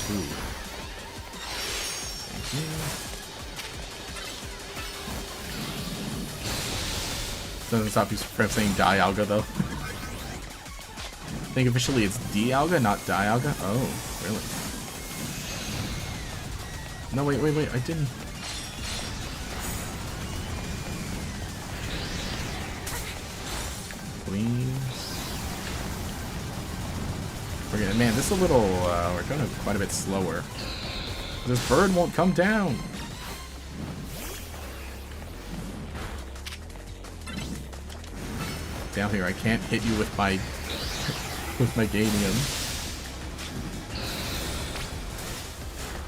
Ooh. Thank you. Doesn't stop you from saying Dialga though. I think officially it's Dialga, not Dialga. Oh, really? No, wait, I didn't. Please. Man, this is a little, we're going quite a bit slower. This bird won't come down. Down here, I can't hit you with my, with my Ganium.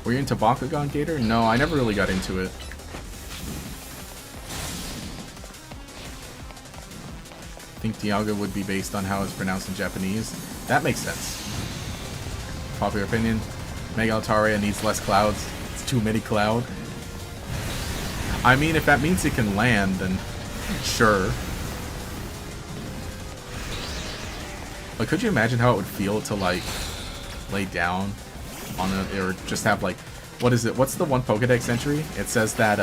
Were you into Bakugan Gator? No, I never really got into it. I think Dialga would be based on how it's pronounced in Japanese. That makes sense. Popular opinion, Mega Altaria needs less clouds. It's too many cloud. I mean, if that means it can land, then sure. But could you imagine how it would feel to, like, lay down on it, or just have, like, what is it? What's the one Pokedex entry? It says that,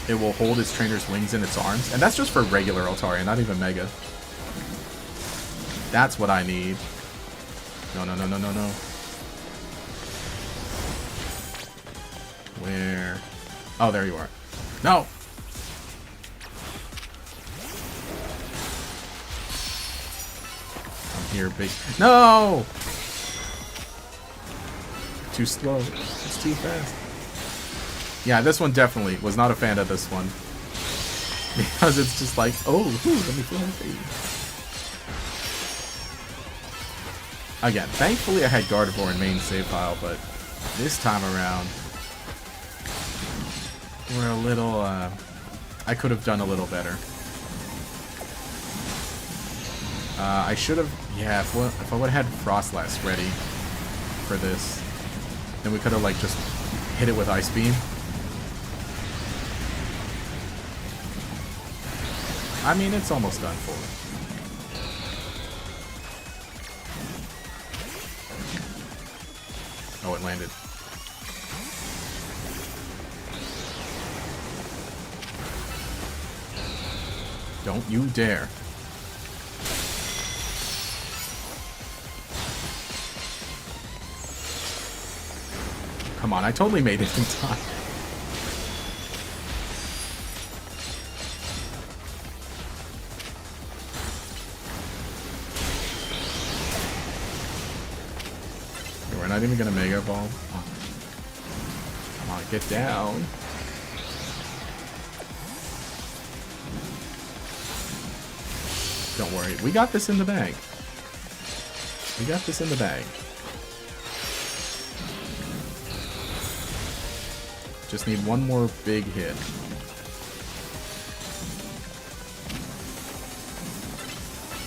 it will hold its trainer's wings in its arms. And that's just for regular Altaria, not even Mega. That's what I need. No. Where? Oh, there you are. No! I'm here, big. No! Too slow. It's too fast. Yeah, this one definitely was not a fan of this one. Because it's just like, oh, let me feel my face. Again, thankfully I had Gardevoir in main save pile, but this time around, we're a little, I could have done a little better. I should have, yeah, if I would have had Frostlass ready for this, then we could have, like, just hit it with Ice Beam. I mean, it's almost done for. Oh, it landed. Don't you dare. Come on, I totally made it in time. We're not even gonna Mega Ball. Oh. Come on, get down. Don't worry, we got this in the bag. We got this in the bag. Just need one more big hit.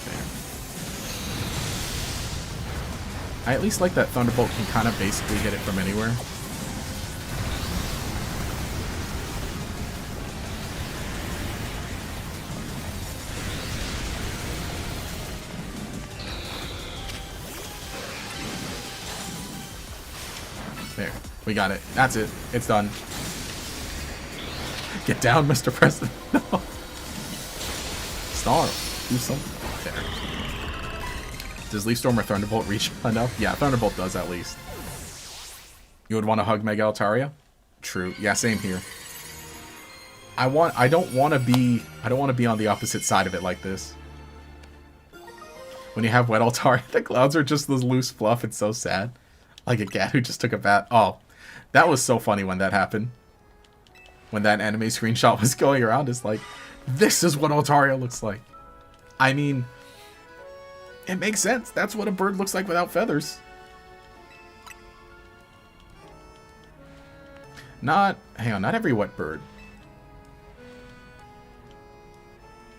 There. I at least like that Thunderbolt can kind of basically hit it from anywhere. There. We got it. That's it. It's done. Get down, Mr. President. No. Star. Do something. There. Does Leaf Storm or Thunderbolt reach enough? Yeah, Thunderbolt does at least. You would want to hug Mega Altaria? True. Yeah, same here. I don't want to be on the opposite side of it like this. When you have Wet Altaria, the clouds are just this loose fluff. It's so sad. Like a cat who just took a bath. Oh, that was so funny when that happened. When that anime screenshot was going around, it's like, this is what Altaria looks like. I mean, it makes sense. That's what a bird looks like without feathers. Hang on, not every wet bird.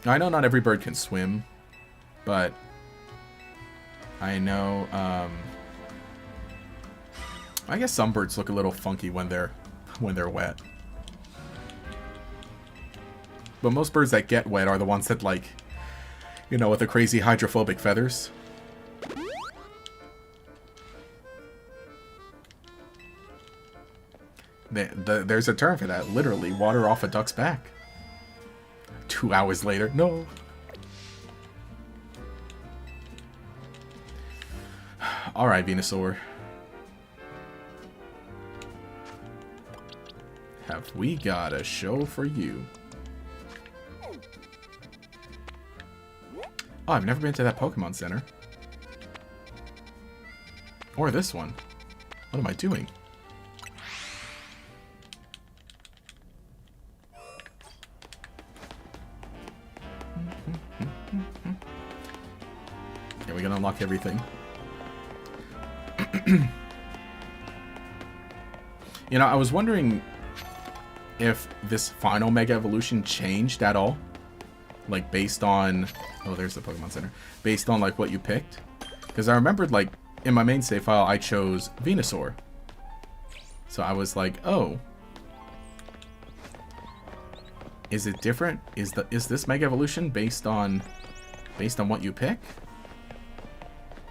I know not every bird can swim, but I know, I guess some birds look a little funky when they're wet. But most birds that get wet are the ones that, like, you know, with the crazy hydrophobic feathers. There's a term for that. Literally, water off a duck's back. 2 hours later. No. Alright, Venusaur. Have we got a show for you? Oh, I've never been to that Pokemon Center. Or this one. What am I doing? Yeah, we gotta unlock everything. You know, I was wondering if this final Mega Evolution changed at all. Like, based on... Oh, there's the Pokemon Center. Based on, like, what you picked. Because I remembered, like, in my main save file, I chose Venusaur. So I was like, oh. Is it different? Is this Mega Evolution based on what you pick?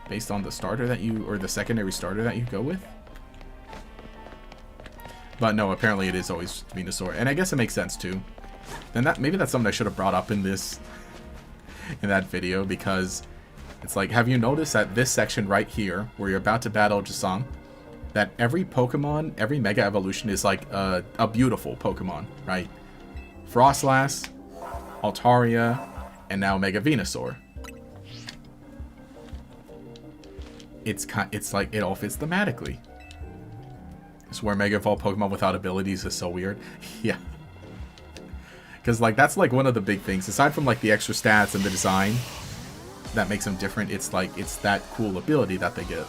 Based on the starter that you... Or the secondary starter that you go with? But no, apparently it is always Venusaur. And I guess it makes sense, too. Then maybe that's something I should have brought up in that video, because it's like, have you noticed that this section right here, where you're about to battle Jasang, that every Pokemon, every Mega Evolution is like a beautiful Pokemon, right? Frostlass, Altaria, and now Mega Venusaur. It's like it all fits thematically. It's where Mega Evolved Pokemon without abilities is so weird. Yeah. Because, like, that's, like, one of the big things. Aside from, like, the extra stats and the design that makes them different, it's, like, it's that cool ability that they get.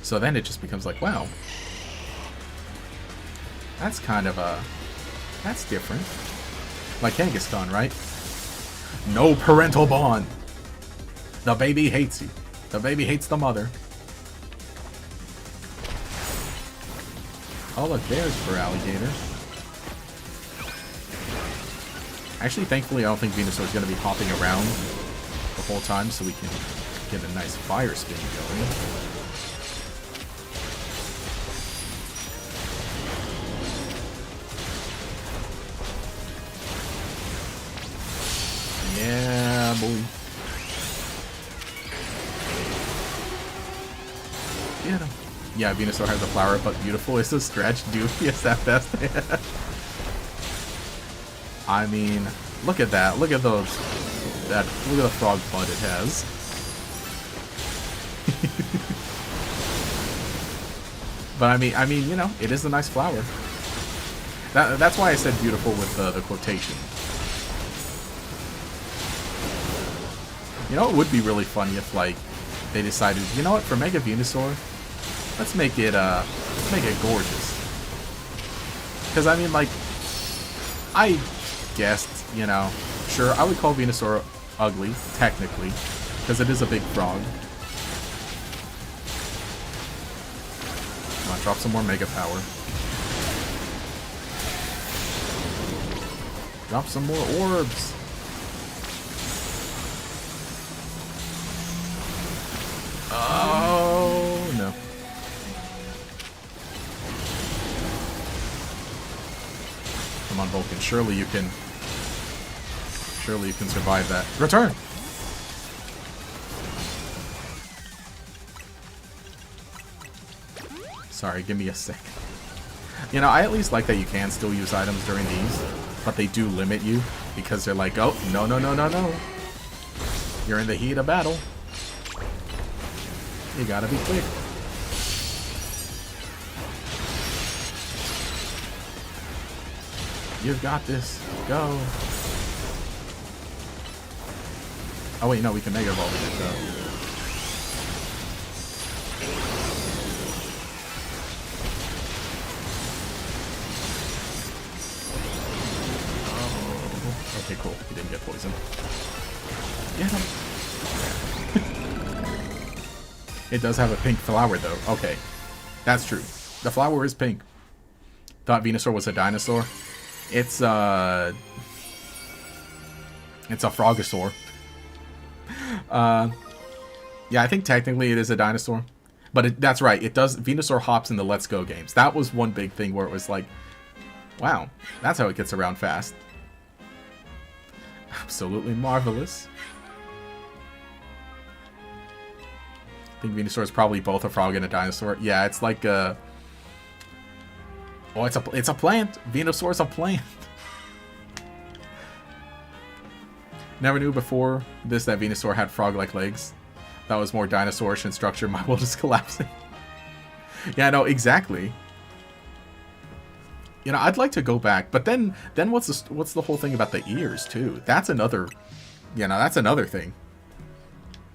So then it just becomes like, wow. That's kind of a... That's different. Like Kangaskhan, right? No parental bond. The baby hates you. The baby hates the mother. Oh, look, there's for alligator. Actually, thankfully, I don't think Venusaur is going to be hopping around the whole time, so we can get a nice fire spin going. Yeah, boy. Get him. Yeah, Venusaur has a flower, but beautiful is a stretch. Doofy is that best. I mean, look at that. Look at those. Look at the frog butt it has. But I mean, you know, it is a nice flower. That's why I said beautiful with the quotation. You know, it would be really funny if, like, they decided, you know what, for Mega Venusaur, let's make it gorgeous. Because I mean, like, I guessed, you know, sure, I would call Venusaur ugly, technically, because it is a big frog. Come on, drop some more Mega Power. Drop some more orbs. Oh, no. Come on, Vulcan. Surely you can survive that. Return! Sorry, give me a sec. You know, I at least like that you can still use items during these, but they do limit you, because they're like, oh, no, no, no, no, no. You're in the heat of battle. You gotta be quick. You've got this. Go. Oh wait, no, we can Mega Evolve it though. Oh. Okay, cool. He didn't get poisoned. Get him. It does have a pink flower, though. Okay. That's true. The flower is pink. Thought Venusaur was a dinosaur. It's a Frogosaur. Yeah, I think technically it is a dinosaur. But that's right. It does. Venusaur hops in the Let's Go games. That was one big thing where it was like, wow, that's how it gets around fast. Absolutely marvelous. I think Venusaur is probably both a frog and a dinosaur. Yeah, it's like a... Oh, it's a plant. Venusaur is a plant. Never knew before this that Venusaur had frog-like legs. That was more dinosaurish in structure. My world is collapsing. Yeah, no, exactly. You know, I'd like to go back, but then what's the whole thing about the ears too? That's another, you know, that's another thing.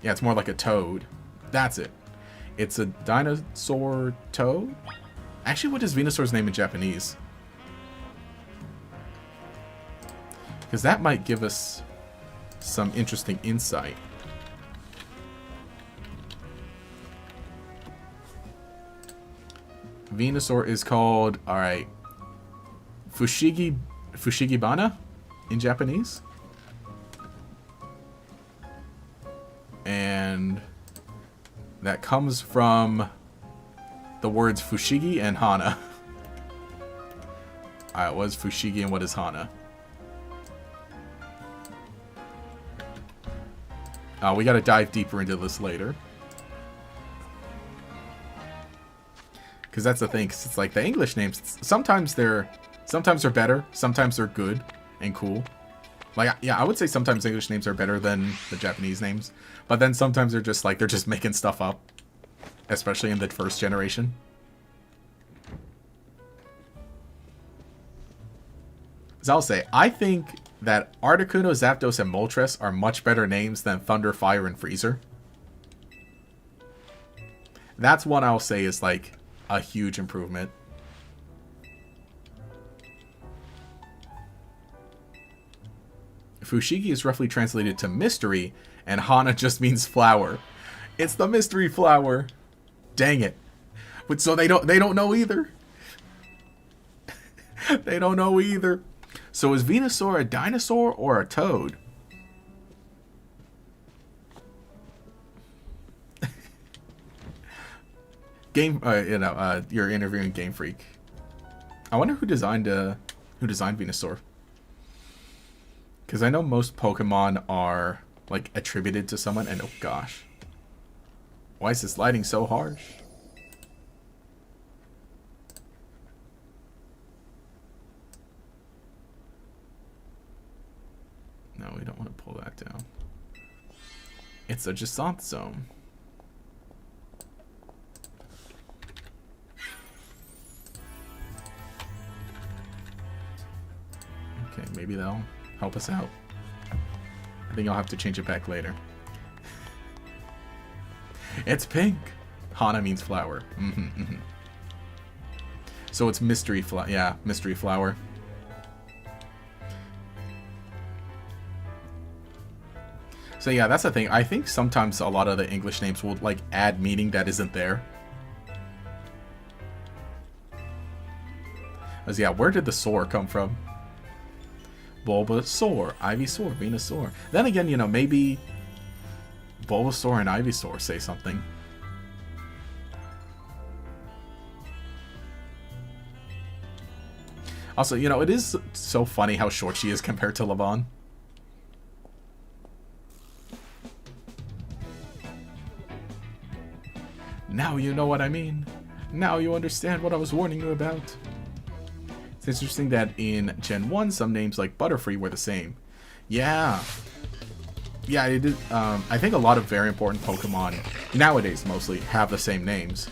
Yeah, it's more like a toad. That's it. It's a dinosaur toad. Actually, what is Venusaur's name in Japanese? Because that might give us some interesting insight. Venusaur is called, alright, Fushigibana in Japanese. And that comes from the words Fushigi and Hana. Alright, what is Fushigi and what is Hana? We gotta dive deeper into this later. Because that's the thing, 'cause it's like the English names, sometimes they're better, sometimes they're good and cool. Like, yeah, I would say sometimes English names are better than the Japanese names. But then sometimes they're just like, they're just making stuff up. Especially in the first generation. As I'll say, I think that Articuno, Zapdos, and Moltres are much better names than Thunder, Fire, and Freezer. That's one I'll say is like a huge improvement. Fushigi is roughly translated to mystery, and Hana just means flower. It's the mystery flower. Dang it. But so they don't know either. They don't know either. So is Venusaur a dinosaur or a toad? You're interviewing Game Freak. I wonder who designed Venusaur. Because I know most Pokemon are, like, attributed to someone, and oh gosh. Why is this lighting so harsh? No, we don't want to pull that down. It's a Gisant zone. Okay, maybe that'll help us out. I think I'll have to change it back later. It's pink. Hana means flower. So it's mystery flower. Yeah, mystery flower. So yeah, that's the thing. I think sometimes a lot of the English names will like add meaning that isn't there. As yeah, where did the soar come from? Bulbasaur, Ivysaur, Venusaur. Then again, you know, maybe Bulbasaur and Ivysaur say something. Also, you know, it is so funny how short she is compared to Levon. Now you know what I mean. Now you understand what I was warning you about. It's interesting that in Gen 1, some names like Butterfree were the same. Yeah. Yeah, it did. I think a lot of very important Pokemon, nowadays mostly, have the same names.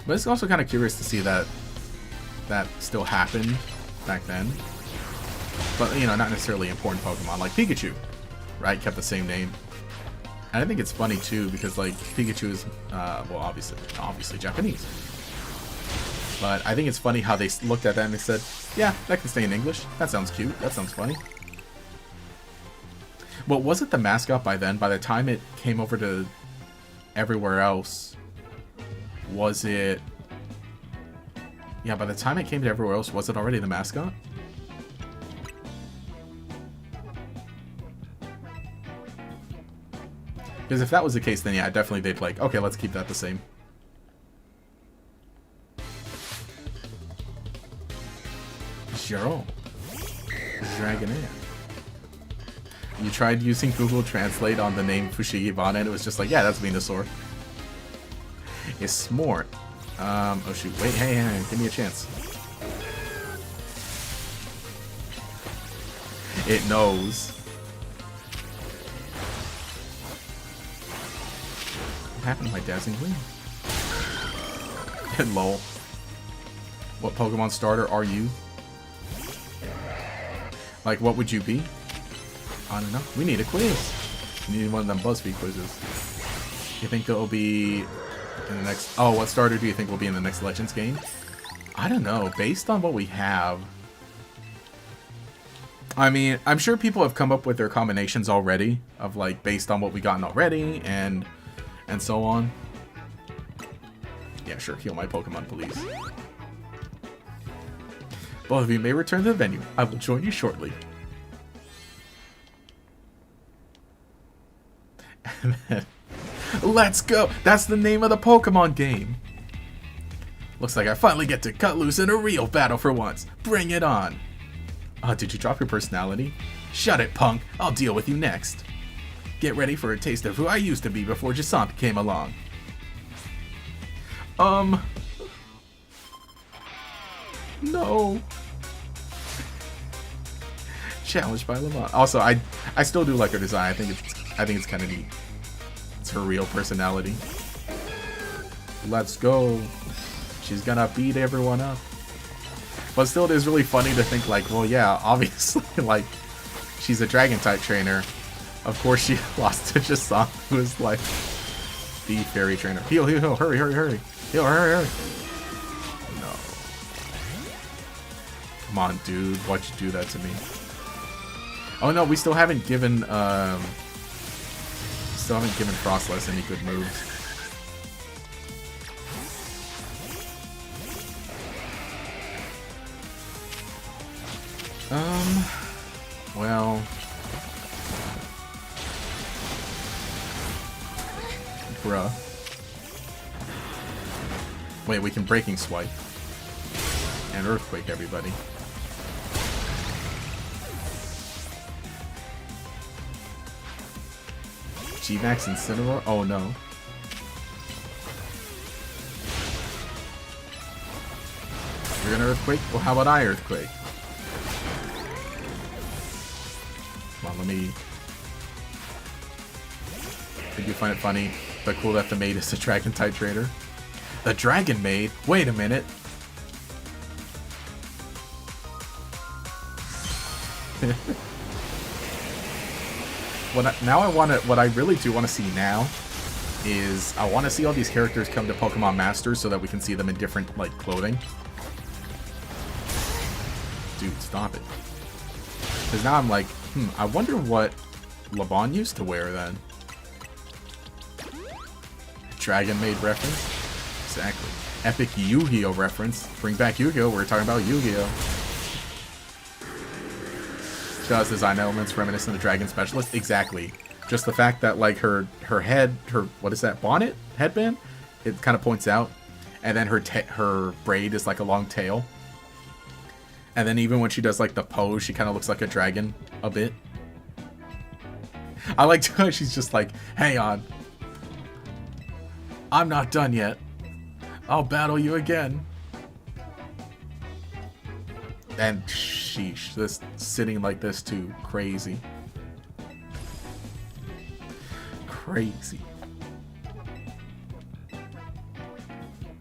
But it's also kind of curious to see that still happened back then. But, you know, not necessarily important Pokemon. Like Pikachu, right? Kept the same name. And I think it's funny, too, because, like, Pikachu is, well, obviously Japanese. But I think it's funny how they looked at that and they said, yeah, that can stay in English. That sounds cute. That sounds funny. But was it the mascot by then? By the time it came over to everywhere else, was it... Yeah, by the time it came to everywhere else, was it already the mascot? Because if that was the case, then yeah, definitely they'd like, okay, let's keep that the same. Zero. Dragonair. You tried using Google Translate on the name Fushigibana and it was just like, yeah, that's Venusaur. It's smart. Oh shoot, wait, hey, give me a chance. It knows. What happened to my Dazzling Gleam? Lol. What Pokemon starter are you? Like, what would you be? I don't know. We need a quiz. We need one of them BuzzFeed quizzes. You think it'll be in the next... Oh, what starter do you think will be in the next Legends game? I don't know. Based on what we have... I mean, I'm sure people have come up with their combinations already. Of, like, based on what we gotten already. And so on. Yeah, sure. Heal my Pokemon, please. Both of you may return to the venue. I will join you shortly. Let's go! That's the name of the Pokemon game. Looks like I finally get to cut loose in a real battle for once. Bring it on. Oh, did you drop your personality? Shut it, punk. I'll deal with you next. Get ready for a taste of who I used to be before Jasant came along. No. Challenged by Lamont. Also, I still do like her design. I think it's kind of neat. It's her real personality. Let's go. She's gonna beat everyone up. But still, it is really funny to think like, well, yeah, obviously, like, she's a dragon type trainer. Of course, she lost to Jasant, who is like the fairy trainer. Heal, heal, heal! Hurry, hurry, hurry! Heal, hurry, hurry! No. Come on, dude! Why'd you do that to me? Oh no, we still haven't given Frostless any good moves. Well, bruh. Wait, we can Breaking Swipe and Earthquake everybody. G-Max Incineroar? Oh no. You're gonna Earthquake? Well, how about I Earthquake? Come on, let me... Did you find it funny, but cool that the maid is a dragon type trainer? The dragon maid? Wait a minute. What I really do want to see now is I want to see all these characters come to Pokemon Masters so that we can see them in different, like, clothing. Dude, stop it. Because now I'm like, I wonder what Laban used to wear then. Dragon Maid reference? Exactly. Epic Yu-Gi-Oh reference. Bring back Yu-Gi-Oh! We're talking about Yu-Gi-Oh! Does design elements reminiscent of Dragon Specialist? Exactly. Just the fact that, like, her head, what is that, bonnet? Headband? It kind of points out. And then her braid is like a long tail. And then even when she does, like, the pose, she kind of looks like a dragon a bit. I like how she's just like, hang on. I'm not done yet. I'll battle you again. And sheesh, this sitting like this too. Crazy. Crazy.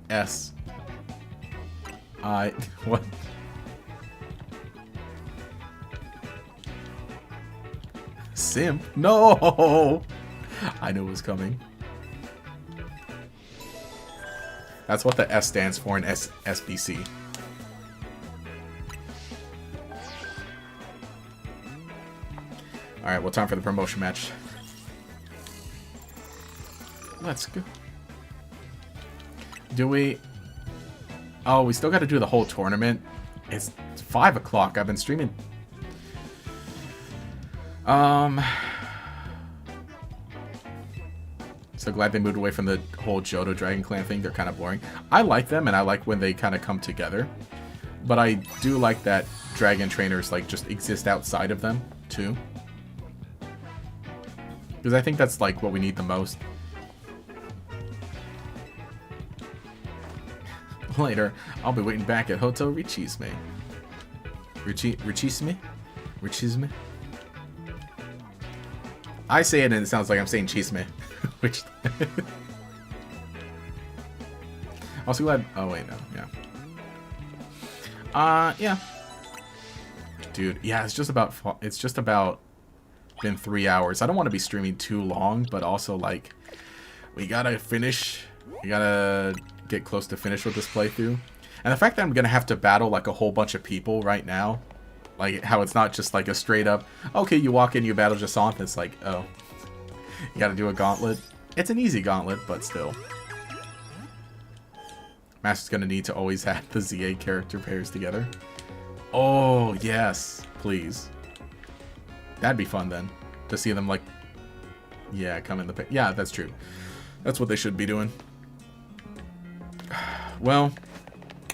S. I. What? Simp? No! I knew it was coming. That's what the S stands for in SBC. Alright, well, time for the promotion match. Let's go. Do we... Oh, we still got to do the whole tournament. It's 5 o'clock. I've been streaming. So glad they moved away from the whole Johto Dragon Clan thing. They're kind of boring. I like them, and I like when they kind of come together. But I do like that Dragon Trainers, like, just exist outside of them, too. Because I think that's, like, what we need the most. Later, I'll be waiting back at Hotel Richisme. Richisme? I say it and it sounds like I'm saying chisme. Which... Also glad... Oh, wait, no. Yeah. Yeah. Dude, yeah, it's just about been 3 hours. I don't want to be streaming too long, but also, like, we gotta finish. We gotta get close to finish with this playthrough. And the fact that I'm gonna have to battle, like, a whole bunch of people right now, like, how it's not just, like, a straight up, okay, you walk in, you battle Jasant, it's like, oh, you gotta do a gauntlet. It's an easy gauntlet, but still. Master's gonna need to always have the ZA character pairs together. Oh, yes, please. That'd be fun, then, to see them, like, yeah, come in the pic. Yeah, that's true. That's what they should be doing. Well,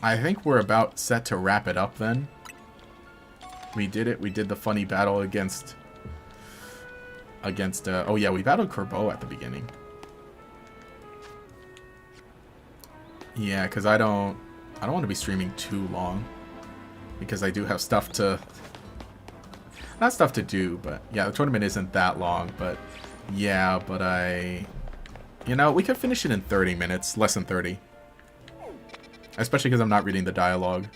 I think we're about set to wrap it up, then. We did it. We did the funny battle against... oh, yeah, we battled Kerbo at the beginning. Yeah, because I don't want to be streaming too long. Because I do have stuff to... Not stuff to do, but... Yeah, the tournament isn't that long, but... Yeah, but you know, we could finish it in 30 minutes. Less than 30. Especially because I'm not reading the dialogue.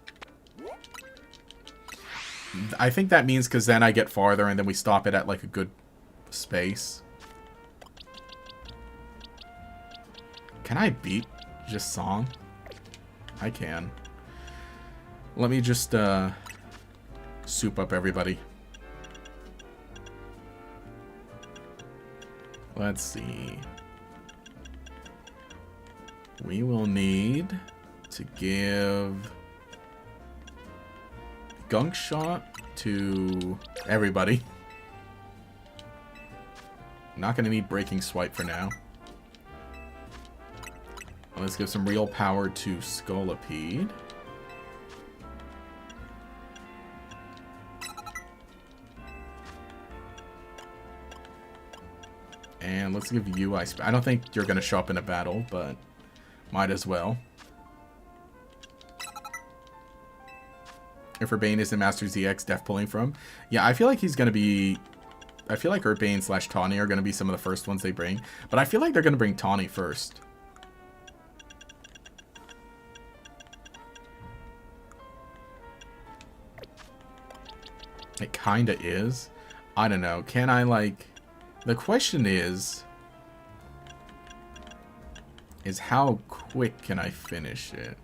I think that means because then I get farther and then we stop it at, like, a good space. Can I beat just Song? I can. Let me just, soup up everybody. Let's see. We will need to give Gunk Shot to everybody. Not going to need Breaking Swipe for now. Let's give some real power to Scolipede. And let's give you Ice. I don't think you're going to show up in a battle, but might as well. If Urbane is in Master ZX def pulling from. Yeah, I feel like he's going to be... I feel like Urbane / Tawny are going to be some of the first ones they bring. But I feel like they're going to bring Tawny first. It kinda is. I don't know. Can I, like... The question is how quick can I finish it?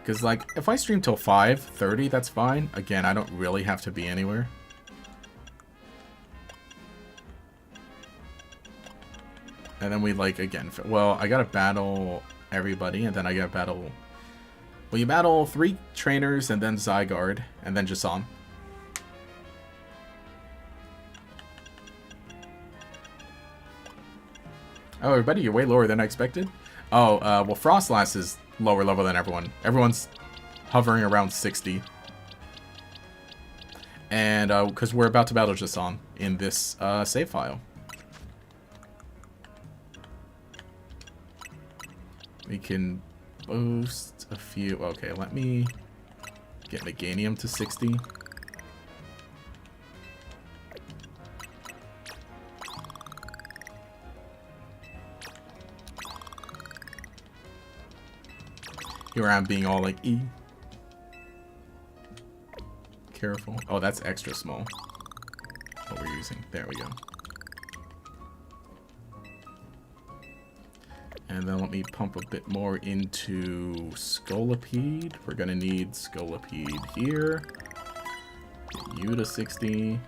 Because, like, if I stream till 5:30, that's fine. Again, I don't really have to be anywhere. And then we, like, again... Well, I gotta battle everybody, and then I gotta battle... Well, you battle 3 trainers, and then Zygarde, and then Jasam. Oh, everybody, you're way lower than I expected. Oh, well, Frostlass is lower level than everyone. Everyone's hovering around 60. And, because we're about to battle Jasam in this, save file. We can boost a few... Okay, let me get Meganium to 60. Here I'm being all like, E. Careful. Oh, that's extra small. What we're using. There we go. And then let me pump a bit more into Scolipede. We're gonna need Scolipede here. Get you to 60.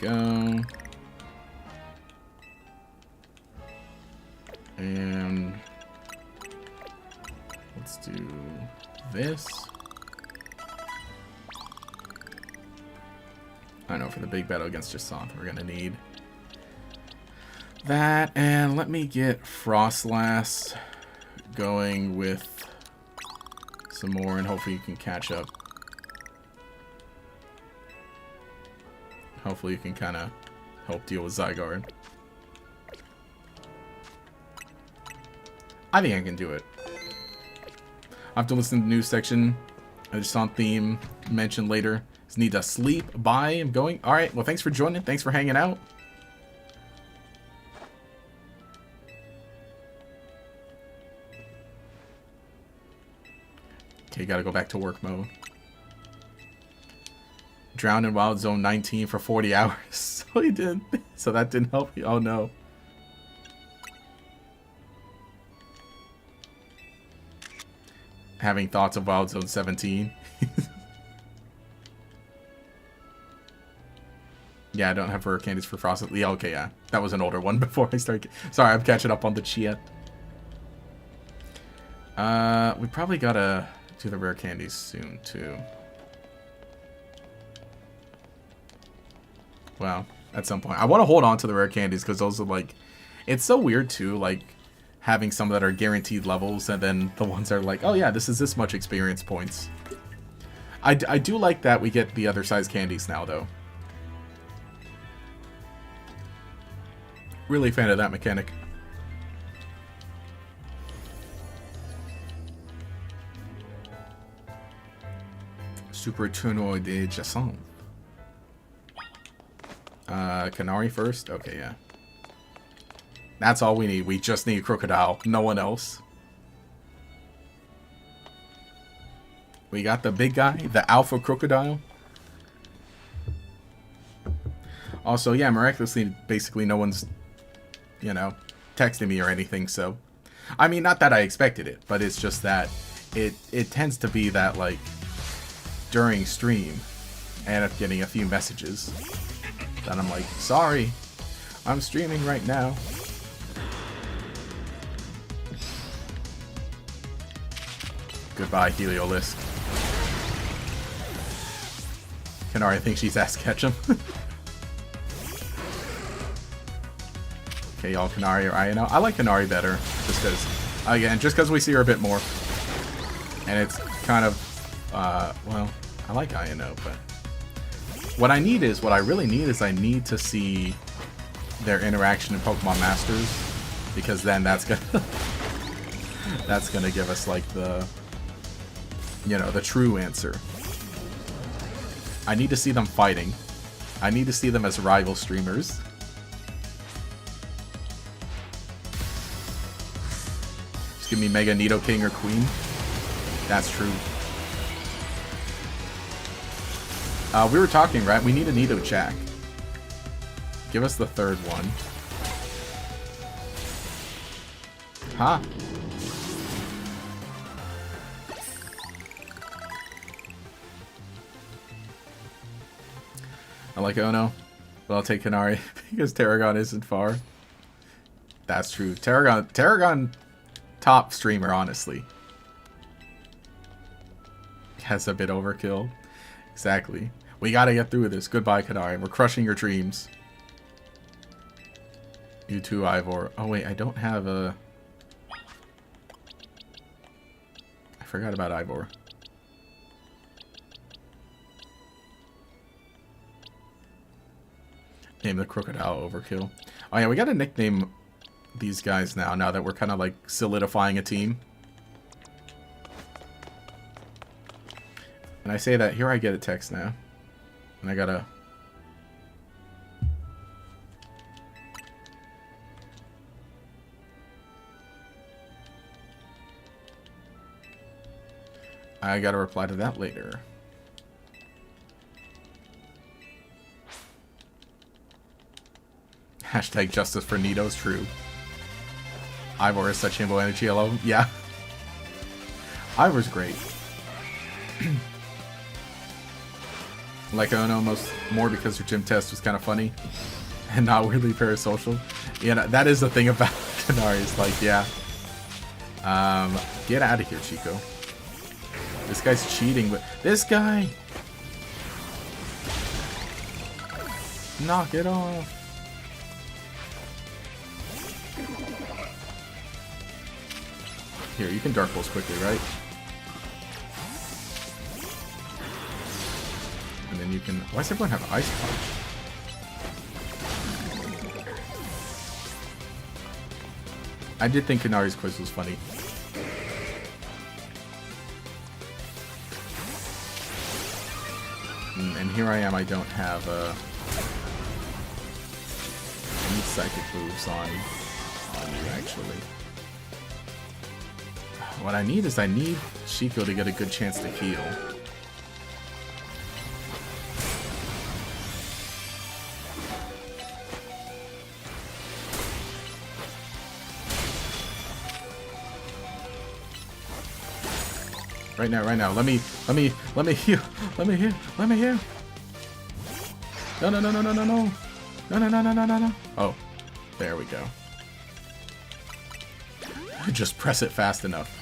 go. And let's do this. I know for the big battle against Jasanth, we're gonna need that. And let me get Frostlass going with some more, and hopefully you can catch up. Hopefully you can kind of help deal with Zygarde. I think I can do it. I have to listen to the news section. I just saw theme mentioned later. Just need to sleep. Bye. I'm going. All right. Well, thanks for joining. Thanks for hanging out. Okay, gotta go back to work mode. Drowned in Wild Zone 19 for 40 hours. So he did. So that didn't help you. Oh no. Having thoughts of Wild Zone 17. Yeah, I don't have rare candies for Frosted. Yeah, okay, yeah. That was an older one before I started. Sorry, I'm catching up on the Chia. We probably gotta do the rare candies soon, too. Well, at some point. I want to hold on to the rare candies because those are like... It's so weird, too, like... having some that are guaranteed levels, and then the ones that are like, oh yeah, this is this much experience points. I do like that we get the other size candies now, though. Really a fan of that mechanic. Super Tournoi de Jason. Canary first? Okay, yeah. That's all we need. We just need Crocodile. No one else. We got the big guy, the Alpha Crocodile. Also, yeah, miraculously, basically no one's, you know, texting me or anything, so... I mean, not that I expected it, but it's just that it tends to be that, like, during stream, I end up getting a few messages. Then I'm like, sorry, I'm streaming right now. Goodbye, Heliolisk. Canary thinks she's ass Ketchum. Okay, y'all, Canary or Ino. I like Canary better, just because, again, just because we see her a bit more. And it's kind of, well, I like Ino, but what I really need is I need to see their interaction in Pokemon Masters, because then that's gonna, that's gonna give us, like, the, you know, the true answer. I need to see them fighting. I need to see them as rival streamers. Just give me Mega Nidoking or Queen. That's true. We were talking, right? We need a Nidochak. Give us the third one. Huh? I like Ono, but I'll take Canary because Terragon isn't far. That's true. Terragon top streamer, honestly. Has a bit overkill. Exactly. We gotta get through this. Goodbye, Canary. We're crushing your dreams. You too, Ivor. Oh wait, I don't have a... I forgot about Ivor. Name the Crocodile overkill. Oh yeah, we gotta nickname these guys now that we're kind of like solidifying a team. And I say that, here I get a text now. And I gotta... I gotta reply to that later. Hashtag justice for Nido's true. Ivor is such Himbo energy alone. Yeah. Ivor's great. Like, I don't know, most more because her gym test was kind of funny and not really parasocial. Yeah, that is the thing about Canari's. Like, yeah. Get out of here, Chico. This guy's cheating, but this guy. Knock it off. Here, you can Dark Pulse quickly, right? And then you can... Why does everyone have Ice Punch? I did think Canari's quiz was funny. And here I am, I don't have any psychic moves on you, actually. What I need is Chico to get a good chance to heal. Right now. Let me heal. Let me heal. No. Oh, there we go. Just press it fast enough.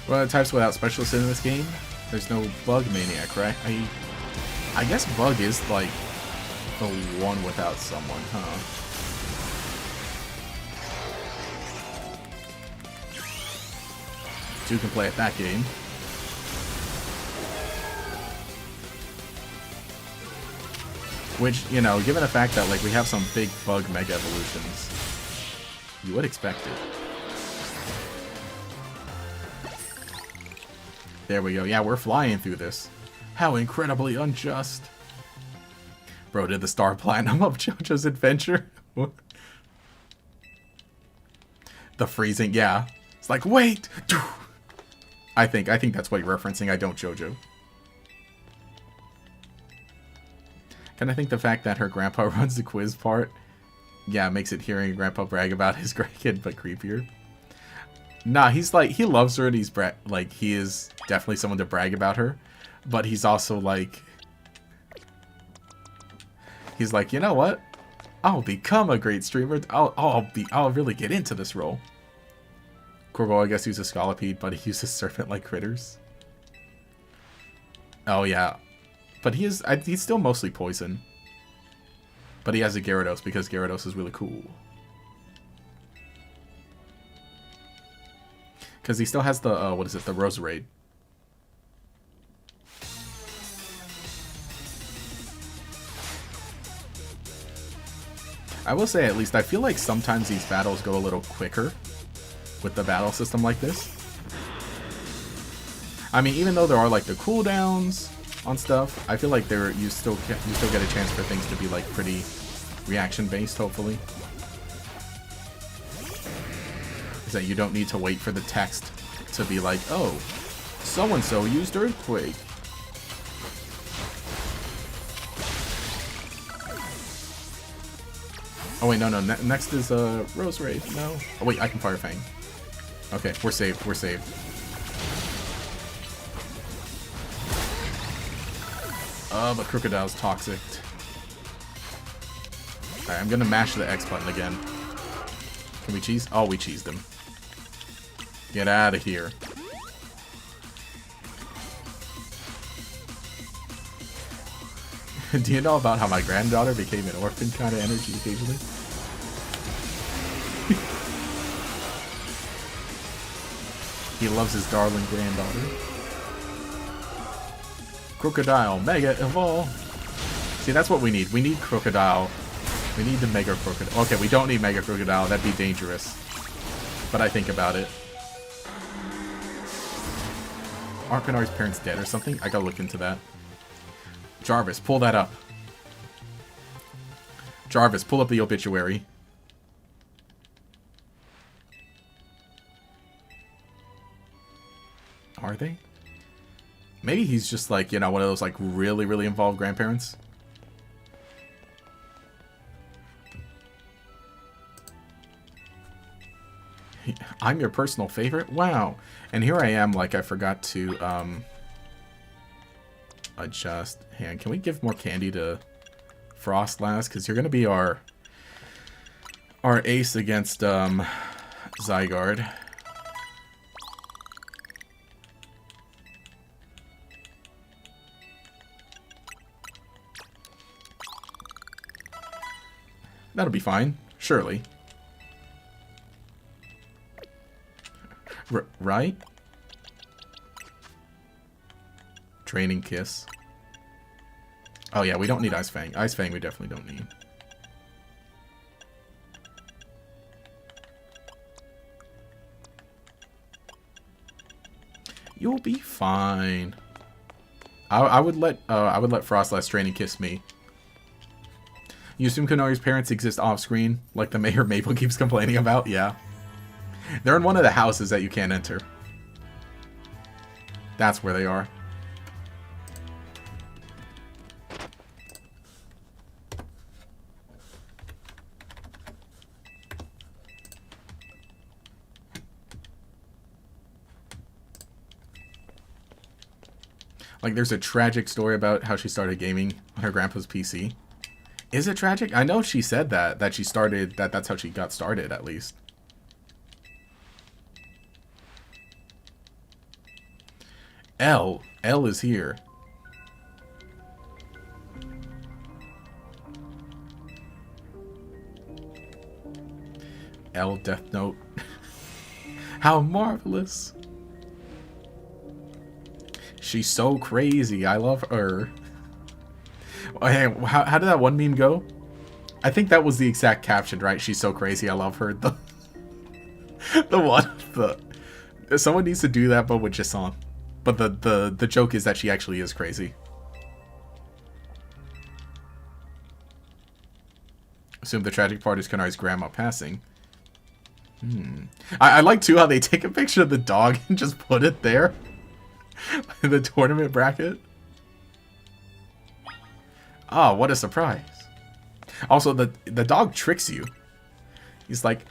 Well, types without specialists in this game. There's no Bug Maniac, right? I guess Bug is like the one without someone, huh? Two can play at that game. Which, you know, given the fact that like we have some big Bug Mega Evolutions, you would expect it. There we go. Yeah, we're flying through this. How incredibly unjust. Bro, did the Star Platinum of JoJo's Adventure? The freezing, yeah. It's like, wait! I think that's what you're referencing. I don't JoJo. And I think the fact that her grandpa runs the quiz part, yeah, makes it hearing grandpa brag about his kid but creepier. Nah, he's like, he loves her and he's like, he is definitely someone to brag about her, but he's also like, he's like, you know what? I'll become a great streamer. I'll really get into this role. Corvo, I guess, uses Scolipede, but he uses serpent-like critters. Oh yeah, but he's still mostly poison. But he has a Gyarados because Gyarados is really cool. Because he still has the, what is it, the Roserade. I will say, at least, I feel like sometimes these battles go a little quicker with the battle system like this. I mean, even though there are, like, the cooldowns on stuff, I feel like you still get a chance for things to be, like, pretty reaction-based, hopefully. Is that you don't need to wait for the text to be like, oh, so-and-so used Earthquake. Oh wait, no. Next is Roserade. No. Oh wait, I can Fire Fang. Okay, we're saved. But Crocodile's toxic. Alright, I'm gonna mash the X button again. Can we cheese? Oh, we cheesed him. Get out of here. Do you know about how my granddaughter became an orphan kind of energy occasionally? He loves his darling granddaughter. Crocodile, Mega Evolve. See, that's what we need. We need Crocodile. We need the Mega Crocodile. Okay, we don't need Mega Crocodile. That'd be dangerous. But I think about it. Aren't Canari's parents dead or something? I gotta look into that. Jarvis, pull that up. Jarvis, pull up the obituary. Are they? Maybe he's just like, you know, one of those like really, really involved grandparents. I'm your personal favorite? Wow. And here I am, like I forgot to adjust. Hang on, can we give more candy to Frost last? Because you're going to be our ace against Zygarde. That'll be fine, surely. Right? Training Kiss. Oh yeah, we don't need Ice Fang. Ice Fang we definitely don't need. You'll be fine. I would let Frostlass Training Kiss me. You assume Konori's parents exist off-screen, like the Mayor Maple keeps complaining about? Yeah. They're in one of the houses that you can't enter. That's where they are. Like, there's a tragic story about how she started gaming on her grandpa's PC. Is it tragic? I know she said that she started, that's how she got started, at least. L is here. L Death Note. How marvelous. She's so crazy. I love her. Hey, how did that one meme go? I think that was the exact caption, right? She's so crazy. I love her. The one. Someone needs to do that, but with Jason. But the joke is that she actually is crazy. Assume the tragic part is Konari's grandma passing. I like too how they take a picture of the dog and just put it there in the tournament bracket. Oh, what a surprise. Also, the dog tricks you. He's like,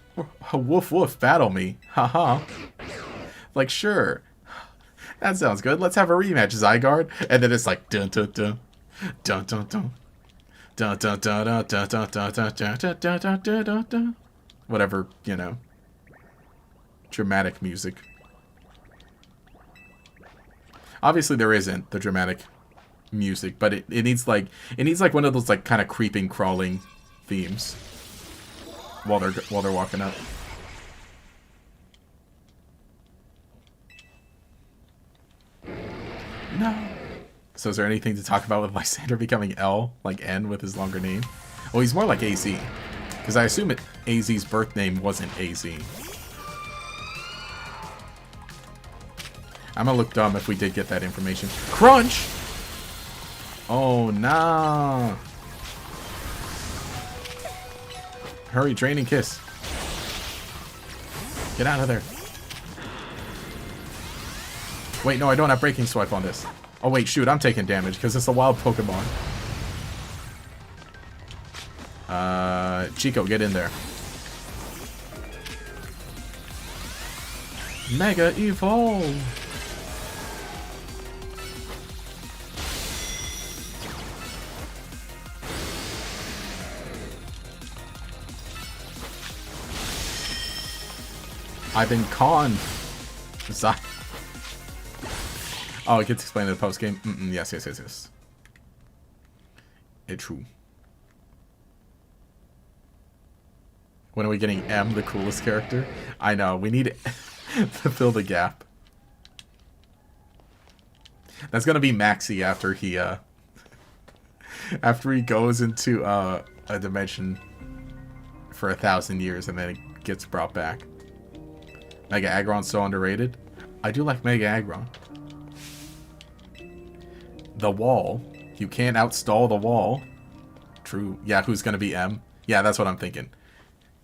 woof woof, battle me. Haha. Like, sure. That sounds good. Let's have a rematch, Zygarde. And then it's like dun dun dun dun dun dun dun dun dun dun dun dun dun dun dun dun dun. Whatever, you know. Dramatic music. Obviously there isn't the dramatic music, but it needs like one of those like kind of creeping, crawling themes while they're walking up. No. So is there anything to talk about with Lysander becoming L, like N with his longer name? Well, he's more like AZ. Because I assume AZ's birth name wasn't AZ. I'm gonna look dumb if we did get that information. Crunch! Oh, nah. Hurry, Training Kiss. Get out of there. Wait, no, I don't have Breaking Swipe on this. Oh, wait, shoot, I'm taking damage because it's a wild Pokemon. Chico, get in there. Mega Evolve! I've been conned. Oh, it gets explained in the post game. Yes. It's true. When are we getting M, the coolest character? I know, we need to fill the gap. That's gonna be Maxie after he goes into a dimension for 1,000 years and then it gets brought back. Mega Aggron's so underrated. I do like Mega Aggron. The wall. You can't outstall the wall. True. Yeah, who's gonna be M? Yeah, that's what I'm thinking.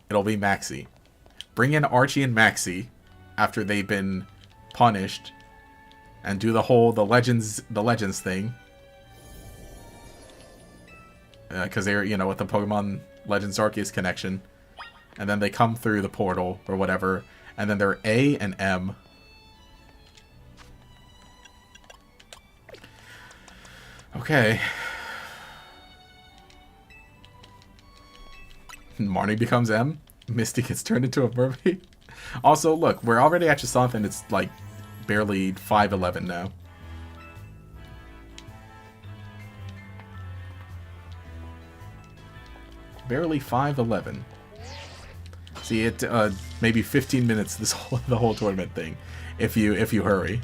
It'll be Maxie. Bring in Archie and Maxie after they've been punished and do the legends thing. Because they're, you know, with the Pokemon Legends Arceus connection. And then they come through the portal or whatever. And then they're A and M. Okay. Marnie becomes M. Misty gets turned into a mermaid. Also, look, we're already at Chrysanthemum, and it's like barely 5'11" now. Barely 5'11". See it, maybe 15 minutes the whole tournament thing, if you hurry.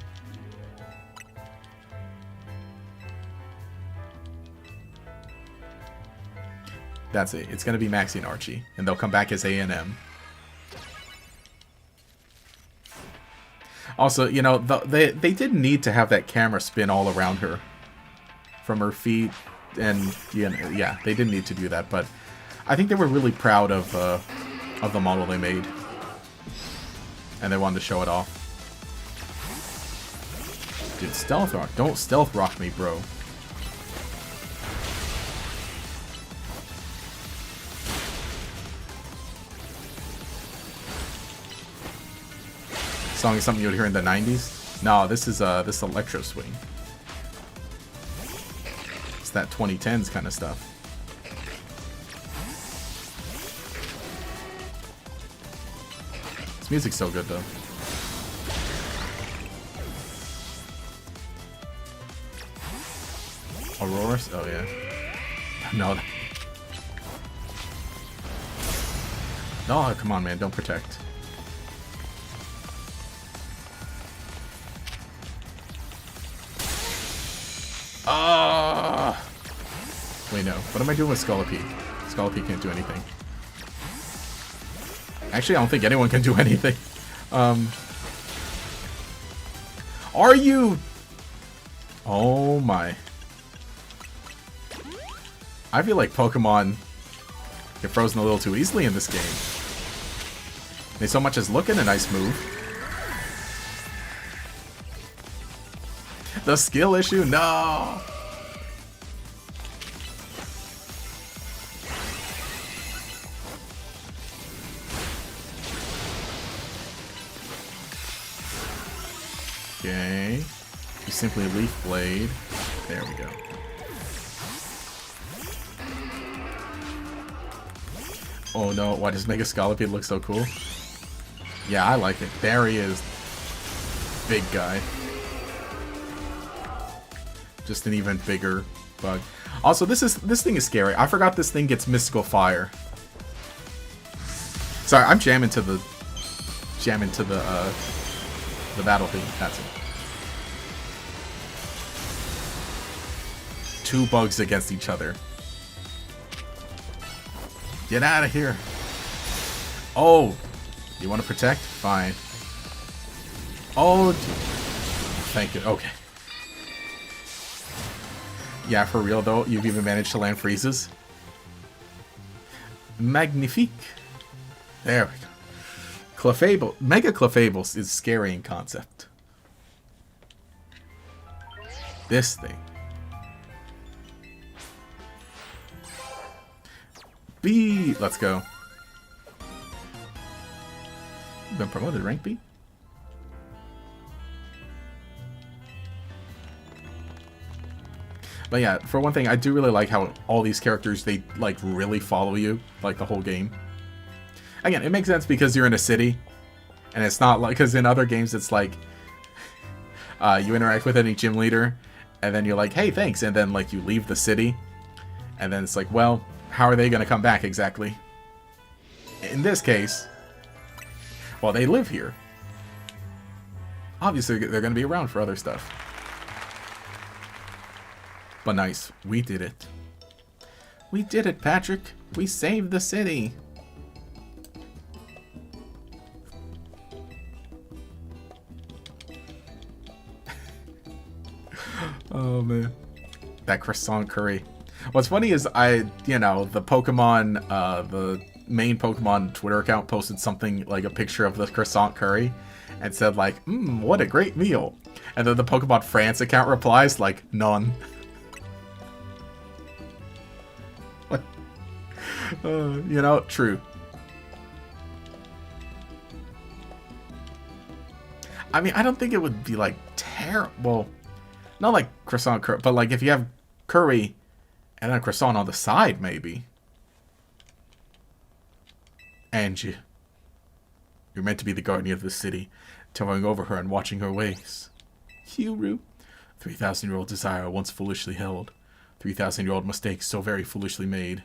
That's it. It's gonna be Maxie and Archie, and they'll come back as A and M. Also, you know, they didn't need to have that camera spin all around her, from her feet, and you know, yeah, they didn't need to do that. But I think they were really proud of the model they made, and they wanted to show it off. Dude, stealth rock! Don't stealth rock me, bro. Song is something you would hear in the 90s? No, this is this electro swing. It's that 2010s kind of stuff. This music's so good though. Auroras? Oh yeah. No. No, come on man, don't protect. Wait, no. What am I doing with Scolipede? Scolipede can't do anything. Actually, I don't think anyone can do anything. Are you? Oh my. I feel like Pokemon get frozen a little too easily in this game. They so much as look at a nice move. The skill issue? No! Okay. You simply Leaf Blade. There we go. Oh no, why does Mega Scolipede look so cool? Yeah, I like it. There he is. Big guy. Just an even bigger bug. Also, this thing is scary. I forgot this thing gets mystical fire. Sorry, I'm jamming to the battle thing. That's it. 2 bugs against each other. Get out of here. Oh, you want to protect? Fine. Oh, thank you. Okay. Yeah, for real though, you've even managed to land freezes. Magnifique. There we go. Clefable. Mega Clefable is scary in concept. This thing. B. Let's go. Been promoted, rank B? But yeah, for one thing, I do really like how all these characters, they, like, really follow you, like, the whole game. Again, it makes sense because you're in a city, and it's not like, because in other games, it's like, you interact with any gym leader, and then you're like, hey, thanks, and then, like, you leave the city, and then it's like, well, how are they going to come back exactly? In this case, well, they live here. Obviously, they're going to be around for other stuff. But nice. We did it. We did it, Patrick. We saved the city. Oh, man. That croissant curry. What's funny is you know, the Pokemon, the main Pokemon Twitter account posted something like a picture of the croissant curry and said like, what a great meal. And then the Pokemon France account replies like, none. You know, true. I mean, I don't think it would be like terrible. Not like croissant curry, but like if you have curry, and then a croissant on the side, maybe. And you're meant to be the guardian of the city, towering over her and watching her ways. Huru. 3,000-year-old desire once foolishly held. 3,000-year-old mistake so very foolishly made.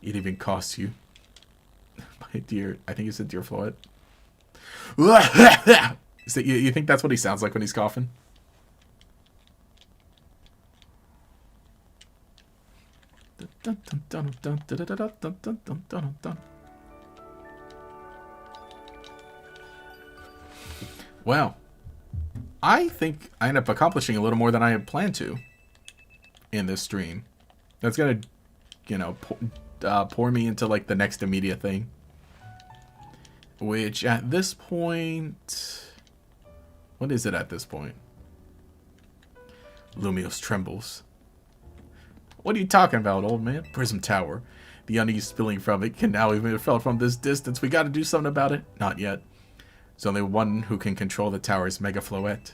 It even costs you. My dear, I think you said dear Floyd. So you think that's what he sounds like when he's coughing? Well, I think I end up accomplishing a little more than I had planned to in this stream. That's gonna, you know, pour me into like the next immediate thing. Which at this point, what is it at this point? Lumiose trembles. What are you talking about, old man? Prism Tower. The unease spilling from it can now even be felt from this distance. We gotta do something about it. Not yet. There's only one who can control the tower's Mega Floette.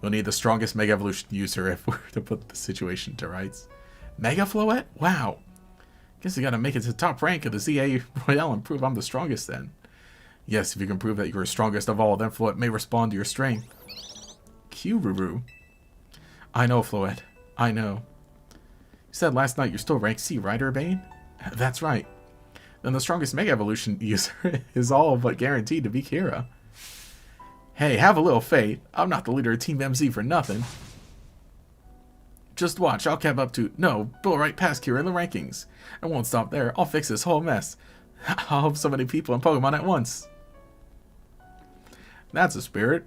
We'll need the strongest Mega Evolution user if we're to put the situation to rights. Mega Floette? Wow. Guess you gotta make it to the top rank of the ZA Royale and prove I'm the strongest then. Yes, if you can prove that you're strongest of all, then Floette may respond to your strength. Kururu. I know, Floette. I know. You said last night you're still rank C, right, Urbane? That's right. Then the strongest Mega Evolution user is all but guaranteed to be Kira. Hey, have a little faith. I'm not the leader of Team MZ for nothing. Just watch, I'll keep up to... No, blow right past Kira in the rankings. I won't stop there. I'll fix this whole mess. I'll help so many people and Pokemon at once. That's a spirit.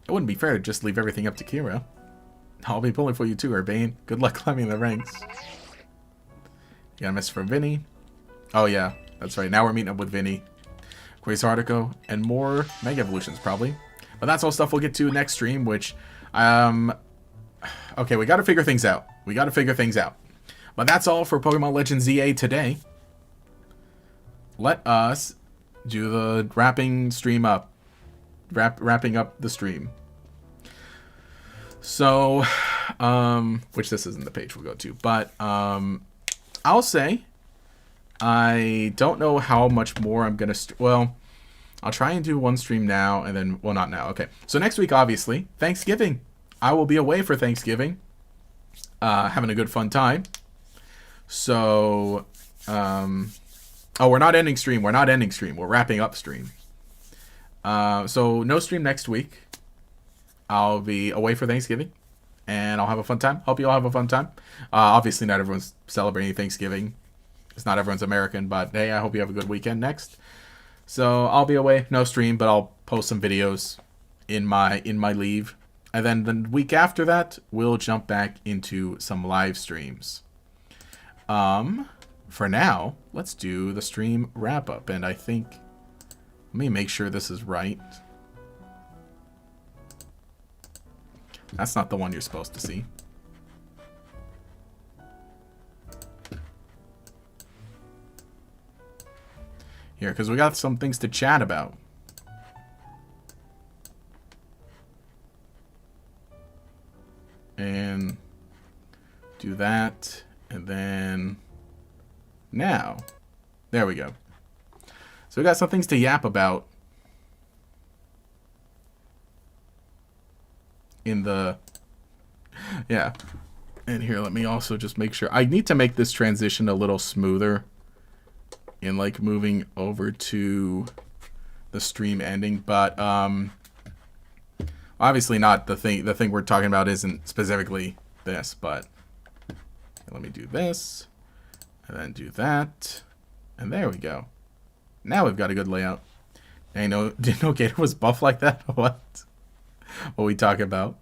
It wouldn't be fair to just leave everything up to Kira. I'll be pulling for you too, Urbane. Good luck climbing the ranks. You got a message from Vinny. Oh yeah, that's right. Now we're meeting up with Vinny, Quasartico, and more Mega Evolutions probably. But that's all stuff we'll get to next stream, which, okay, we got to figure things out. But that's all for Pokemon Legends ZA today. Let us do the wrapping stream up. Wrapping up the stream. So, which this isn't the page we'll go to, but I'll say I don't know how much more I'm gonna. Well, I'll try and do one stream now, and then well, not now. Okay, so next week, obviously, Thanksgiving. I will be away for Thanksgiving, having a good fun time. So, oh, we're not ending stream. We're wrapping up stream. So no stream next week. I'll be away for Thanksgiving, and I'll have a fun time. Hope you all have a fun time. Obviously, not everyone's celebrating Thanksgiving. It's not everyone's American, but hey, I hope you have a good weekend next. So I'll be away, no stream, but I'll post some videos in my leave, and then the week after that, we'll jump back into some live streams. For now, let's do the stream wrap up, and I think let me make sure this is right. That's not the one you're supposed to see. Here, because we got some things to chat about. And do that, and then now. There we go. So we got some things to yap about in the, yeah. And here, let me also just make sure. I need to make this transition a little smoother in like moving over to the stream ending, but obviously not the thing we're talking about isn't specifically this, but let me do this and then do that, and there we go. Now we've got a good layout. Didn't know Gator was buff like that? What we talk about?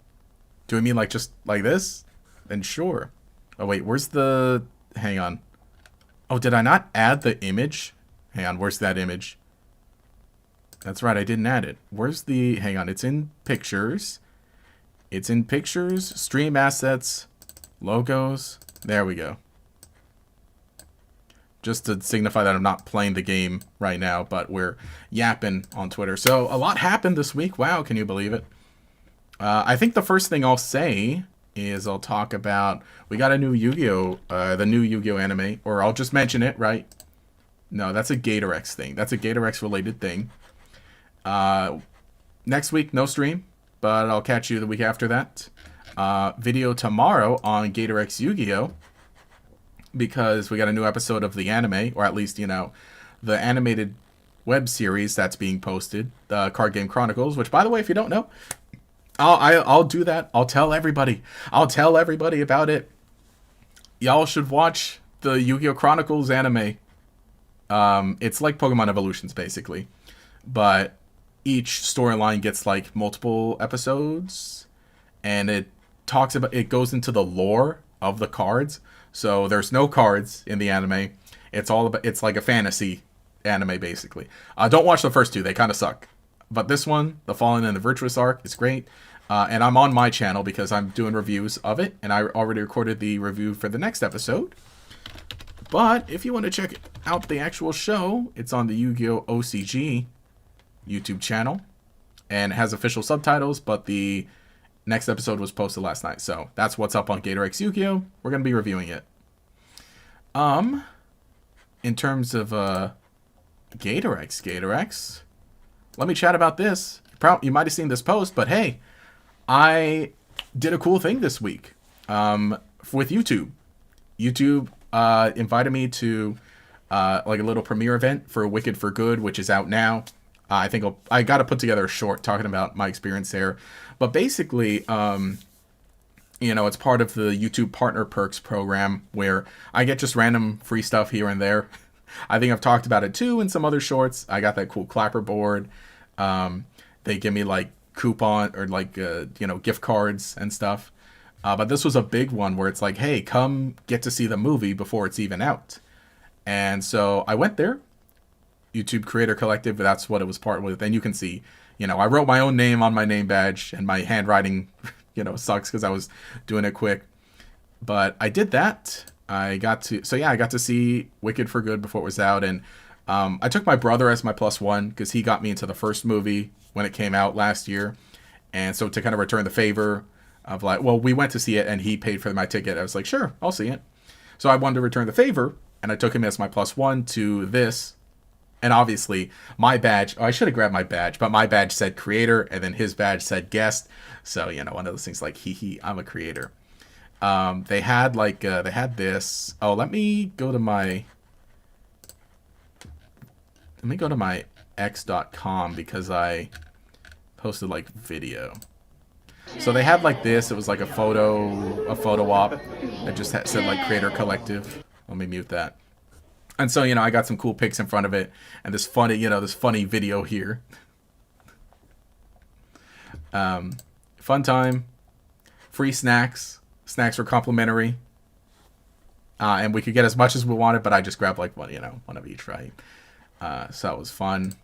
Do we mean like just like this? Then sure. Oh wait, where's the, hang on. Oh, did I not add the image? Hang on, where's that image? That's right, I didn't add it. Where's the, hang on, it's in pictures. It's in pictures, stream assets, logos. There we go. Just to signify that I'm not playing the game right now, but we're yapping on Twitter. So a lot happened this week. Wow, can you believe it? I think the first thing I'll say is I'll talk about, we got a new Yu-Gi-Oh, the new Yu-Gi-Oh anime, or I'll just mention it, right? No, that's a Gator X thing. That's a Gator X related thing. Next week, no stream, but I'll catch you the week after that. Video tomorrow on Gator X Yu-Gi-Oh, because we got a new episode of the anime, or at least, you know, the animated web series that's being posted, the Card Game Chronicles, which, by the way, if you don't know, I'll do that. I'll tell everybody about it. Y'all should watch the Yu-Gi-Oh! Chronicles anime. It's like Pokemon Evolutions, basically. But each storyline gets, like, multiple episodes. And it goes into the lore of the cards. So there's no cards in the anime. It's like a fantasy anime, basically. Don't watch the first two. They kind of suck. But this one, The Fallen and the Virtuous Arc, is great. And I'm on my channel because I'm doing reviews of it. And I already recorded the review for the next episode. But if you want to check out the actual show, it's on the Yu-Gi-Oh! OCG YouTube channel. And it has official subtitles, but the next episode was posted last night. So that's what's up on Gator X Yu-Gi-Oh! We're going to be reviewing it. In terms of Gator X, let me chat about this. You might have seen this post, but hey, I did a cool thing this week with YouTube. YouTube invited me to like a little premiere event for Wicked for Good, which is out now. I think I got to put together a short talking about my experience there. But basically, you know, it's part of the YouTube Partner Perks program where I get just random free stuff here and there. I think I've talked about it too in some other shorts. I got that cool clapper board. They give me like coupon or like, you know, gift cards and stuff. But this was a big one where it's like, hey, come get to see the movie before it's even out. And so I went there. YouTube Creator Collective, that's what it was part with. And you can see, you know, I wrote my own name on my name badge, and my handwriting, you know, sucks because I was doing it quick. But I did that. I got to see Wicked for Good before it was out. And I took my brother as my +1 because he got me into the first movie when it came out last year. And so to kind of return the favor of like, well, we went to see it and he paid for my ticket. I was like, sure, I'll see it. So I wanted to return the favor, and I took him as my +1 to this. And obviously, my badge, I should have grabbed my badge, but my badge said creator, and then his badge said guest. So, you know, one of those things like, hee, I'm a creator. They had this. Oh, let me go to my x.com because I posted like video. So they had like this. It was like a photo op that just said like Creator Collective. Let me mute that. And so, you know, I got some cool pics in front of it, and this funny video here. Fun time, free snacks. Snacks were complimentary, and we could get as much as we wanted, but I just grabbed like one of each, right? So that was fun.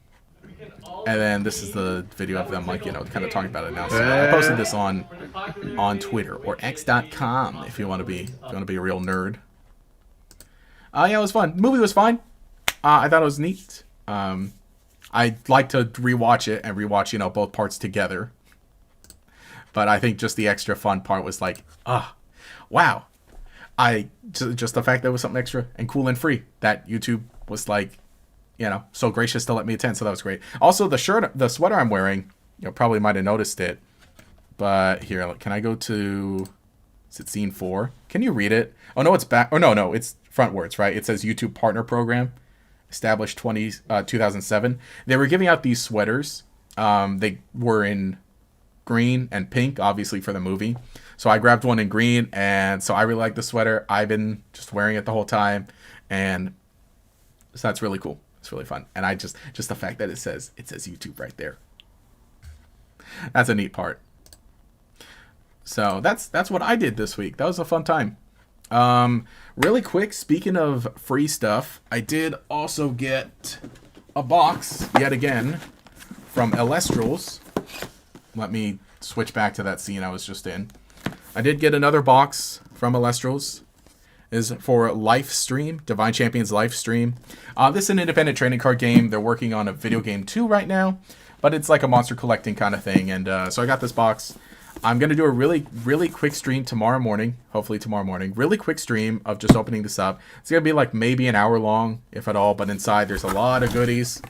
And then this is the video of them, like, you know, kind of talking about it now. So I posted this on Twitter or x.com if you want to be a real nerd. Yeah, it was fun. The movie was fine. I thought it was neat. I'd like to rewatch it and rewatch, you know, both parts together. But I think just the extra fun part was like, wow. Just the fact that it was something extra and cool and free that YouTube was like, you know, so gracious to let me attend. So that was great. Also, the sweater I'm wearing, you probably might have noticed it. But here, can I go to... Is it scene 4? Can you read it? Oh, no, it's back. Oh, no, it's frontwards, right? It says YouTube Partner Program, established 2007. They were giving out these sweaters. They were in green and pink, obviously, for the movie. So I grabbed one in green, and so I really like the sweater. I've been just wearing it the whole time, and so that's really cool. It's really fun. And I just the fact that it says YouTube right there. That's a neat part. So that's what I did this week. That was a fun time. Really quick, speaking of free stuff, I did also get a box, yet again, from Elestrals. Let me switch back to that scene I was just in. I did get another box from Elestrals. Is for Lifestream, Divine Champions Lifestream. This is an independent trading card game. They're working on a video game too right now, but it's like a monster collecting kind of thing. And so I got this box. I'm going to do a really quick stream tomorrow morning. Hopefully tomorrow morning. Really quick stream of just opening this up. It's going to be like maybe an hour long, if at all. But inside there's a lot of goodies.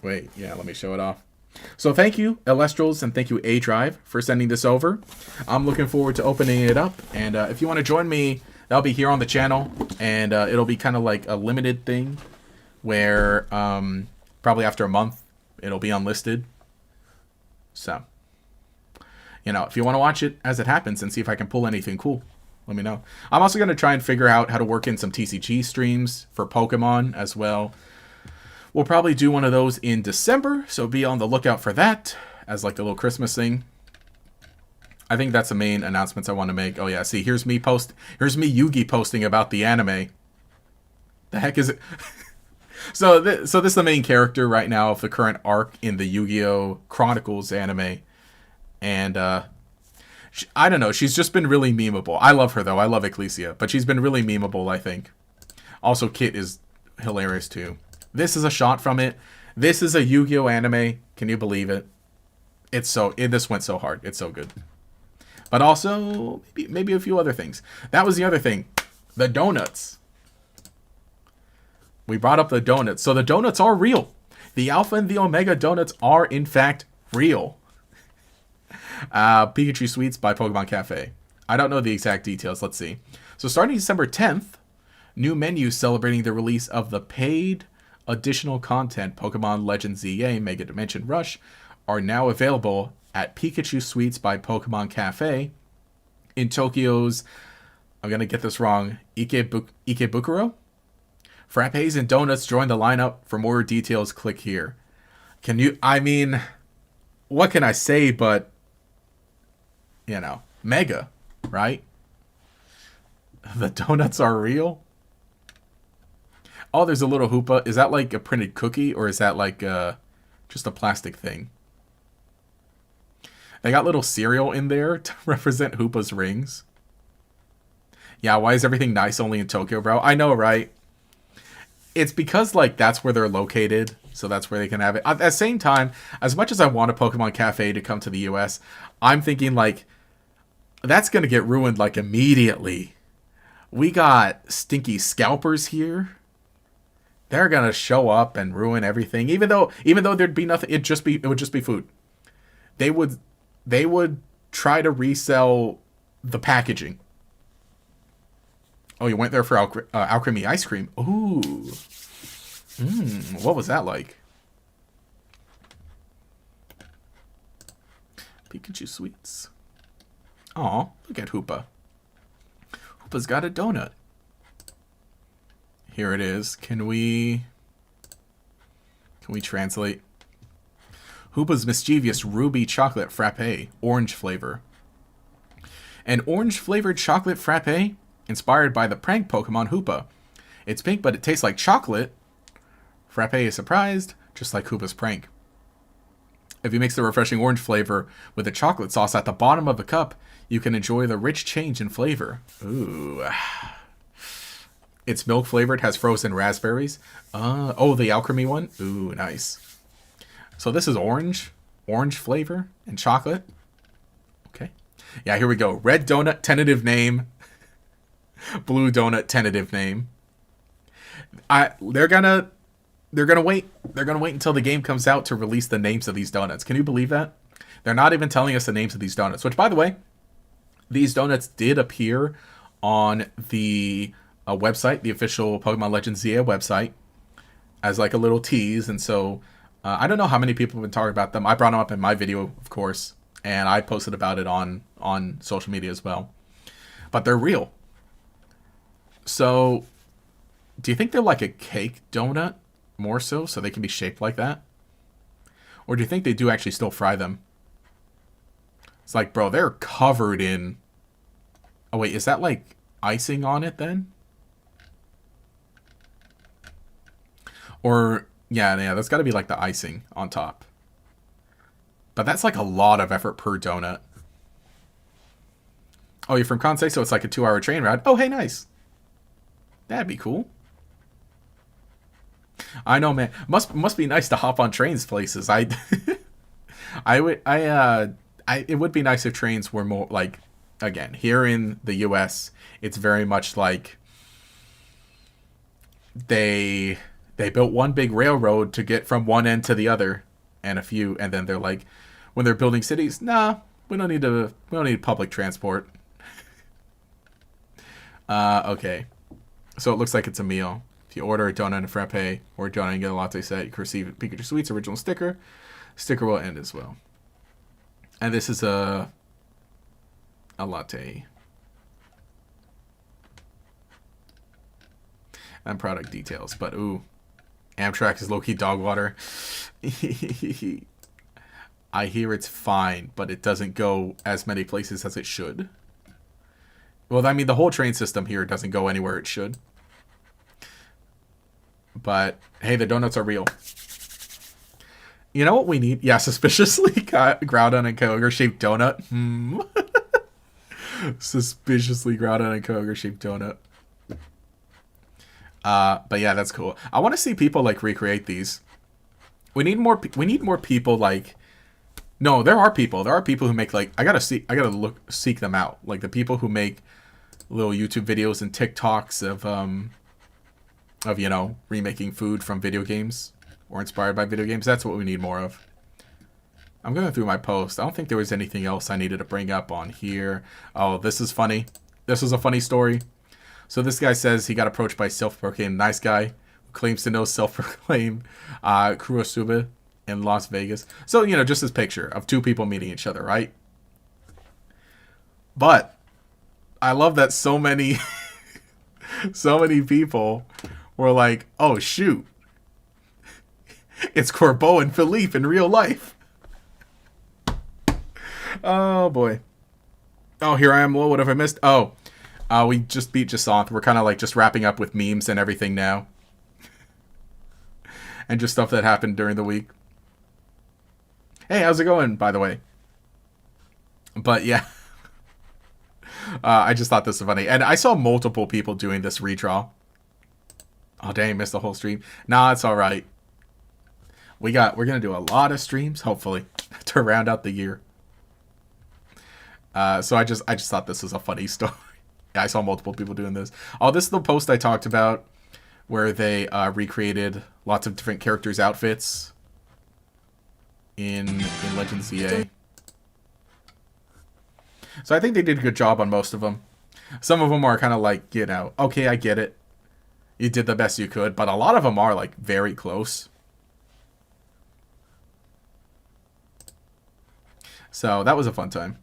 Wait, yeah, let me show it off. So thank you, Elestrals, and thank you, A-Drive, for sending this over. I'm looking forward to opening it up. And if you want to join me, that'll be here on the channel. And it'll be kind of like a limited thing where probably after a month, it'll be unlisted. So, you know, if you want to watch it as it happens and see if I can pull anything cool, let me know. I'm also going to try and figure out how to work in some TCG streams for Pokemon as well. We'll probably do one of those in December, so be on the lookout for that as like a little Christmas thing. I think that's the main announcements I want to make. Oh yeah, see, here's me Yugi posting about the anime. The heck is it? So this is the main character right now of the current arc in the Yu-Gi-Oh! Chronicles anime. And I don't know, she's just been really memeable. I love her though, I love Ecclesia, but she's been really memeable, I think. Also, Kit is hilarious too. This is a shot from it. This is a Yu-Gi-Oh! Anime. Can you believe it? This went so hard. It's so good. But also, maybe a few other things. That was the other thing. The donuts. We brought up the donuts. So the donuts are real. The Alpha and the Omega donuts are, in fact, real. Pikachu Sweets by Pokemon Cafe. I don't know the exact details. Let's see. So starting December 10th, new menus celebrating the release of the paid additional content Pokemon Legends ZA Mega Dimension Rush are now available at Pikachu Sweets by Pokemon Cafe in Tokyo's, I'm going to get this wrong, Ikebukuro? Frappes and donuts join the lineup. For more details, click here. I mean, what can I say but, you know, mega, right? The donuts are real? Oh, there's a little Hoopa. Is that like a printed cookie or is that like just a plastic thing? They got little cereal in there to represent Hoopa's rings. Yeah, why is everything nice only in Tokyo, bro? I know, right? It's because like that's where they're located, so that's where they can have it. At the same time, as much as I want a Pokemon Cafe to come to the US, I'm thinking like that's going to get ruined like immediately. We got stinky scalpers here. They're gonna show up and ruin everything. Even though there'd be nothing, it would just be food. They would try to resell the packaging. Oh, you went there for Alchemy ice cream. Ooh, what was that like? Pikachu Sweets. Aw, look at Hoopa. Hoopa's got a donut. Here it is. Can we translate? Hoopa's mischievous ruby chocolate frappe, orange flavor. An orange flavored chocolate frappe inspired by the prank Pokemon Hoopa. It's pink, but it tastes like chocolate. Frappe is surprised, just like Hoopa's prank. If you mix the refreshing orange flavor with the chocolate sauce at the bottom of the cup, you can enjoy the rich change in flavor. Ooh. It's milk flavored, has frozen raspberries. Oh, the alchemy one. Ooh, nice. So this is orange flavor and chocolate. Okay. Yeah, here we go. Red donut, tentative name. Blue donut, tentative name. They're gonna wait. They're gonna wait until the game comes out to release the names of these donuts. Can you believe that? They're not even telling us the names of these donuts. Which, by the way, these donuts did appear on the website, the official Pokemon Legends ZA website, as like a little tease. And so I don't know how many people have been talking about them. I brought them up in my video, of course, and I posted about it on social media as well. But they're real. So do you think they're like a cake donut more so they can be shaped like that? Or do you think they do actually still fry them? It's like, bro, they're covered in... Oh, wait, is that like icing on it then? Or, yeah, that's got to be like the icing on top. But that's like a lot of effort per donut. Oh, you're from Kansai, so it's like a 2-hour train ride. Oh, hey, nice. That'd be cool. I know, man. Must be nice to hop on trains places. I it would be nice if trains were more like, again, here in the US, it's very much like they built one big railroad to get from one end to the other, and then they're like, when they're building cities, nah, we don't need public transport. Okay. So it looks like it's a meal. If you order a donut and a frappe or a donut and get a latte set, you can receive Pikachu Sweets original sticker. Sticker will end as well. And this is a latte. And product details. But ooh, Amtrak is low-key dog water. I hear it's fine, but it doesn't go as many places as it should. Well, I mean, the whole train system here doesn't go anywhere it should. But, hey, the donuts are real. You know what we need? Yeah, suspiciously Groudon and Kyogre-shaped donut. Suspiciously Groudon and Kyogre-shaped donut. But yeah, that's cool. I want to see people, like, recreate these. We need more people, like... No, there are people. There are people who make, like... I gotta seek them out. Like, the people who make little YouTube videos and TikToks of, you know, remaking food from video games or inspired by video games. That's what we need more of. I'm going through my post. I don't think there was anything else I needed to bring up on here. Oh, this is funny. This was a funny story. So this guy says he got approached by self-proclaimed nice guy who claims to know self-proclaimed Kurosuba in Las Vegas. So, you know, just this picture of two people meeting each other, right? But I love that so many people were like, oh, shoot. It's Corbeau and Philippe in real life. Oh, boy. Oh, here I am. Well, what have I missed? Oh, we just beat Jasant. We're kind of like just wrapping up with memes and everything now. And just stuff that happened during the week. Hey, how's it going, by the way? But, yeah. I just thought this was funny. And I saw multiple people doing this redraw. Oh, dang, missed the whole stream. Nah, it's all right. We're going to do a lot of streams, hopefully, to round out the year. So I just thought this was a funny story. Yeah, I saw multiple people doing this. Oh, this is the post I talked about where they recreated lots of different characters' outfits in Legends ZA. So I think they did a good job on most of them. Some of them are kind of like, you know, okay, I get it. You did the best you could, but a lot of them are like very close. So that was a fun time.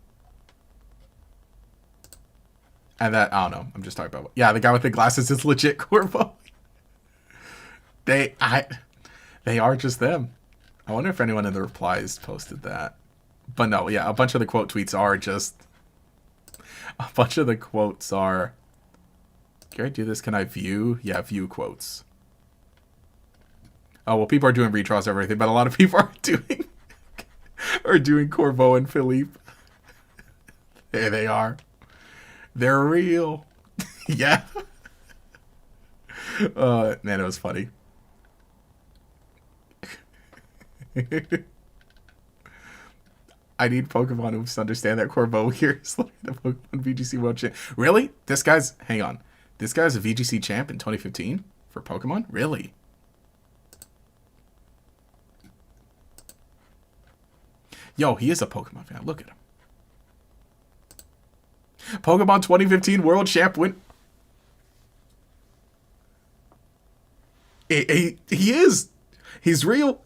And that, I don't know, I'm just talking about, yeah, the guy with the glasses is legit Corbeau. They are just them. I wonder if anyone in the replies posted that. But no, yeah, a bunch of the quote tweets are just... A bunch of the quotes are... Can I do this? Can I view? Yeah, view quotes. Oh, well, people are doing redraws of everything, but a lot of people are doing... are doing Corbeau and Philippe. There they are. They're real. Yeah. Man, it was funny. I need Pokemon who understand that Corbeau here is like the Pokemon VGC World Champ. Really? This guy's... Hang on. This guy's a VGC champ in 2015 for Pokemon? Really? Yo, he is a Pokemon fan. Look at him. Pokemon 2015 World Champ win... He is. He's real.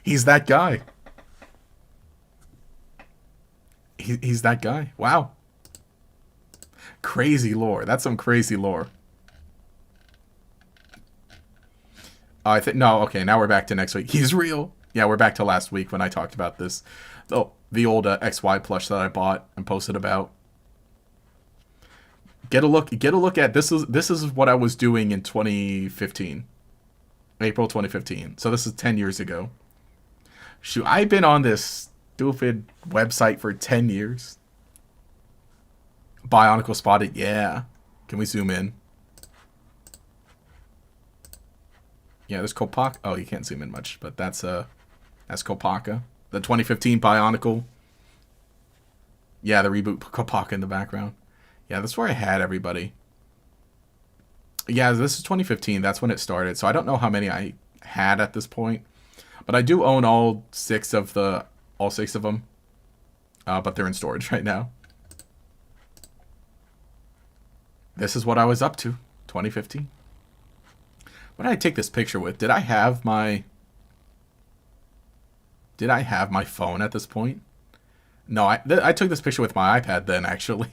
He's that guy. He's that guy. Wow. Crazy lore. That's some crazy lore. I think no. Okay, now we're back to next week. He's real. Yeah, we're back to last week when I talked about this. Oh, the old XY plush that I bought and posted about. Get a look at this is what I was doing in 2015. April 2015. So this is 10 years ago. Shoot, I've been on this stupid website for 10 years. Bionicle spotted, yeah. Can we zoom in? Yeah, there's Copac. Oh, you can't zoom in much, but that's That's Kopaka. The 2015 Bionicle. Yeah, the reboot Kopaka in the background. Yeah, that's where I had everybody. Yeah, this is 2015. That's when it started. So I don't know how many I had at this point. But I do own all six of them. But they're in storage right now. This is what I was up to. 2015. What did I take this picture with? Did I have my phone at this point? No, I took this picture with my iPad then, actually.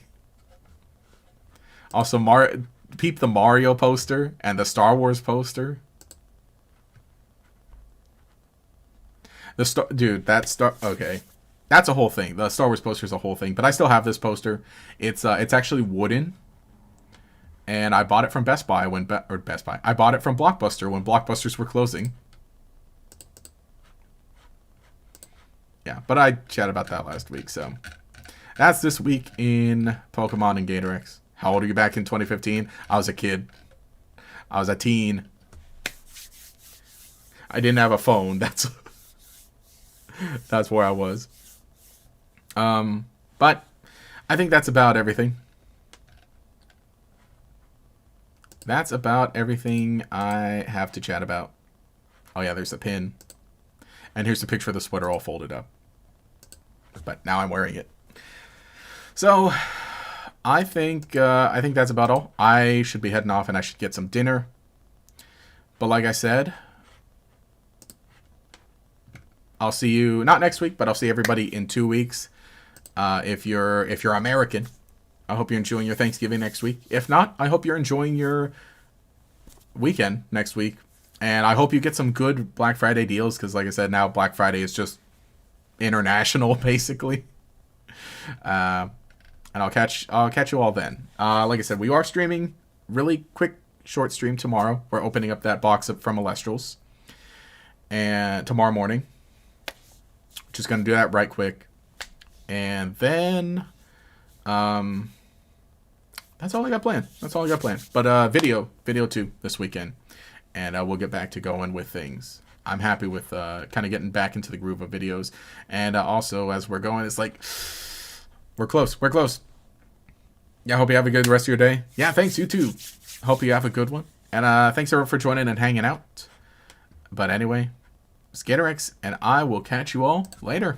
Also, peep the Mario poster and the Star Wars poster. Okay. That's a whole thing. The Star Wars poster is a whole thing, but I still have this poster. It's actually wooden. And I bought it from Best Buy I bought it from Blockbuster when Blockbusters were closing. Yeah, but I chatted about that last week, so that's this week in Pokemon and Gatorex. How old are you back in 2015? I was a kid. I was a teen. I didn't have a phone. That's where I was. But I think that's about everything. That's about everything I have to chat about. Oh yeah, there's a pin. And here's a picture of the sweater all folded up. But now I'm wearing it. So, I think that's about all. I should be heading off and I should get some dinner. But like I said, I'll see you, not next week, but I'll see everybody in 2 weeks. If you're American, I hope you're enjoying your Thanksgiving next week. If not, I hope you're enjoying your weekend next week. And I hope you get some good Black Friday deals, because like I said, now Black Friday is just international, basically. And I'll catch you all then. Like I said, we are streaming really quick, short stream tomorrow. We're opening up that box up from Alestrals. And tomorrow morning. Just going to do that right quick. And then that's all I got planned. But video 2 this weekend. And we'll get back to going with things. I'm happy with kind of getting back into the groove of videos. And also, as we're going, it's like, we're close. Yeah, I hope you have a good rest of your day. Yeah, thanks, you too. Hope you have a good one. And thanks everyone for joining and hanging out. But anyway, Skitterx, and I will catch you all later.